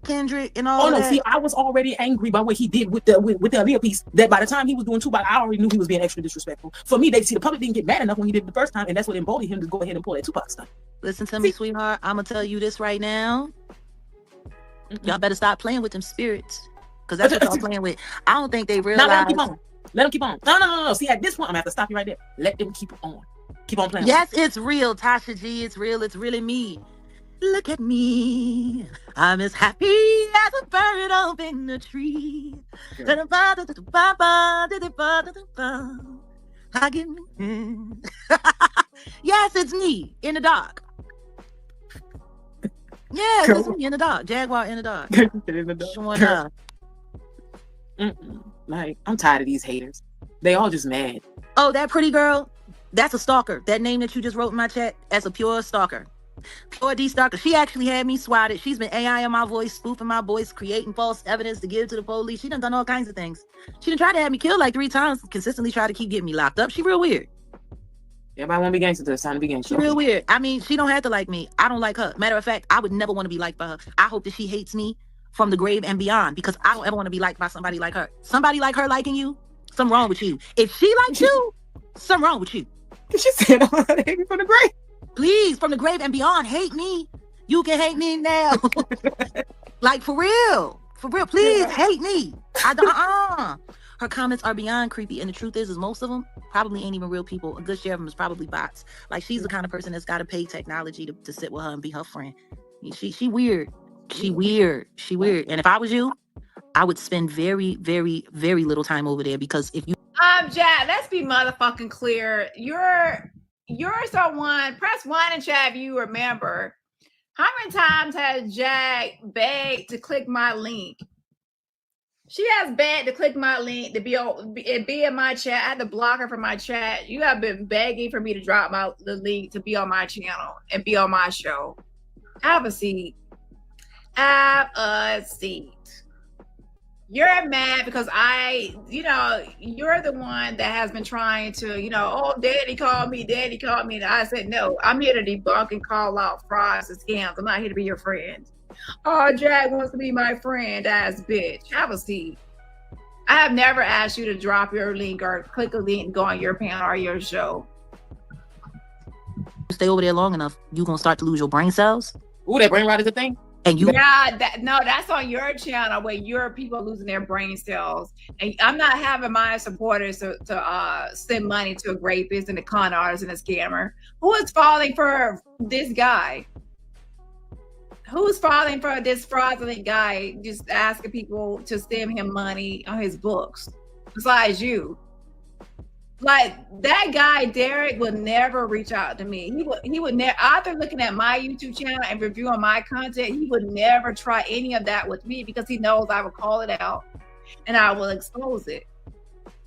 Kendrick and all that. See, I was already angry by what he did with the Aaliyah piece. That by the time he was doing Tupac, I already knew he was being extra disrespectful. For me, the public didn't get mad enough when he did it the first time, and that's what emboldened him to go ahead and pull that Tupac stuff. Listen to me, sweetheart. I'm gonna tell you this right now. Y'all better stop playing with them spirits, because that's what y'all playing with. I don't think they realize. Let them keep on. No. See, at this point, I'm gonna have to stop you right there. Let them keep on. Keep on playing. Yes, it's real, Tasha G. It's real. It's really me. Look at me. I'm as happy as a bird up in the tree. Yes, it's me in the dark. Yes, it's me in the dark. Jaguar in the dark. Showing up. Like, I'm tired of these haters. They all just mad. Oh, that pretty girl. That's a stalker. That name that you just wrote in my chat, that's a pure stalker. Pure D stalker. She actually had me swatted. She's been AIing my voice, spoofing my voice, creating false evidence to give to the police. She done all kinds of things. She done tried to have me killed like 3 times, consistently try to keep getting me locked up. She real weird. Everybody want to be gangster till it's time to be gangster. She real weird. I mean, she don't have to like me. I don't like her. Matter of fact, I would never want to be liked by her. I hope that she hates me from the grave and beyond, because I don't ever want to be liked by somebody like her. Somebody like her liking you, something wrong with you. If she likes you, something wrong with you. She said, "I'm gonna hate me from the grave." Please, from the grave and beyond, hate me. You can hate me now. Like, for real. For real, please hate me. Her comments are beyond creepy, and the truth is most of them probably ain't even real people. A good share of them is probably bots. Like, she's the kind of person that's got to pay technology to sit with her and be her friend. She weird. She weird. And if I was you, I would spend very, very, very little time over there, because if you Jack, let's be motherfucking clear. You're someone. Press 1 in chat if you remember. How many times has Jack begged to click my link? She has begged to click my link to be in my chat. I had to block her from my chat. You have been begging for me to drop the link to be on my channel and be on my show. Have a seat. Have a seat. You're mad because you're the one that has been trying to, oh, daddy called me. And I said, no, I'm here to debunk and call out frauds and scams. I'm not here to be your friend. Oh, Jack wants to be my friend, ass bitch. Have a seat. I have never asked you to drop your link or click a link and go on your panel or your show. stay over there long enough, you're going to start to lose your brain cells. Ooh, that brain rot is a thing? And you that's on your channel where your people losing their brain cells. And I'm not having my supporters to send money to a rapist and a con artist and a scammer. Who is falling for this guy? Who's falling for this fraudulent guy just asking people to send him money on his books besides you? Like, that guy Derek would never reach out to me. He would never, after looking at my YouTube channel and reviewing my content, he would never try any of that with me because he knows I will call it out and I will expose it.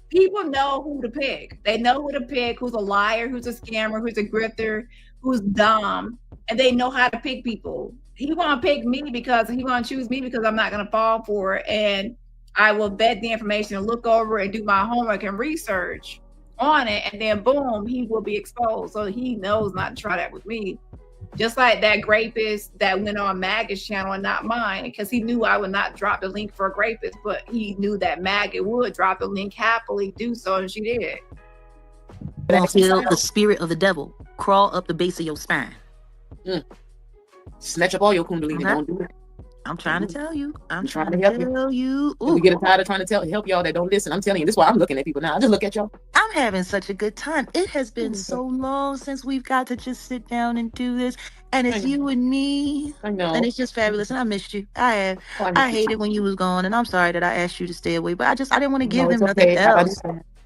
People know who to pick. They know who to pick, who's a liar, who's a scammer, who's a grifter, who's dumb, and they know how to pick people. He won't pick me because he won't choose me because I'm not going to fall for it, and I will vet the information and look over and do my homework and research on it, and then boom, he will be exposed. So he knows not to try that with me. Just like that grapist that went on Maggie's channel and not mine, because he knew I would not drop the link for a grapist, but he knew that Maggie would drop the link, happily do so, and she did. Feel the spirit of the devil crawl up the base of your spine. Snatch up all your kundalini. Don't do it. I'm trying to tell you. I'm trying to tell you. We get tired of trying to help y'all that don't listen. I'm telling you, this is why I'm looking at people now. I just look at y'all. I'm having such a good time. It has been so long since we've got to just sit down and do this. And it's you and me. I know. And it's just fabulous. And I missed you. I have. I hated when you was gone. And I'm sorry that I asked you to stay away. But I didn't want to give them nothing else.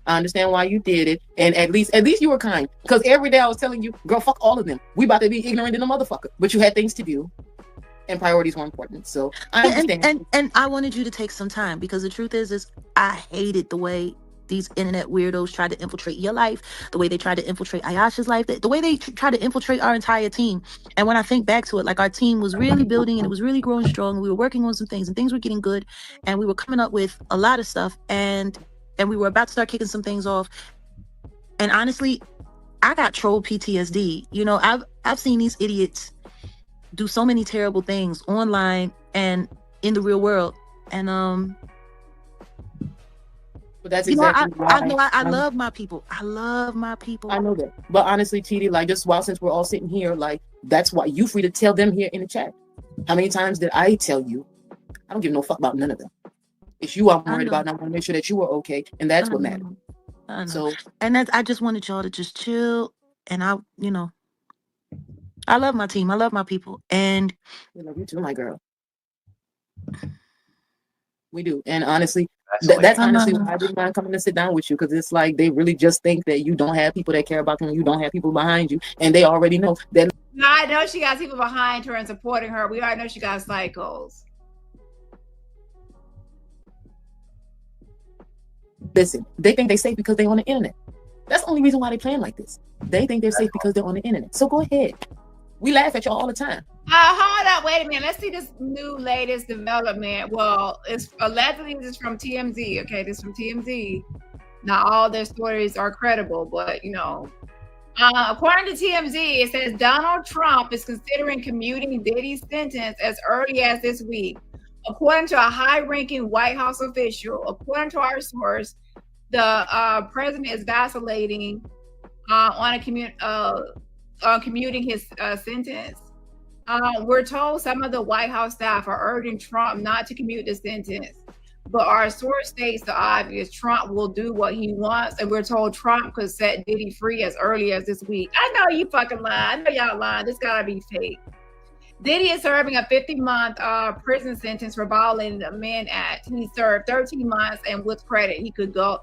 I understand why you did it. And at least you were kind. Because every day I was telling you, girl, fuck all of them. We about to be ignorant in a motherfucker. But you had things to do. And priorities were important. So I understand. And I wanted you to take some time, because the truth is I hated the way these internet weirdos tried to infiltrate your life, the way they tried to infiltrate Ayasha's life, the way they tried to infiltrate our entire team. And when I think back to it, like, our team was really building and it was really growing strong. We were working on some things and things were getting good. And we were coming up with a lot of stuff. And we were about to start kicking some things off. And honestly, I got troll PTSD. You know, I've seen these idiots do so many terrible things online and in the real world. And but that's exactly why I love my people. I love my people. I know that. But honestly, TD, like, just since we're all sitting here, like, that's why you free to tell them here in the chat. How many times did I tell you I don't give no fuck about none of them? It's you I'm worried about, and I want to make sure that you are okay, and that's what matters. So, and I just wanted y'all to just chill, and I love my team. I love my people. And we love you too, my girl. We do. And honestly, that's honestly why I didn't mind coming to sit down with you, because it's like they really just think that you don't have people that care about you, and you don't have people behind you, and they already know that. No, I know she got people behind her and supporting her. We already know she got cycles. Listen, they think they're safe because they're on the internet. That's the only reason why they're playing like this. They think they're safe because they're on the internet. So go ahead. We laugh at y'all all the time. Hold on, wait a minute. Let's see this new latest development. Well, it's allegedly this is from TMZ. Okay, this is from TMZ. Not all their stories are credible, but according to TMZ, it says Donald Trump is considering commuting Diddy's sentence as early as this week. according to a high-ranking White House official, according to our source, the president is vacillating on commuting his sentence. We're told some of the White House staff are urging Trump not to commute the sentence, but our source states the obvious: Trump will do what he wants, and we're told Trump could set Diddy free as early as this week. I know you fucking lying. I know y'all lying. This gotta be fake. Diddy is serving a 50-month prison sentence for violating the Mann Act. He served 13 months, and with credit, he could get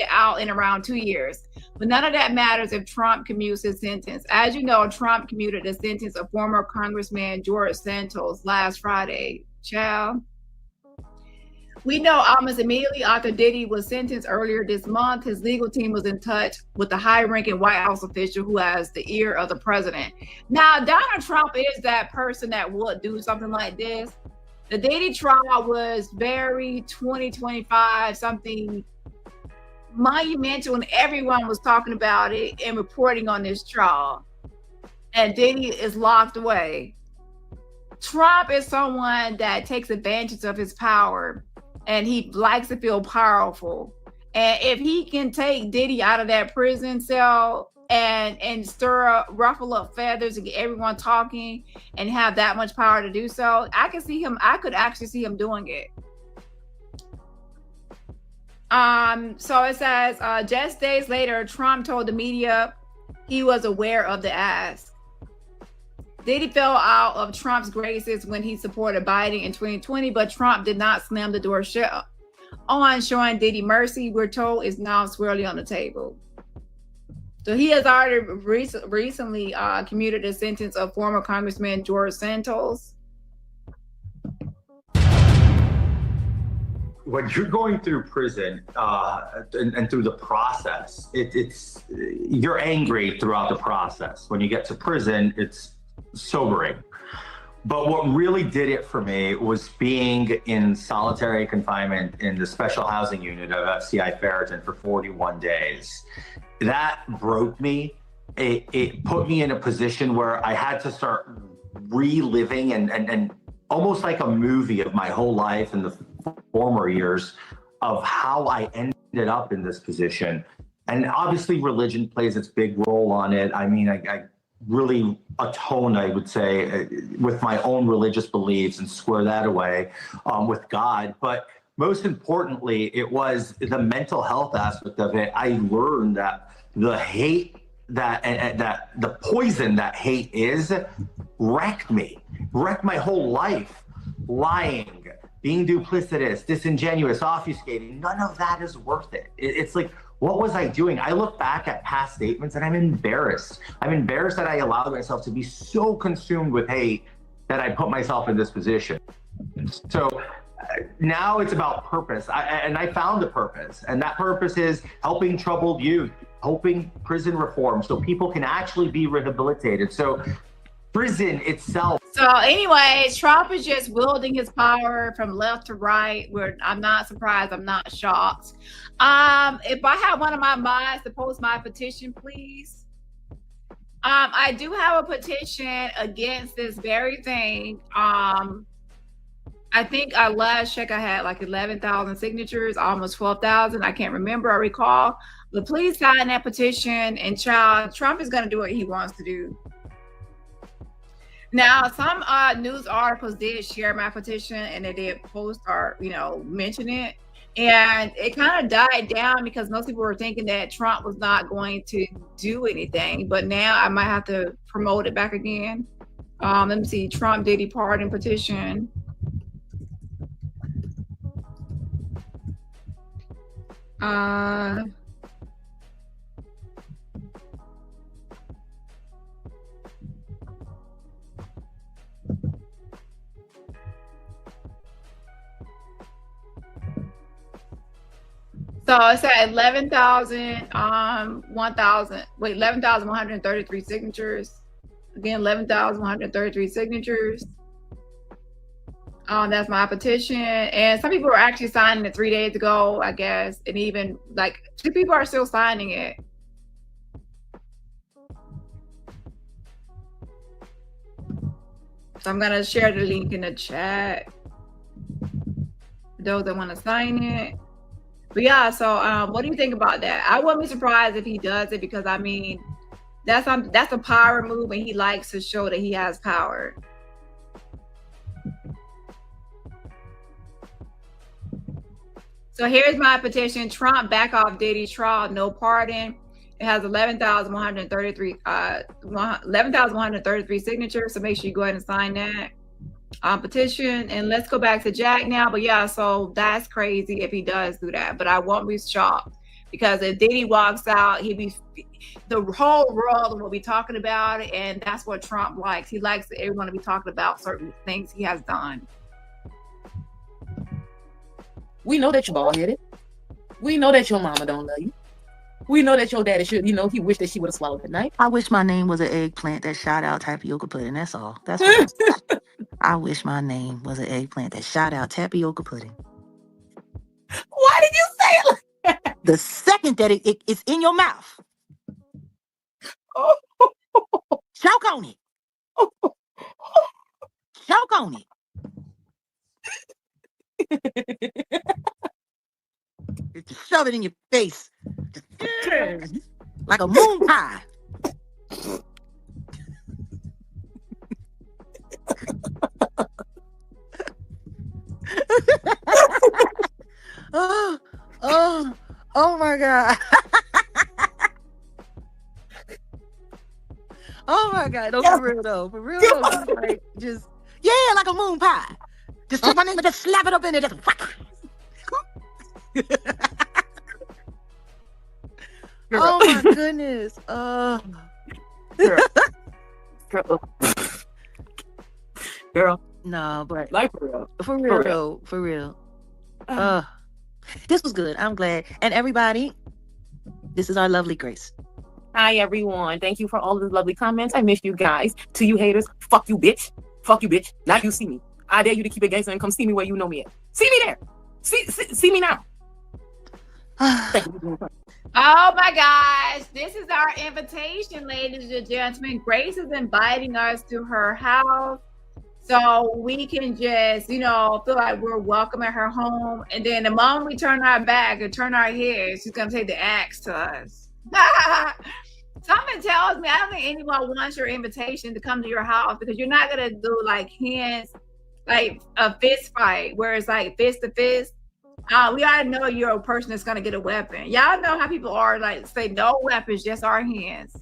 out in around 2 years. But none of that matters if Trump commutes his sentence. As you know, Trump commuted the sentence of former Congressman George Santos last Friday. Child. We know almost immediately after Diddy was sentenced earlier this month, his legal team was in touch with the high-ranking White House official who has the ear of the president. Now, Donald Trump is that person that would do something like this. The Diddy trial was very 2025, something monumental, and everyone was talking about it and reporting on this trial. And Diddy is locked away. Trump is someone that takes advantage of his power, and he likes to feel powerful. And if he can take Diddy out of that prison cell and ruffle up feathers and get everyone talking and have that much power to do so, I could actually see him doing it. So it says, just days later, Trump told the media he was aware of the ask. Diddy fell out of Trump's graces when he supported Biden in 2020, but Trump did not slam the door shut on showing Diddy mercy. We're told is now squarely on the table. So he has already recently commuted a sentence of former Congressman George Santos. When you're going through prison and through the process, it's you're angry throughout the process. When you get to prison, it's sobering. But what really did it for me was being in solitary confinement in the special housing unit of FCI Ferriton for 41 days. That broke me. It put me in a position where I had to start reliving and almost like a movie of my whole life in the former years of how I ended up in this position. And obviously religion plays its big role on it. I mean, I really atone, I would say, with my own religious beliefs and square that away with God. But most importantly, it was the mental health aspect of it. I learned that the hate that the poison that hate is wrecked my whole life. Lying, being duplicitous, disingenuous, obfuscating, none of that is worth it. It's like, what was I doing? I look back at past statements and I'm embarrassed. I'm embarrassed that I allowed myself to be so consumed with hate that I put myself in this position. So now it's about purpose. I found a purpose, and that purpose is helping troubled youth, helping prison reform so people can actually be rehabilitated. So prison itself. So anyways, Trump is just wielding his power from left to right, where I'm not surprised, I'm not shocked. If I have one of my mods to post my petition, please. I do have a petition against this very thing. I think last check I had like 11,000 signatures, almost 12,000. I can't remember, I recall. But please sign that petition, and Trump is going to do what he wants to do. Now, some news articles did share my petition, and they did post or, mention it. And it kind of died down because most people were thinking that Trump was not going to do anything. But now I might have to promote it back again. Let me see, Trump Diddy pardon petition. So it's at 11,133 signatures. Again, 11,133 signatures. That's my petition. And some people were actually signing it 3 days ago, I guess. And even like 2 people are still signing it. So I'm gonna share the link in the chat. For those that want to sign it. But yeah, so what do you think about that? I wouldn't be surprised if he does it because I mean, that's a power move, and he likes to show that he has power. So here's my petition: Trump back off Diddy trial, no pardon. It has 11,133 signatures. So make sure you go ahead and sign that petition. And let's go back to Jack now. But yeah, so that's crazy if he does do that. But I won't be shocked because if Diddy walks out, the whole world will be talking about it, and that's what Trump likes. He likes everyone to be talking about certain things he has done. We know that you're bald-headed. We know that your mama don't love you. We know that your daddy should, he wished that she would have swallowed at night. I wish my name was an eggplant that shot out tapioca pudding. That's all. That's what I wish my name was an eggplant that shot out tapioca pudding. Why did you say it like that? The second that it's in your mouth, choke on it. Choke on it. Just shove it in your face. Just, like a moon pie. Oh my God. Oh my God. No, for real though. For real though. Just like a moon pie. Just take my name and just slap it up in it. Just whack. Oh my goodness. Girl. No, but like for real. For real. This was good. I'm glad. And everybody, this is our lovely Grace. Hi everyone. Thank you for all of the lovely comments. I miss you guys. To you haters, fuck you, bitch. Fuck you, bitch. Now you see me. I dare you to keep it gangster and come see me where you know me at. See me there. See me now. Thank you. Oh my gosh, this is our invitation, ladies and gentlemen. Grace is inviting us to her house so we can just, feel like we're welcome at her home. And then the moment we turn our back and turn our head, she's going to take the axe to us. Something tells me I don't think anyone wants your invitation to come to your house because you're not going to do like hands, like a fist fight where it's like fist to fist. We already know you're a person that's gonna get a weapon. Y'all know how people are, like say no weapons, just our hands.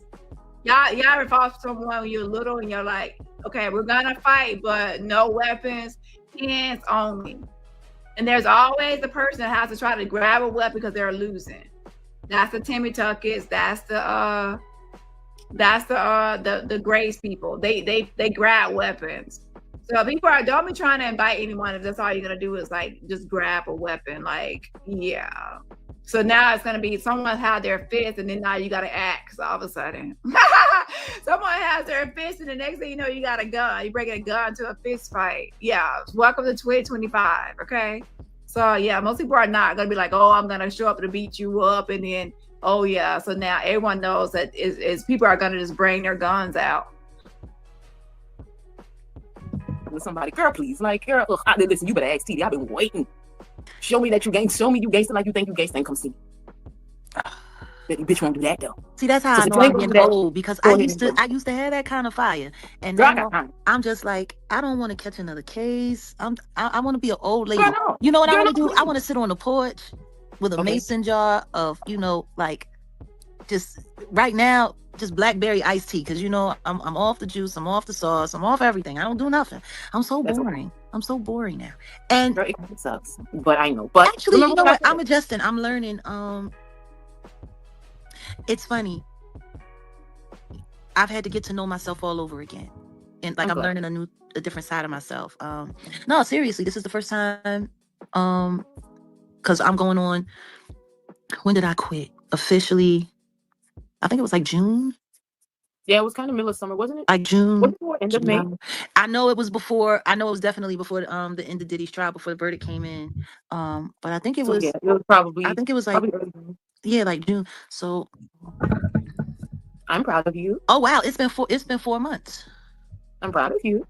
Y'all ever fought someone when you're little and you're like, okay, we're gonna fight, but no weapons, hands only. And there's always the person that has to try to grab a weapon because they're losing. That's the Timmy Tuckets. That's the Grace people. They grab weapons. So people don't be trying to invite anyone if that's all you're gonna do is like just grab a weapon. Like, yeah. So now it's gonna be someone had their fist and then now you got an axe all of a sudden. Someone has their fist and the next thing you know you got a gun. You bring a gun to a fist fight. Yeah. Welcome to 2025. Okay. So yeah, most people are not gonna be like, oh, I'm gonna show up to beat you up and then oh yeah. So now everyone knows that is people are gonna just bring their guns out. With somebody, girl, please, like, girl, listen, you better ask TD. I've been waiting. Show me that you gangster. Show me you gangster like you think you gangster and come see me. But you bitch won't do that though. See, that's how I know I'm getting old because I used to have that kind of fire, and now I'm just like I don't want to catch another case. I want to be an old lady. You know what I want to do? I want to sit on the porch with a mason jar of like just right now. Just blackberry iced tea because I'm off the juice, I'm off the sauce, I'm off everything. I don't do nothing. I'm so boring. I'm so boring now. And it sucks, but I know. But actually, you know what? I'm adjusting. I'm learning. It's funny. I've had to get to know myself all over again, and like I'm learning a different side of myself. No, seriously, this is the first time. Because I'm going on. When did I quit officially? I think it was like June. Yeah, it was kind of middle of summer, wasn't it? Like June. Before end of May. I know it was before. I know it was definitely before the end of Diddy's trial, before the verdict came in. But I think it was. Yeah, it was probably. I think it was like. Like June. So. I'm proud of you. Oh wow! It's been 4 months. I'm proud of you.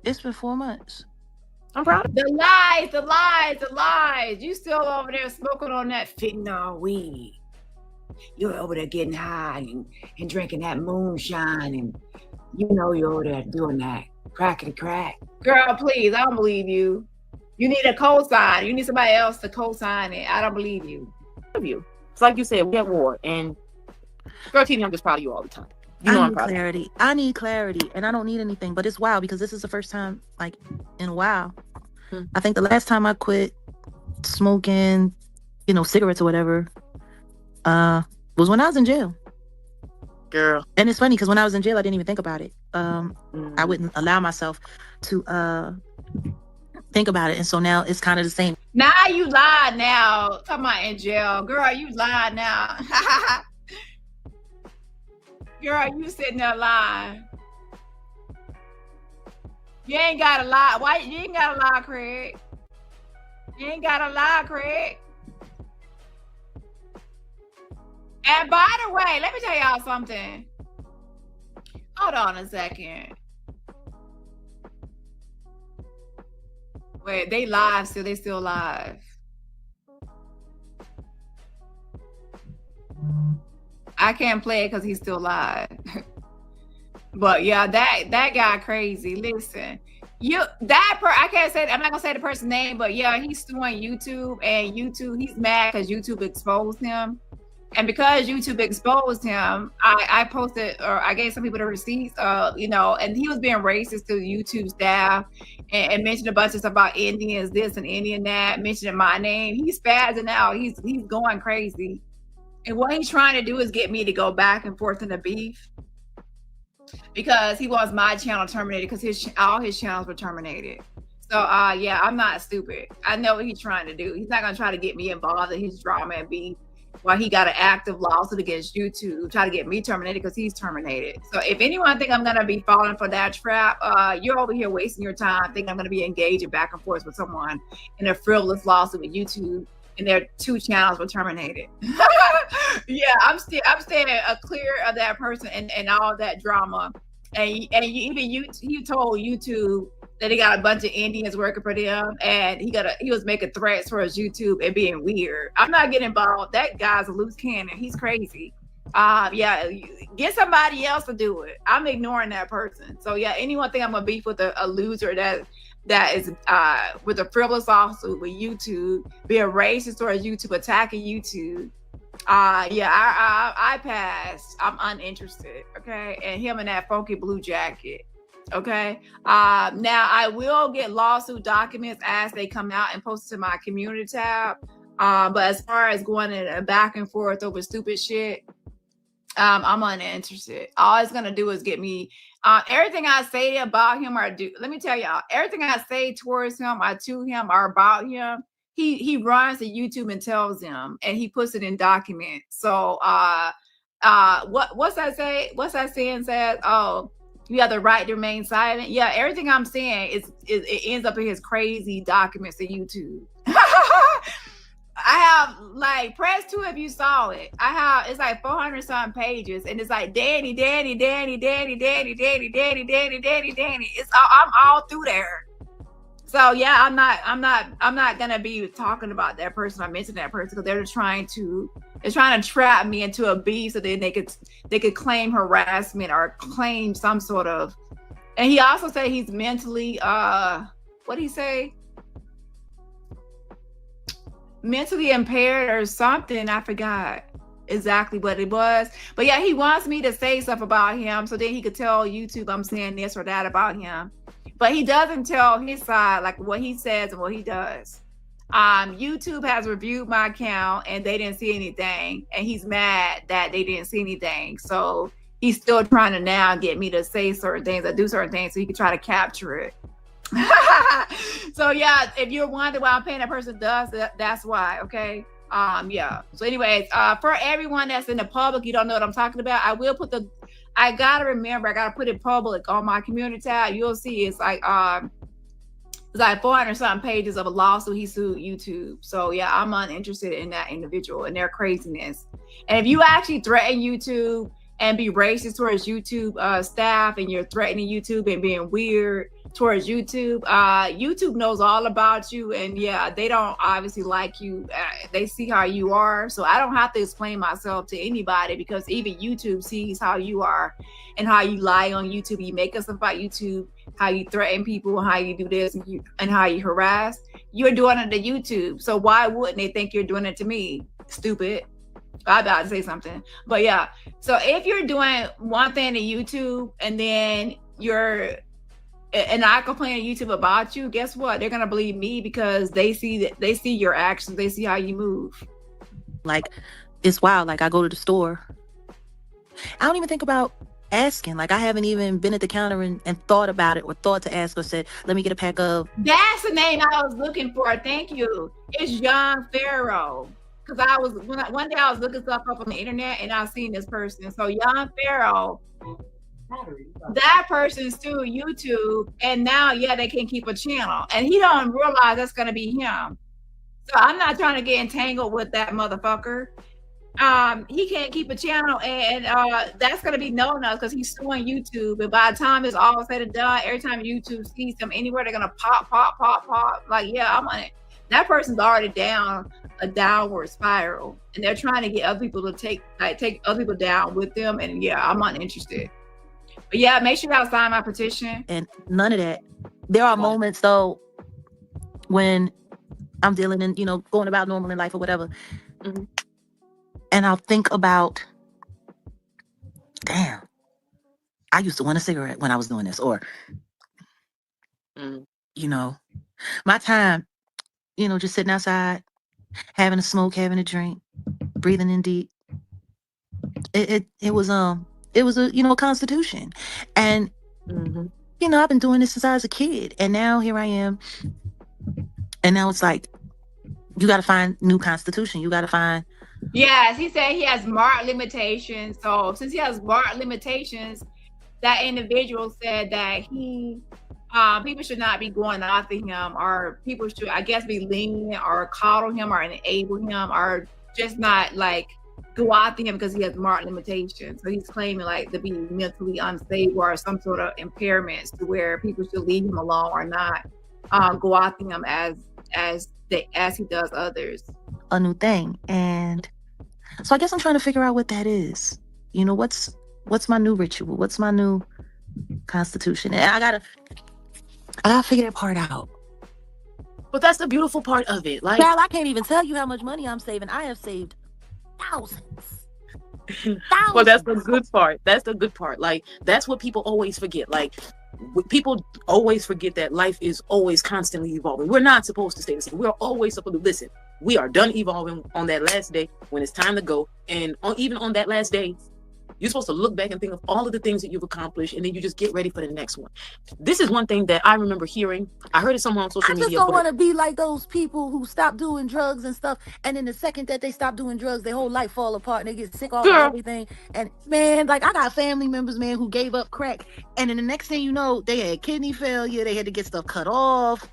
It's been 4 months. I'm proud of The lies. You still over there smoking on that fentanyl weed. You're over there getting high and drinking that moonshine, and you know you're over there doing that crackety crack. Girl, please, I don't believe you. You need a cosign. You need somebody else to co-sign it. I don't believe you. It's like you said, we at war, and girl, Tina, I'm just proud of you all the time. You know I'm proud. Clarity. I need clarity, and I don't need anything. But it's wild because this is the first time, like, in a while. I think the last time I quit smoking, cigarettes or whatever, was when I was in jail. Girl. And it's funny because when I was in jail, I didn't even think about it. I wouldn't allow myself to think about it, and so now it's kind of the same. Now you lied. Now, talking about in jail, girl, you lied now. Girl, you sitting there lying. You ain't gotta lie. Why you ain't gotta lie, Craig? You ain't gotta lie, Craig. And by the way, let me tell y'all something. Hold on a second. Wait, they live still? They still live? I can't play it because he's still live. But yeah, that guy crazy. Listen, I can't say. I'm not gonna say the person's name, but yeah, he's suing YouTube, and YouTube, he's mad because YouTube exposed him. And because YouTube exposed him, I posted, or I gave some people the receipts, and he was being racist to YouTube staff and mentioned a bunch of stuff about Indians, this and Indian that, mentioning my name. He's spazzing out. He's going crazy. And what he's trying to do is get me to go back and forth in the beef because he wants my channel terminated because all his channels were terminated. So, yeah, I'm not stupid. I know what he's trying to do. He's not going to try to get me involved in his drama and beef. While he got an active lawsuit against YouTube, try to get me terminated because he's terminated. So if anyone think I'm gonna be falling for that trap, you're over here wasting your time thinking I'm gonna be engaging back and forth with someone in a frivolous lawsuit with YouTube, and their 2 channels were terminated. Yeah, I'm staying clear of that person and all that drama. And you told YouTube that he got a bunch of Indians working for them, and he was making threats for his YouTube and being weird. I'm not getting involved. That guy's a loose cannon. He's crazy. Yeah, get somebody else to do it. I'm ignoring that person. So yeah, anyone think I'm gonna beef with a loser that is with a frivolous lawsuit with YouTube, being racist towards YouTube, attacking YouTube. Yeah, I passed. I'm uninterested. Okay, and him in that funky blue jacket. Okay. Now I will get lawsuit documents as they come out and post to my community tab. But as far as going in back and forth over stupid shit, I'm uninterested. All it's gonna do is get me. Everything I say about him or do. Let me tell y'all, everything I say towards him, to him, or about him, he runs to YouTube and tells them, and he puts it in documents. So what's that say? What's that saying says? Oh, you have the right to remain silent. Yeah, everything I'm saying it ends up in his crazy documents to YouTube. I have like press 2 if you saw it. It's like 400 something pages, and it's like Dani. It's I'm all through there. So yeah, I'm not gonna be talking about that person. I mentioned that person because they're trying to trap me into a beef so then they could claim harassment or claim some sort of. And he also said he's mentally what did he say? Mentally impaired or something. I forgot exactly what it was. But yeah, he wants me to say stuff about him so then he could tell YouTube I'm saying this or that about him. But he doesn't tell his side, like what he says and what he does. YouTube has reviewed my account and they didn't see anything. And he's mad that they didn't see anything. So he's still trying to now get me to say certain things or do certain things so he can try to capture it. So yeah, if you're wondering why I'm paying that person does, that's why, okay? Yeah. So anyways, for everyone that's in the public, you don't know what I'm talking about, I gotta remember, I gotta put it public on my community tab. You'll see it's like 400 something pages of a lawsuit he sued YouTube. So yeah, I'm uninterested in that individual and their craziness. And if you actually threaten YouTube and be racist towards YouTube staff, and you're threatening YouTube and being weird, towards YouTube. YouTube knows all about you, and yeah, they don't obviously like you. They see how you are, so I don't have to explain myself to anybody because even YouTube sees how you are and how you lie on YouTube. You make us about YouTube, how you threaten people, how you do this, and how you harass. You're doing it to YouTube, so why wouldn't they think you're doing it to me? Stupid. I'm about to say something, but yeah. So if you're doing one thing to YouTube and then and I complain to YouTube about you, guess what? They're gonna believe me because they see your actions, they see how you move. Like, it's wild. Like, I go to the store, I don't even think about asking. Like, I haven't even been at the counter and thought about it or thought to ask or said, let me get a pack of. That's the name I was looking for. Thank you. It's Young Pharaoh. Because one day I was looking stuff up on the internet and I seen this person. So Young Pharaoh, that person's through YouTube, and now they can keep a channel, and he don't realize that's gonna be him. So I'm not trying to get entangled with that motherfucker. He can't keep a channel, and that's gonna be no because he's suing YouTube. And by the time it's all said and done, every time YouTube sees him anywhere, they're gonna pop. Like, yeah, I'm on it. That person's already down a downward spiral, and they're trying to get other people to take other people down with them. And yeah, I'm uninterested. But yeah, make sure y'all sign my petition. And none of that. There are moments though when I'm dealing in, going about normal in life or whatever. Mm-hmm. And I'll think about, damn, I used to want a cigarette when I was doing this. Or, my time, just sitting outside, having a smoke, having a drink, breathing in deep. It was a constitution. And, I've been doing this since I was a kid. And now here I am. And now it's like, you got to find new constitution. You got to find. Yes, he said he has marked limitations. So since he has marked limitations, that individual said that people should not be going after him, or people should, I guess, be lenient or coddle him or enable him, or just not like go after him because he has marked limitations. So he's claiming like to be mentally unstable or some sort of impairments to where people should leave him alone or not go after him as he does others. A new thing. And so I guess I'm trying to figure out what that is. What's my new ritual? What's my new constitution? And I gotta figure that part out. But that's the beautiful part of it. Like, Val, I can't even tell you how much money I'm saving. I have saved thousands. Well, that's the good part. That's the good part. Like, that's what people always forget. Like, people always forget that life is always constantly evolving. We're not supposed to stay the same. We're always supposed to listen. We are done evolving on that last day when it's time to go. And even on that last day, you're supposed to look back and think of all of the things that you've accomplished, and then you just get ready for the next one. This is one thing that I remember hearing. I heard it somewhere on social media. I just don't want to be like those people who stop doing drugs and stuff, and then the second that they stop doing drugs, their whole life fall apart, and they get sick off of everything. And man, like, I got family members, man, who gave up crack, and then the next thing you know, they had kidney failure, they had to get stuff cut off,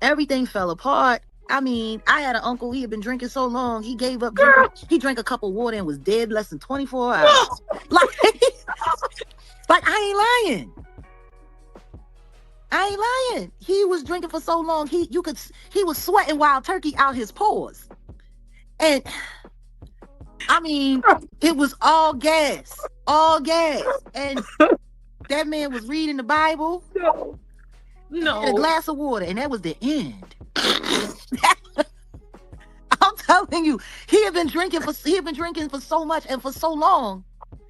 everything fell apart. I mean, I had an uncle, he had been drinking so long, he gave up drinking. He drank a cup of water and was dead less than 24 hours. Like, I ain't lying. He was drinking for so long, he was sweating wild turkey out his pores. And I mean, it was all gas. And that man was reading the Bible. No. And a glass of water, and that was the end. I'm telling you, he had been drinking for so much and for so long.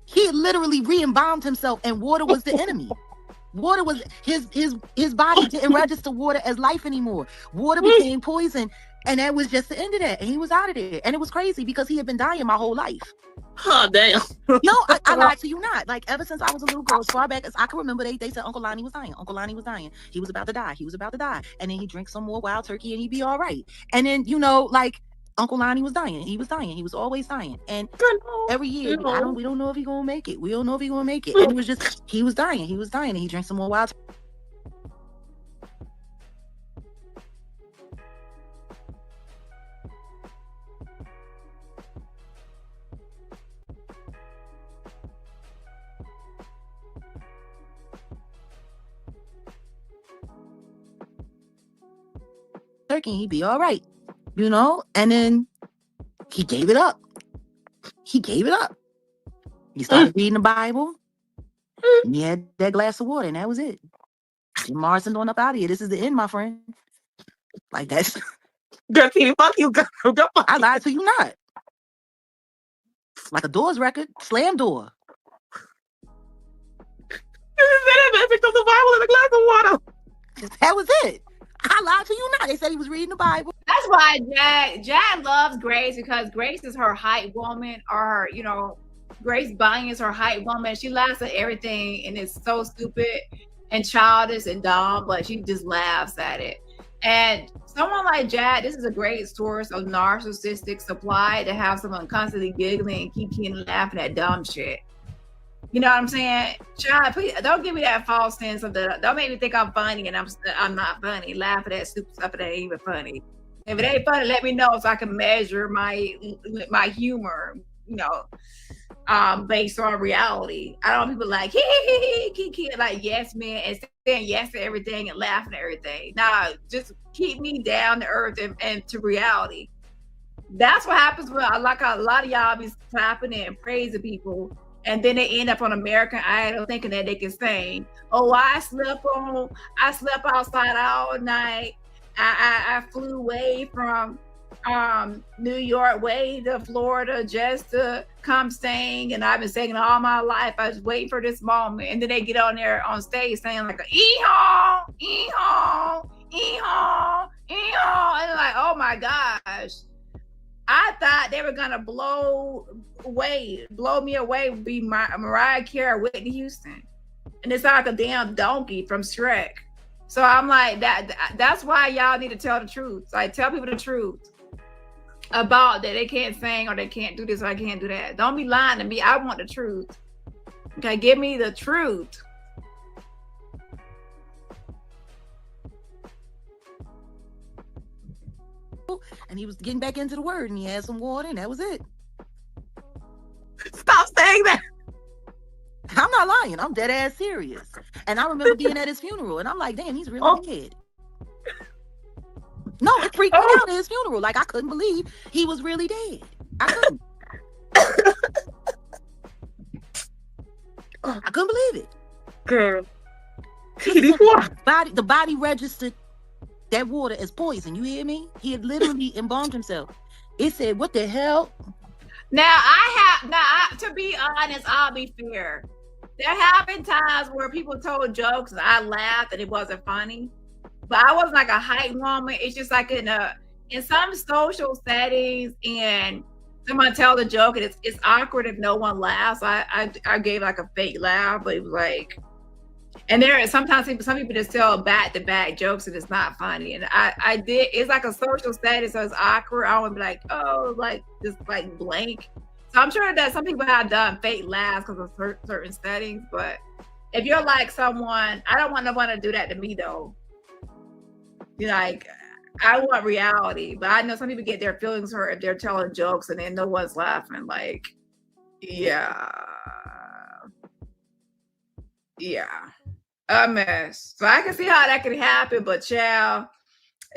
He had literally re-embalmed himself, and water was the enemy. Water was his body didn't register water as life anymore. Water became poison, and that was just the end of that. And he was out of there. And it was crazy because he had been dying my whole life. Oh, damn. No, I lied to you not. Like, ever since I was a little girl, as far back as I can remember, they said Uncle Lonnie was dying. He was about to die. And then he drank some more wild turkey and he'd be all right. And then, like, Uncle Lonnie was dying. He was dying. He was always dying. And every year, we don't know if he's going to make it. And it was just, he was dying. And he drank some more wild turkey. turkey and he'd be all right, you know? And then he gave it up. He started reading the Bible. And he had that glass of water, and that was it. Jim Morrison going up out of here. This is the end, my friend. Like that's Girl, fuck you, girl. I lied to you not. Like a Doors record, slam door. That picked up the Bible and a glass of water. That was it. I lied to you not. They said he was reading the Bible. That's why Jag loves Grace, because Grace is her hype woman, or her, you know, Grace Bunny is her hype woman. She laughs at everything, and it's so stupid and childish and dumb, but she just laughs at it. And someone like Jag, this is a great source of narcissistic supply, to have someone constantly giggling and keep laughing at dumb shit. You know what I'm saying? Child, please don't give me that false sense of don't make me think I'm funny and I'm not funny. Laughing at stupid stuff that ain't even funny. If it ain't funny, let me know so I can measure my humor, you know, based on reality. I don't want people like like yes man and saying yes to everything and laughing at everything. Nah, just keep me down to earth and to reality. That's what happens when like a lot of y'all be clapping and praising people. And then they end up on American Idol thinking that they can sing. Oh, I slept outside all night. I flew away from New York way to Florida just to come sing, and I've been singing all my life. I was waiting for this moment, and then they get on there on stage saying like a ee-haw, ee-haw, ee-haw, ee-haw, and like, oh my gosh. I thought they were gonna blow me away, be Mariah Carey, Whitney Houston, and it's like a damn donkey from Shrek. So I'm like, that's why y'all need to tell the truth. Like, tell people the truth about that they can't sing or they can't do this or I can't do that. Don't be lying to me. I want the truth. Okay, give me the truth. And he was getting back into the word, and he had some water, and that was it. Stop saying that. I'm not lying. I'm dead ass serious. And I remember being at his funeral, and I'm like, damn, he's really dead. No, it freaked me out at his funeral. Like, I couldn't believe he was really dead. I couldn't. I couldn't believe it. Girl. The body registered that water as poison. You hear me? He had literally embalmed himself. It said, what the hell? Now, to be honest, I'll be fair. There have been times where people told jokes and I laughed and it wasn't funny. But I wasn't like a hype woman. It's just like in some social settings, and someone tells a joke and it's awkward if no one laughs. I gave like a fake laugh, but it was like, and sometimes some people just tell back-to-back jokes and it's not funny. And I did, it's like a social setting, so it's awkward. I would be like, oh, like just like blank. So I'm sure that some people have done fake laughs because of certain settings. But if you're like someone, I don't want no one to do that to me though. You know, like, I want reality, but I know some people get their feelings hurt if they're telling jokes and then no one's laughing. Like, yeah, a mess. So I can see how that could happen, but child,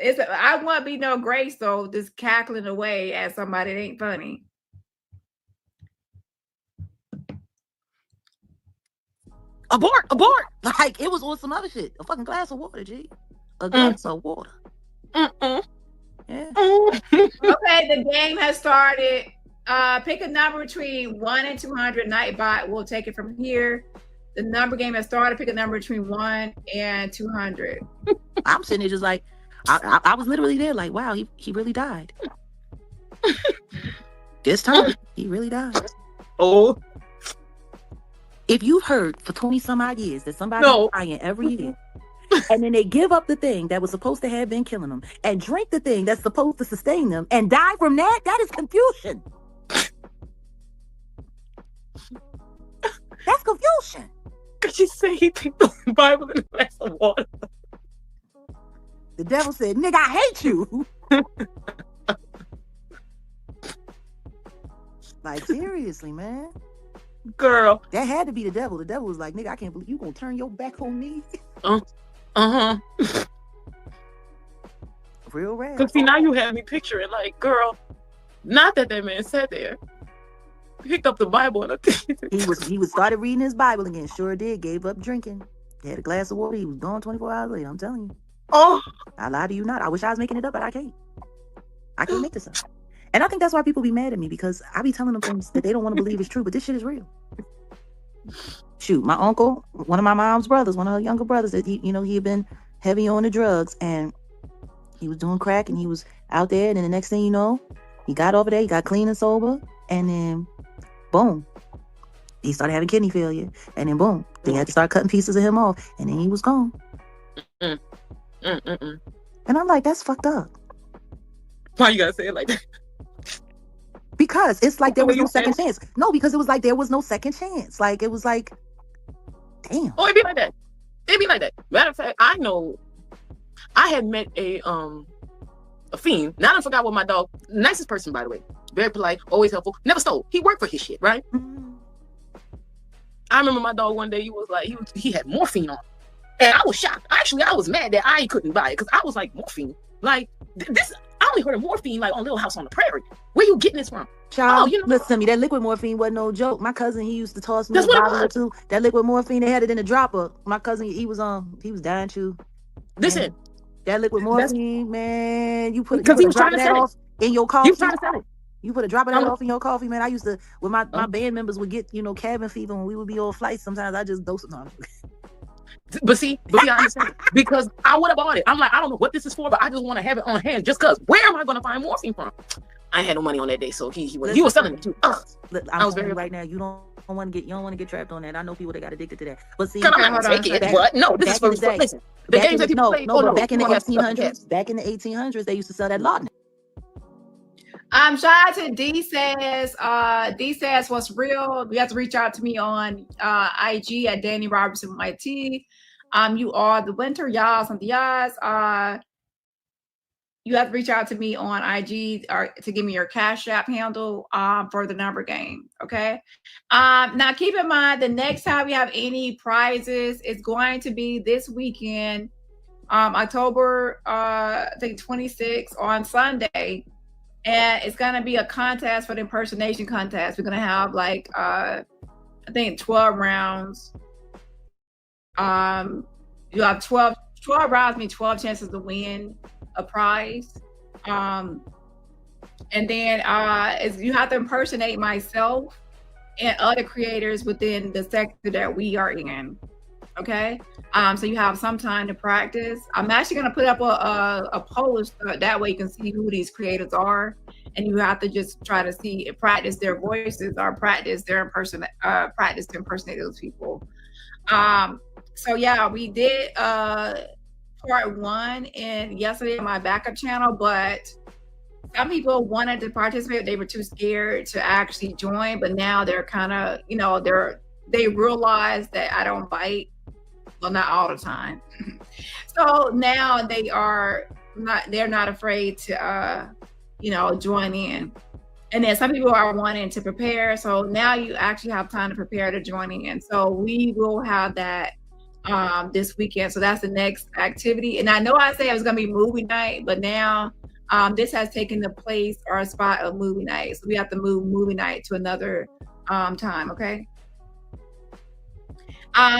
I won't be no Grace though, just cackling away at somebody that ain't funny. Abort! Like, it was on some other shit. A fucking glass of water, G. A glass of water. Yeah. Okay, the game has started. Pick a number between 1 and 200. Nightbot will take it from here. The number game has started. Pick a number between 1 and 200. I'm sitting there just like, I was literally there like, wow, he really died. This time, he really died. Oh. If you've heard for 20 some odd years that somebody's dying every year, and then they give up the thing that was supposed to have been killing them and drink the thing that's supposed to sustain them and die from that is confusion. That's confusion. Could you say he picked the Bible in a glass of water? The devil said, nigga, I hate you. Like, seriously, man. Girl. That had to be the devil. The devil was like, nigga, I can't believe you gonna turn your back on me. Real rap. Cause see, now you have me picturing like, girl, not that man sat there, picked up the Bible and he was started reading his Bible again. Sure did. Gave up drinking. Had a glass of water. He was gone 24 hours later. I'm telling you. Oh, I lie to you not. I wish I was making it up, but I can't. I can't make this up. And I think that's why people be mad at me, because I be telling them things that they don't want to believe is true, but this shit is real. Shoot, my uncle, one of my mom's brothers, one of her younger brothers, that he had been heavy on the drugs, and he was doing crack, and he was out there, and then the next thing you know, he got over there, he got clean and sober, and then boom, he started having kidney failure, and then boom, they had to start cutting pieces of him off, and then he was gone. And I'm like, that's fucked up. Why you gotta say it like that? Because it's like there was no second chance. No, because it was like there was no second chance. Like, it was like, damn. Oh, it'd be like that. It'd be like that. Matter of fact, I know I had met a fiend. Now I forgot what my dog, nicest person, by the way. Very polite, always helpful, never stole. He worked for his shit, right? Mm-hmm. I remember my dog one day, he was like, he had morphine on. And I was shocked. Actually, I was mad that I couldn't buy it, because I was like, morphine? Like, this, I only heard of morphine like on Little House on the Prairie. Where you getting this from? Child, listen to me. That liquid morphine wasn't no joke. My cousin, he used to toss me That's a what it bottle or was. two. That liquid morphine, they had it in a dropper. My cousin, he was dying too. Listen, Man, that liquid morphine, man, you put because he was trying to that sell off in your coffee. He was trying to sell it. You put a drop of that off in your coffee, man. I used to, when my band members would get, cabin fever when we would be on flights, sometimes I just dose it on. But see, I understand. Because I would have bought it. I'm like, I don't know what this is for, but I just want to have it on hand just because. Where am I going to find morphine from? I had no money on that day, so he was selling it too. I was very right now. You don't want to get trapped on that. I know people that got addicted to that. But see, I'm not take it. What? No, this is for listen. The games that people play. No, back in the 1800s. Back in the 1800s, they used to sell that laudanum. Shout out to D says what's real. You have to reach out to me on IG at DaniRobertson YT. You are the winter, y'all. Something y'all. You have to reach out to me on IG or to give me your Cash App handle for the number game. Okay. Now keep in mind the next time we have any prizes, it's going to be this weekend, October I think 26th on Sunday. And it's going to be a contest for the impersonation contest. We're going to have like, I think 12 rounds. You have 12 rounds, mean 12 chances to win a prize. And then you have to impersonate myself and other creators within the sector that we are in. Okay. So you have some time to practice. I'm actually going to put up a post that way you can see who these creators are, and you have to just try to practice their voices or practice to impersonate those people. So yeah, we did part 1 and yesterday on my backup channel, but some people wanted to participate. They were too scared to actually join, but now they're kind of, they realize that I don't bite. Well, not all the time. So now they're not afraid to, join in. And then some people are wanting to prepare. So now you actually have time to prepare to join in. So we will have that this weekend. So that's the next activity. And I know I said it was going to be movie night, but now this has taken the place or a spot of movie night. So we have to move movie night to another time. Okay.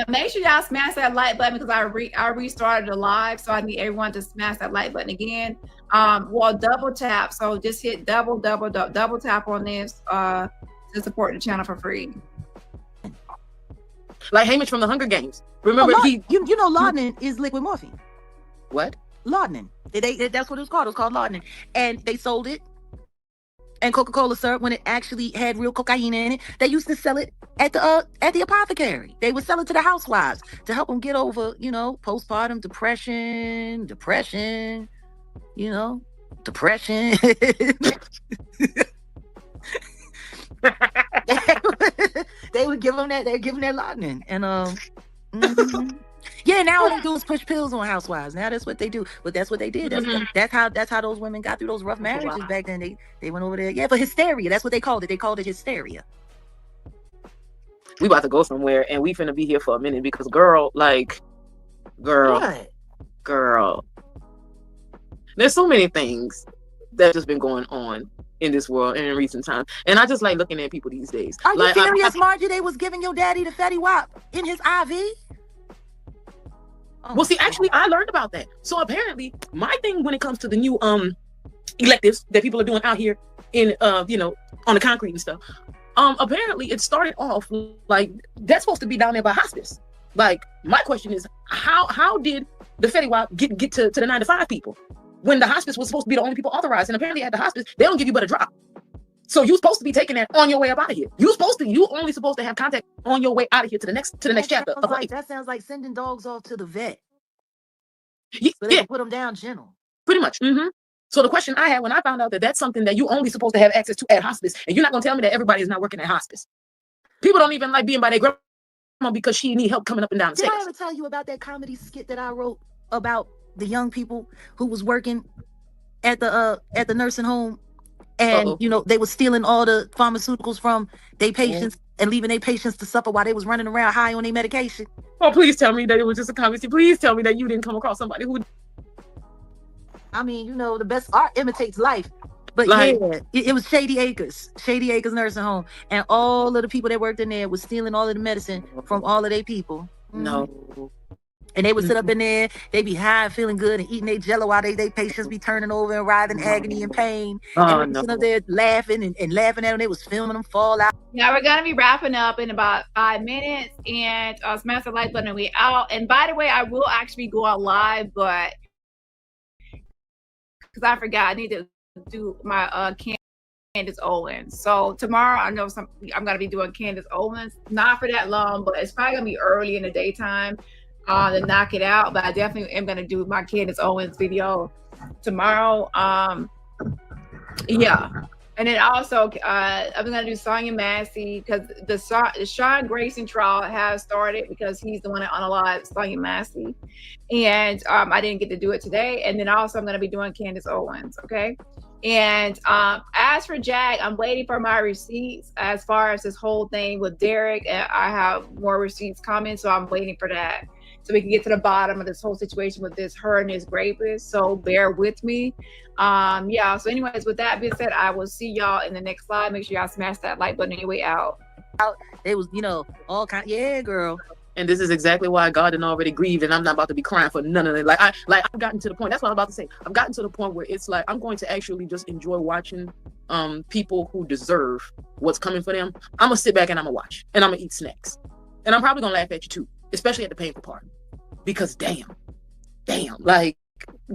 Make sure y'all smash that like button because I restarted the live, so I need everyone to smash that like button again. Well, double tap. So just hit double tap on this to support the channel for free. Like Hamish from the Hunger Games. Remember laudanum is liquid morphine. What? Laudanum. That's what it was called. It was called laudanum, and they sold it. And Coca-Cola syrup, when it actually had real cocaine in it, they used to sell it at the apothecary. They would sell it to the housewives to help them get over, postpartum depression. They would give them that. They're giving that laudanum, and yeah. Now all they do is push pills on housewives. Now that's what they do. But that's what they did. That's how those women got through those rough marriages back then. They went over there. Yeah, for hysteria. That's what they called it. They called it hysteria. We about to go somewhere, and we finna be here for a minute because girl. Let There's so many things that just been going on in this world and in recent times, and I just like looking at people these days. Are you like, serious, Margie? They was giving your daddy the Fetty Wap in his IV? Oh, well, see, actually, I learned about that. So apparently, my thing when it comes to the new electives that people are doing out here in you know, on the concrete and stuff, apparently it started off like that's supposed to be down there by hospice. Like, my question is, how did the Fetty Wap get to the 9 to 5 people when the hospice was supposed to be the only people authorized? And apparently at the hospice they don't give you but a drop. So you're supposed to be taking that on your way up out of here. You only supposed to have contact on your way out of here to the next chapter of life. That sounds like sending dogs off to the vet. Yeah, So they can put them down gentle. pretty much. So the question I had when I found out that that's something that you only supposed to have access to at hospice, and you're not gonna tell me that everybody is not working at hospice. People don't even like being by their grandma because she need help coming up and down the Did stairs. I ever tell you about that comedy skit that I wrote about the young people who was working at the nursing home, and you know, they were stealing all the pharmaceuticals from their patients and leaving their patients to suffer while they was running around high on their medication? Oh, please tell me that it was just a comedy. Please tell me that you didn't come across somebody who. I mean, you know, the best art imitates life. But Like- yeah, it was Shady Acres nursing home, and all of the people that worked in there was stealing all of the medicine from all of their people. No. And they would sit up in there, they be high, feeling good, and eating their jello while they patients be turning over and writhing agony and pain. Oh, and they no. sitting up there laughing and laughing at them. They was filming them fall out. Now we're gonna be wrapping up in about 5 minutes, and smash the like button and we out. And by the way, I will actually go out live, but because I forgot, I need to do my Candace Owens. So tomorrow, I know I'm gonna be doing Candace Owens, not for that long, but it's probably gonna be early in the daytime to knock it out. But I definitely am gonna do my Candace Owens video tomorrow. Yeah. And then also, I'm gonna do Sonya Massey because the Sean Grayson trial has started because he's the one that unalived Sonya Massey, and I didn't get to do it today. And then also, I'm gonna be doing Candace Owens. Okay. And as for Jag, I'm waiting for my receipts as far as this whole thing with Derek, and I have more receipts coming, so I'm waiting for that so we can get to the bottom of this whole situation with her and his rapist. So bear with me. Yeah, so anyways, with that being said, I will see y'all in the next slide. Make sure y'all smash that like button on your way out. They was, you know, all kind. Yeah, girl. And this is exactly why God didn't already grieve, and I'm not about to be crying for none of it. I've gotten to the point. That's what I'm about to say. I've gotten to the point where it's like I'm going to actually just enjoy watching people who deserve what's coming for them. I'm gonna sit back and I'm gonna watch, and I'm gonna eat snacks, and I'm probably gonna laugh at you too, especially at the painful part, because damn, like,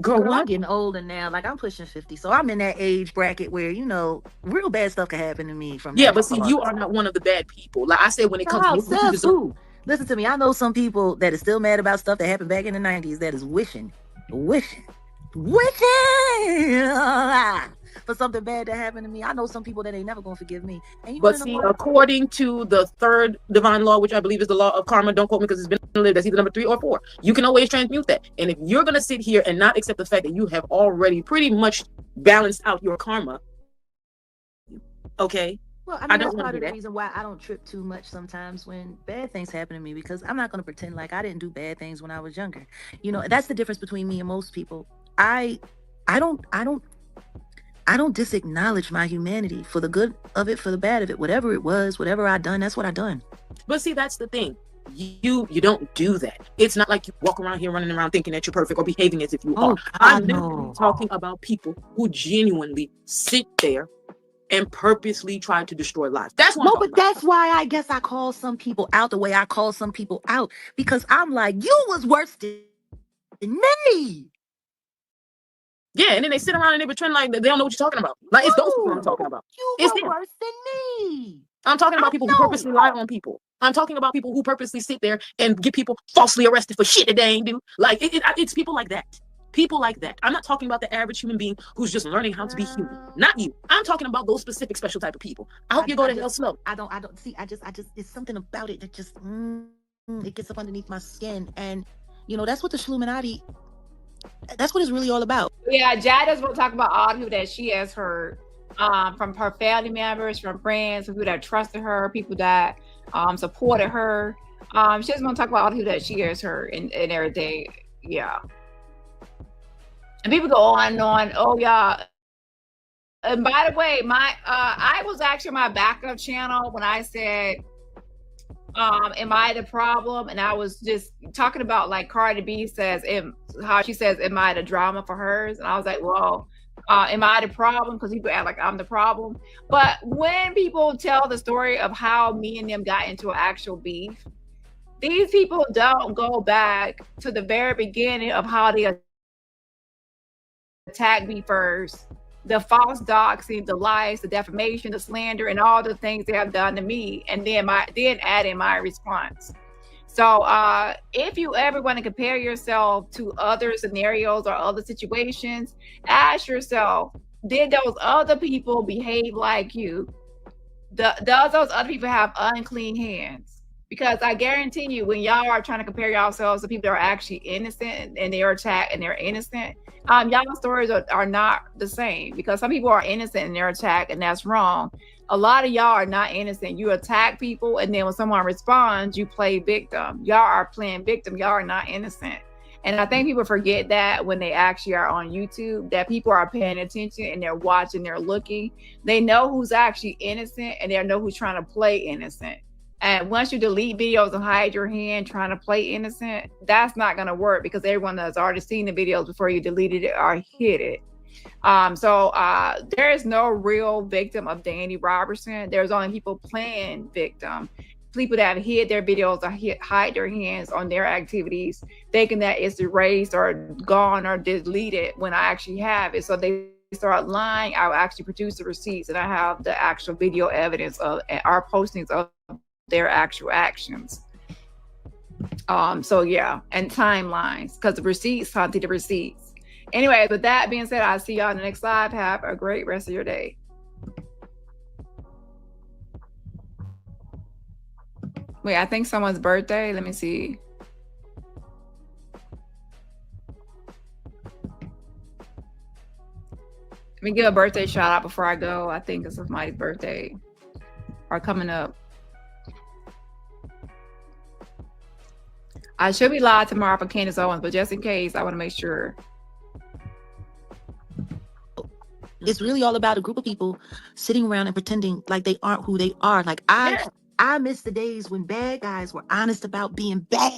girl, I'm getting older now. Like, I'm pushing 50, so I'm in that age bracket where, you know, real bad stuff can happen to me from. Yeah, but see, you are not one of the bad people. Like I said, when it comes to what you deserve. Listen to me. I know some people that are still mad about stuff that happened back in the 90s that is wishing for something bad to happen to me. I know some people that ain't never gonna forgive me. And but see, according to the third divine law, which I believe is the law of karma, don't quote me because it's been lived, that's either number 3 or 4. You can always transmute that. And if you're gonna sit here and not accept the fact that you have already pretty much balanced out your karma, okay. Well, I mean, that's part of the reason why I don't trip too much sometimes when bad things happen to me, because I'm not going to pretend like I didn't do bad things when I was younger. You know, that's the difference between me and most people. I don't disacknowledge my humanity for the good of it, for the bad of it, whatever it was, whatever I done, that's what I done. But see, that's the thing. You don't do that. It's not like you walk around here running around thinking that you're perfect or behaving as if you are. I'm literally talking about people who genuinely sit there and purposely try to destroy lives. That's what but that's why I guess I call some people out the way I call some people out, because I'm like, you was worse than me. Yeah, and then they sit around and they pretend like they don't know what you're talking about. Like, it's those people I'm talking about. You were worse than me. I'm talking about people who purposely lie on people. I'm talking about people who purposely sit there and get people falsely arrested for shit that they ain't do. Like, it's people like that. People like that. I'm not talking about the average human being who's just learning how to be human. Not you. I'm talking about those specific special type of people. I hope you go to hell slow. I don't see. I just it's something about it that just it gets up underneath my skin, and you know, that's what the Shluminati. That's what it's really all about. Yeah, Jad doesn't want to talk about all the people that she has heard from her family members, from friends, from people that trusted her, people that supported her. She doesn't want to talk about all the people that she has heard and everything. Yeah. And people go on and on. Oh, y'all. And by the way, I was actually my backup channel when I said, am I the problem? And I was just talking about like Cardi B says, how she says, am I the drama for hers? And I was like, well, am I the problem? Because people act like I'm the problem. But when people tell the story of how me and them got into an actual beef, these people don't go back to the very beginning of how they attacked me first. The false doxing, the lies, the defamation, the slander, and all the things they have done to me, and then add in my response. So if you ever want to compare yourself to other scenarios or other situations, ask yourself, did those other people behave like you? Does those other people have unclean hands? Because I guarantee you, when y'all are trying to compare yourselves to people that are actually innocent and they are attacked and they're innocent, y'all's stories are not the same, because some people are innocent and they're attacked, and that's wrong. A lot of y'all are not innocent. You attack people, and then when someone responds, you play victim. Y'all are playing victim. Y'all are not innocent. And I think people forget that when they actually are on YouTube, that people are paying attention and they're watching, they're looking. They know who's actually innocent, and they know who's trying to play innocent. And once you delete videos and hide your hand trying to play innocent, that's not going to work, because everyone has already seen the videos before you deleted it or hid it. So there is no real victim of DaniRobertson. There's only people playing victim. People that have hid their videos or hide their hands on their activities, thinking that it's erased or gone or deleted when I actually have it. So they start lying. I'll actually produce the receipts, and I have the actual video evidence of our postings of their actual actions. So yeah, and timelines, because the receipts hunted the receipts. Anyway, with that being said, I'll see y'all in the next live. Have a great rest of your day. Wait, I think someone's birthday. Let me see. Let me give a birthday shout out before I go. I think it's somebody's birthday are coming up. I should be live tomorrow for Candace Owens, but just in case, I want to make sure. It's really all about a group of people sitting around and pretending like they aren't who they are. Like I miss the days when bad guys were honest about being bad.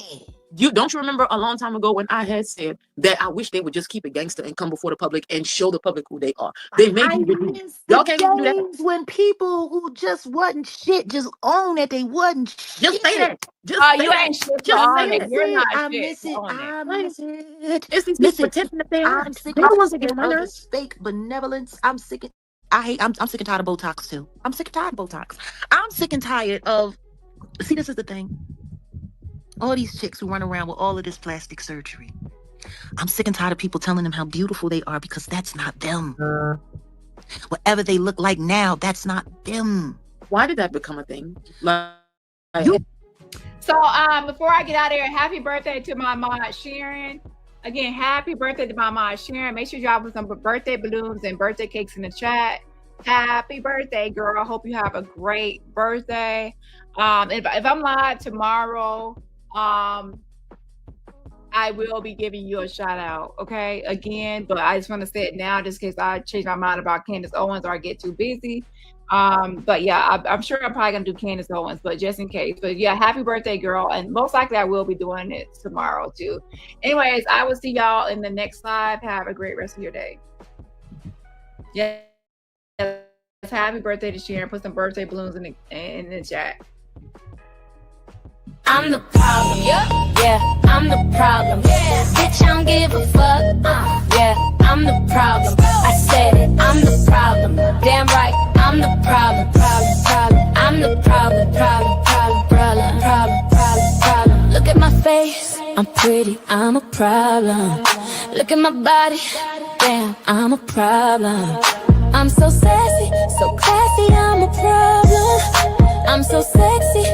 You don't you remember a long time ago when I had said that I wish they would just keep it gangster and come before the public and show the public who they are. They made me reduce. Y'all can't even do that. When people who just wasn't shit just own that they wasn't shit. Just say that. Just say you that. ain't shit. Just on say it. it. You're not I shit. miss it. I miss it. It's these people pretending that they are. I'm sick They of want to get money. this fake benevolence. I'm sick of. I'm sick and tired of Botox too. I'm sick and tired of Botox. I'm sick and tired of. See, this is the thing. All these chicks who run around with all of this plastic surgery. I'm sick and tired of people telling them how beautiful they are, because that's not them. Whatever they look like now, that's not them. Why did that become a thing? So before I get out of here, happy birthday to my mom Sharon. Again, happy birthday to my mom Sharon. Make sure y'all put some birthday balloons and birthday cakes in the chat. Happy birthday, girl. I hope you have a great birthday. If I'm live tomorrow, I will be giving you a shout out, okay? Again, but I just want to say it now, just in case I change my mind about Candace Owens or I get too busy. But yeah, I'm sure I'm probably gonna do Candace Owens, but just in case. But yeah, happy birthday, girl. And most likely I will be doing it tomorrow too. Anyways, I will see y'all in the next live. Have a great rest of your day. Yeah. Happy birthday to Sharon. Put some birthday balloons in the chat. I'm the problem, yeah, I'm the problem, bitch, I don't give a fuck, yeah, I'm the problem, I said it, I'm the problem, damn right, I'm the problem, I'm the problem, look at my face, I'm pretty, I'm a problem, look at my body, damn, I'm a problem, I'm so sassy, so classy, I'm a problem, I'm so sexy,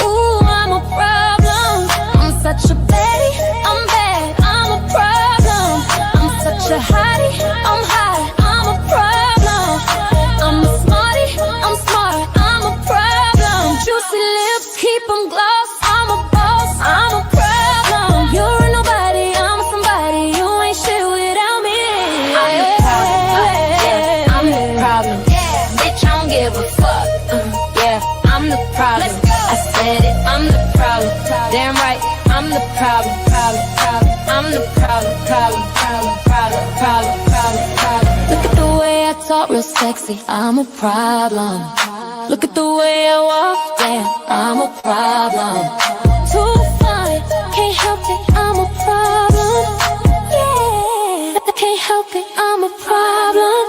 ooh, I'm a problem. I'm such a baddie, I'm bad, I'm a problem. I'm such a hottie, I'm hot, I'm a problem. I'm a smarty, I'm smart, I'm a problem. Juicy lips, keep them gloss, I'm a boss, I'm a problem. You're a nobody, I'm somebody, you ain't shit without me. I'm the problem, problem, problem. I'm the problem, problem, problem, problem, problem, problem, problem. Look at the way I talk real sexy, I'm a problem. Look at the way I walk, damn, I'm a problem. Too fine, can't help it, I'm a problem. Yeah, I can't help it, I'm a problem.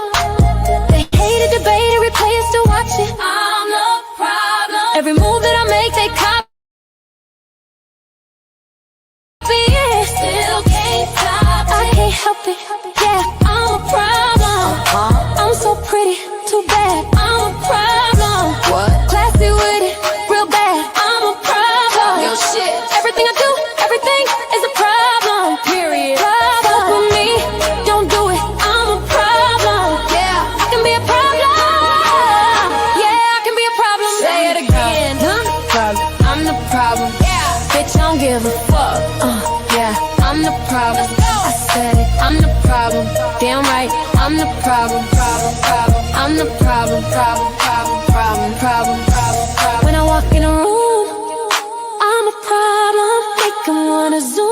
They hate it, debate it, replay it, still watch it. I'm the problem. Every move that I make, they copy it. Still can't stop it. I can't help it, yeah, I'm a problem. I'm so pretty, too bad, I'm a problem. What? Classy with it, real bad, I'm a problem. Yo, shit. Everything I do, everything is a problem. Period. Problem. Fuck with me, don't do it, I'm a problem. Yeah, I can be a problem. Yeah, I can be a problem. Say it again. I'm the problem. I'm the problem. Yeah. Bitch, I don't give a fuck. Yeah, I'm the problem. I said it. I'm the problem. Damn right. I'm the problem. Problem. Problem. I'm the problem. Problem. Problem. Problem. Problem. Problem. When I walk in a room, I'm a problem. Make 'em wanna zoom.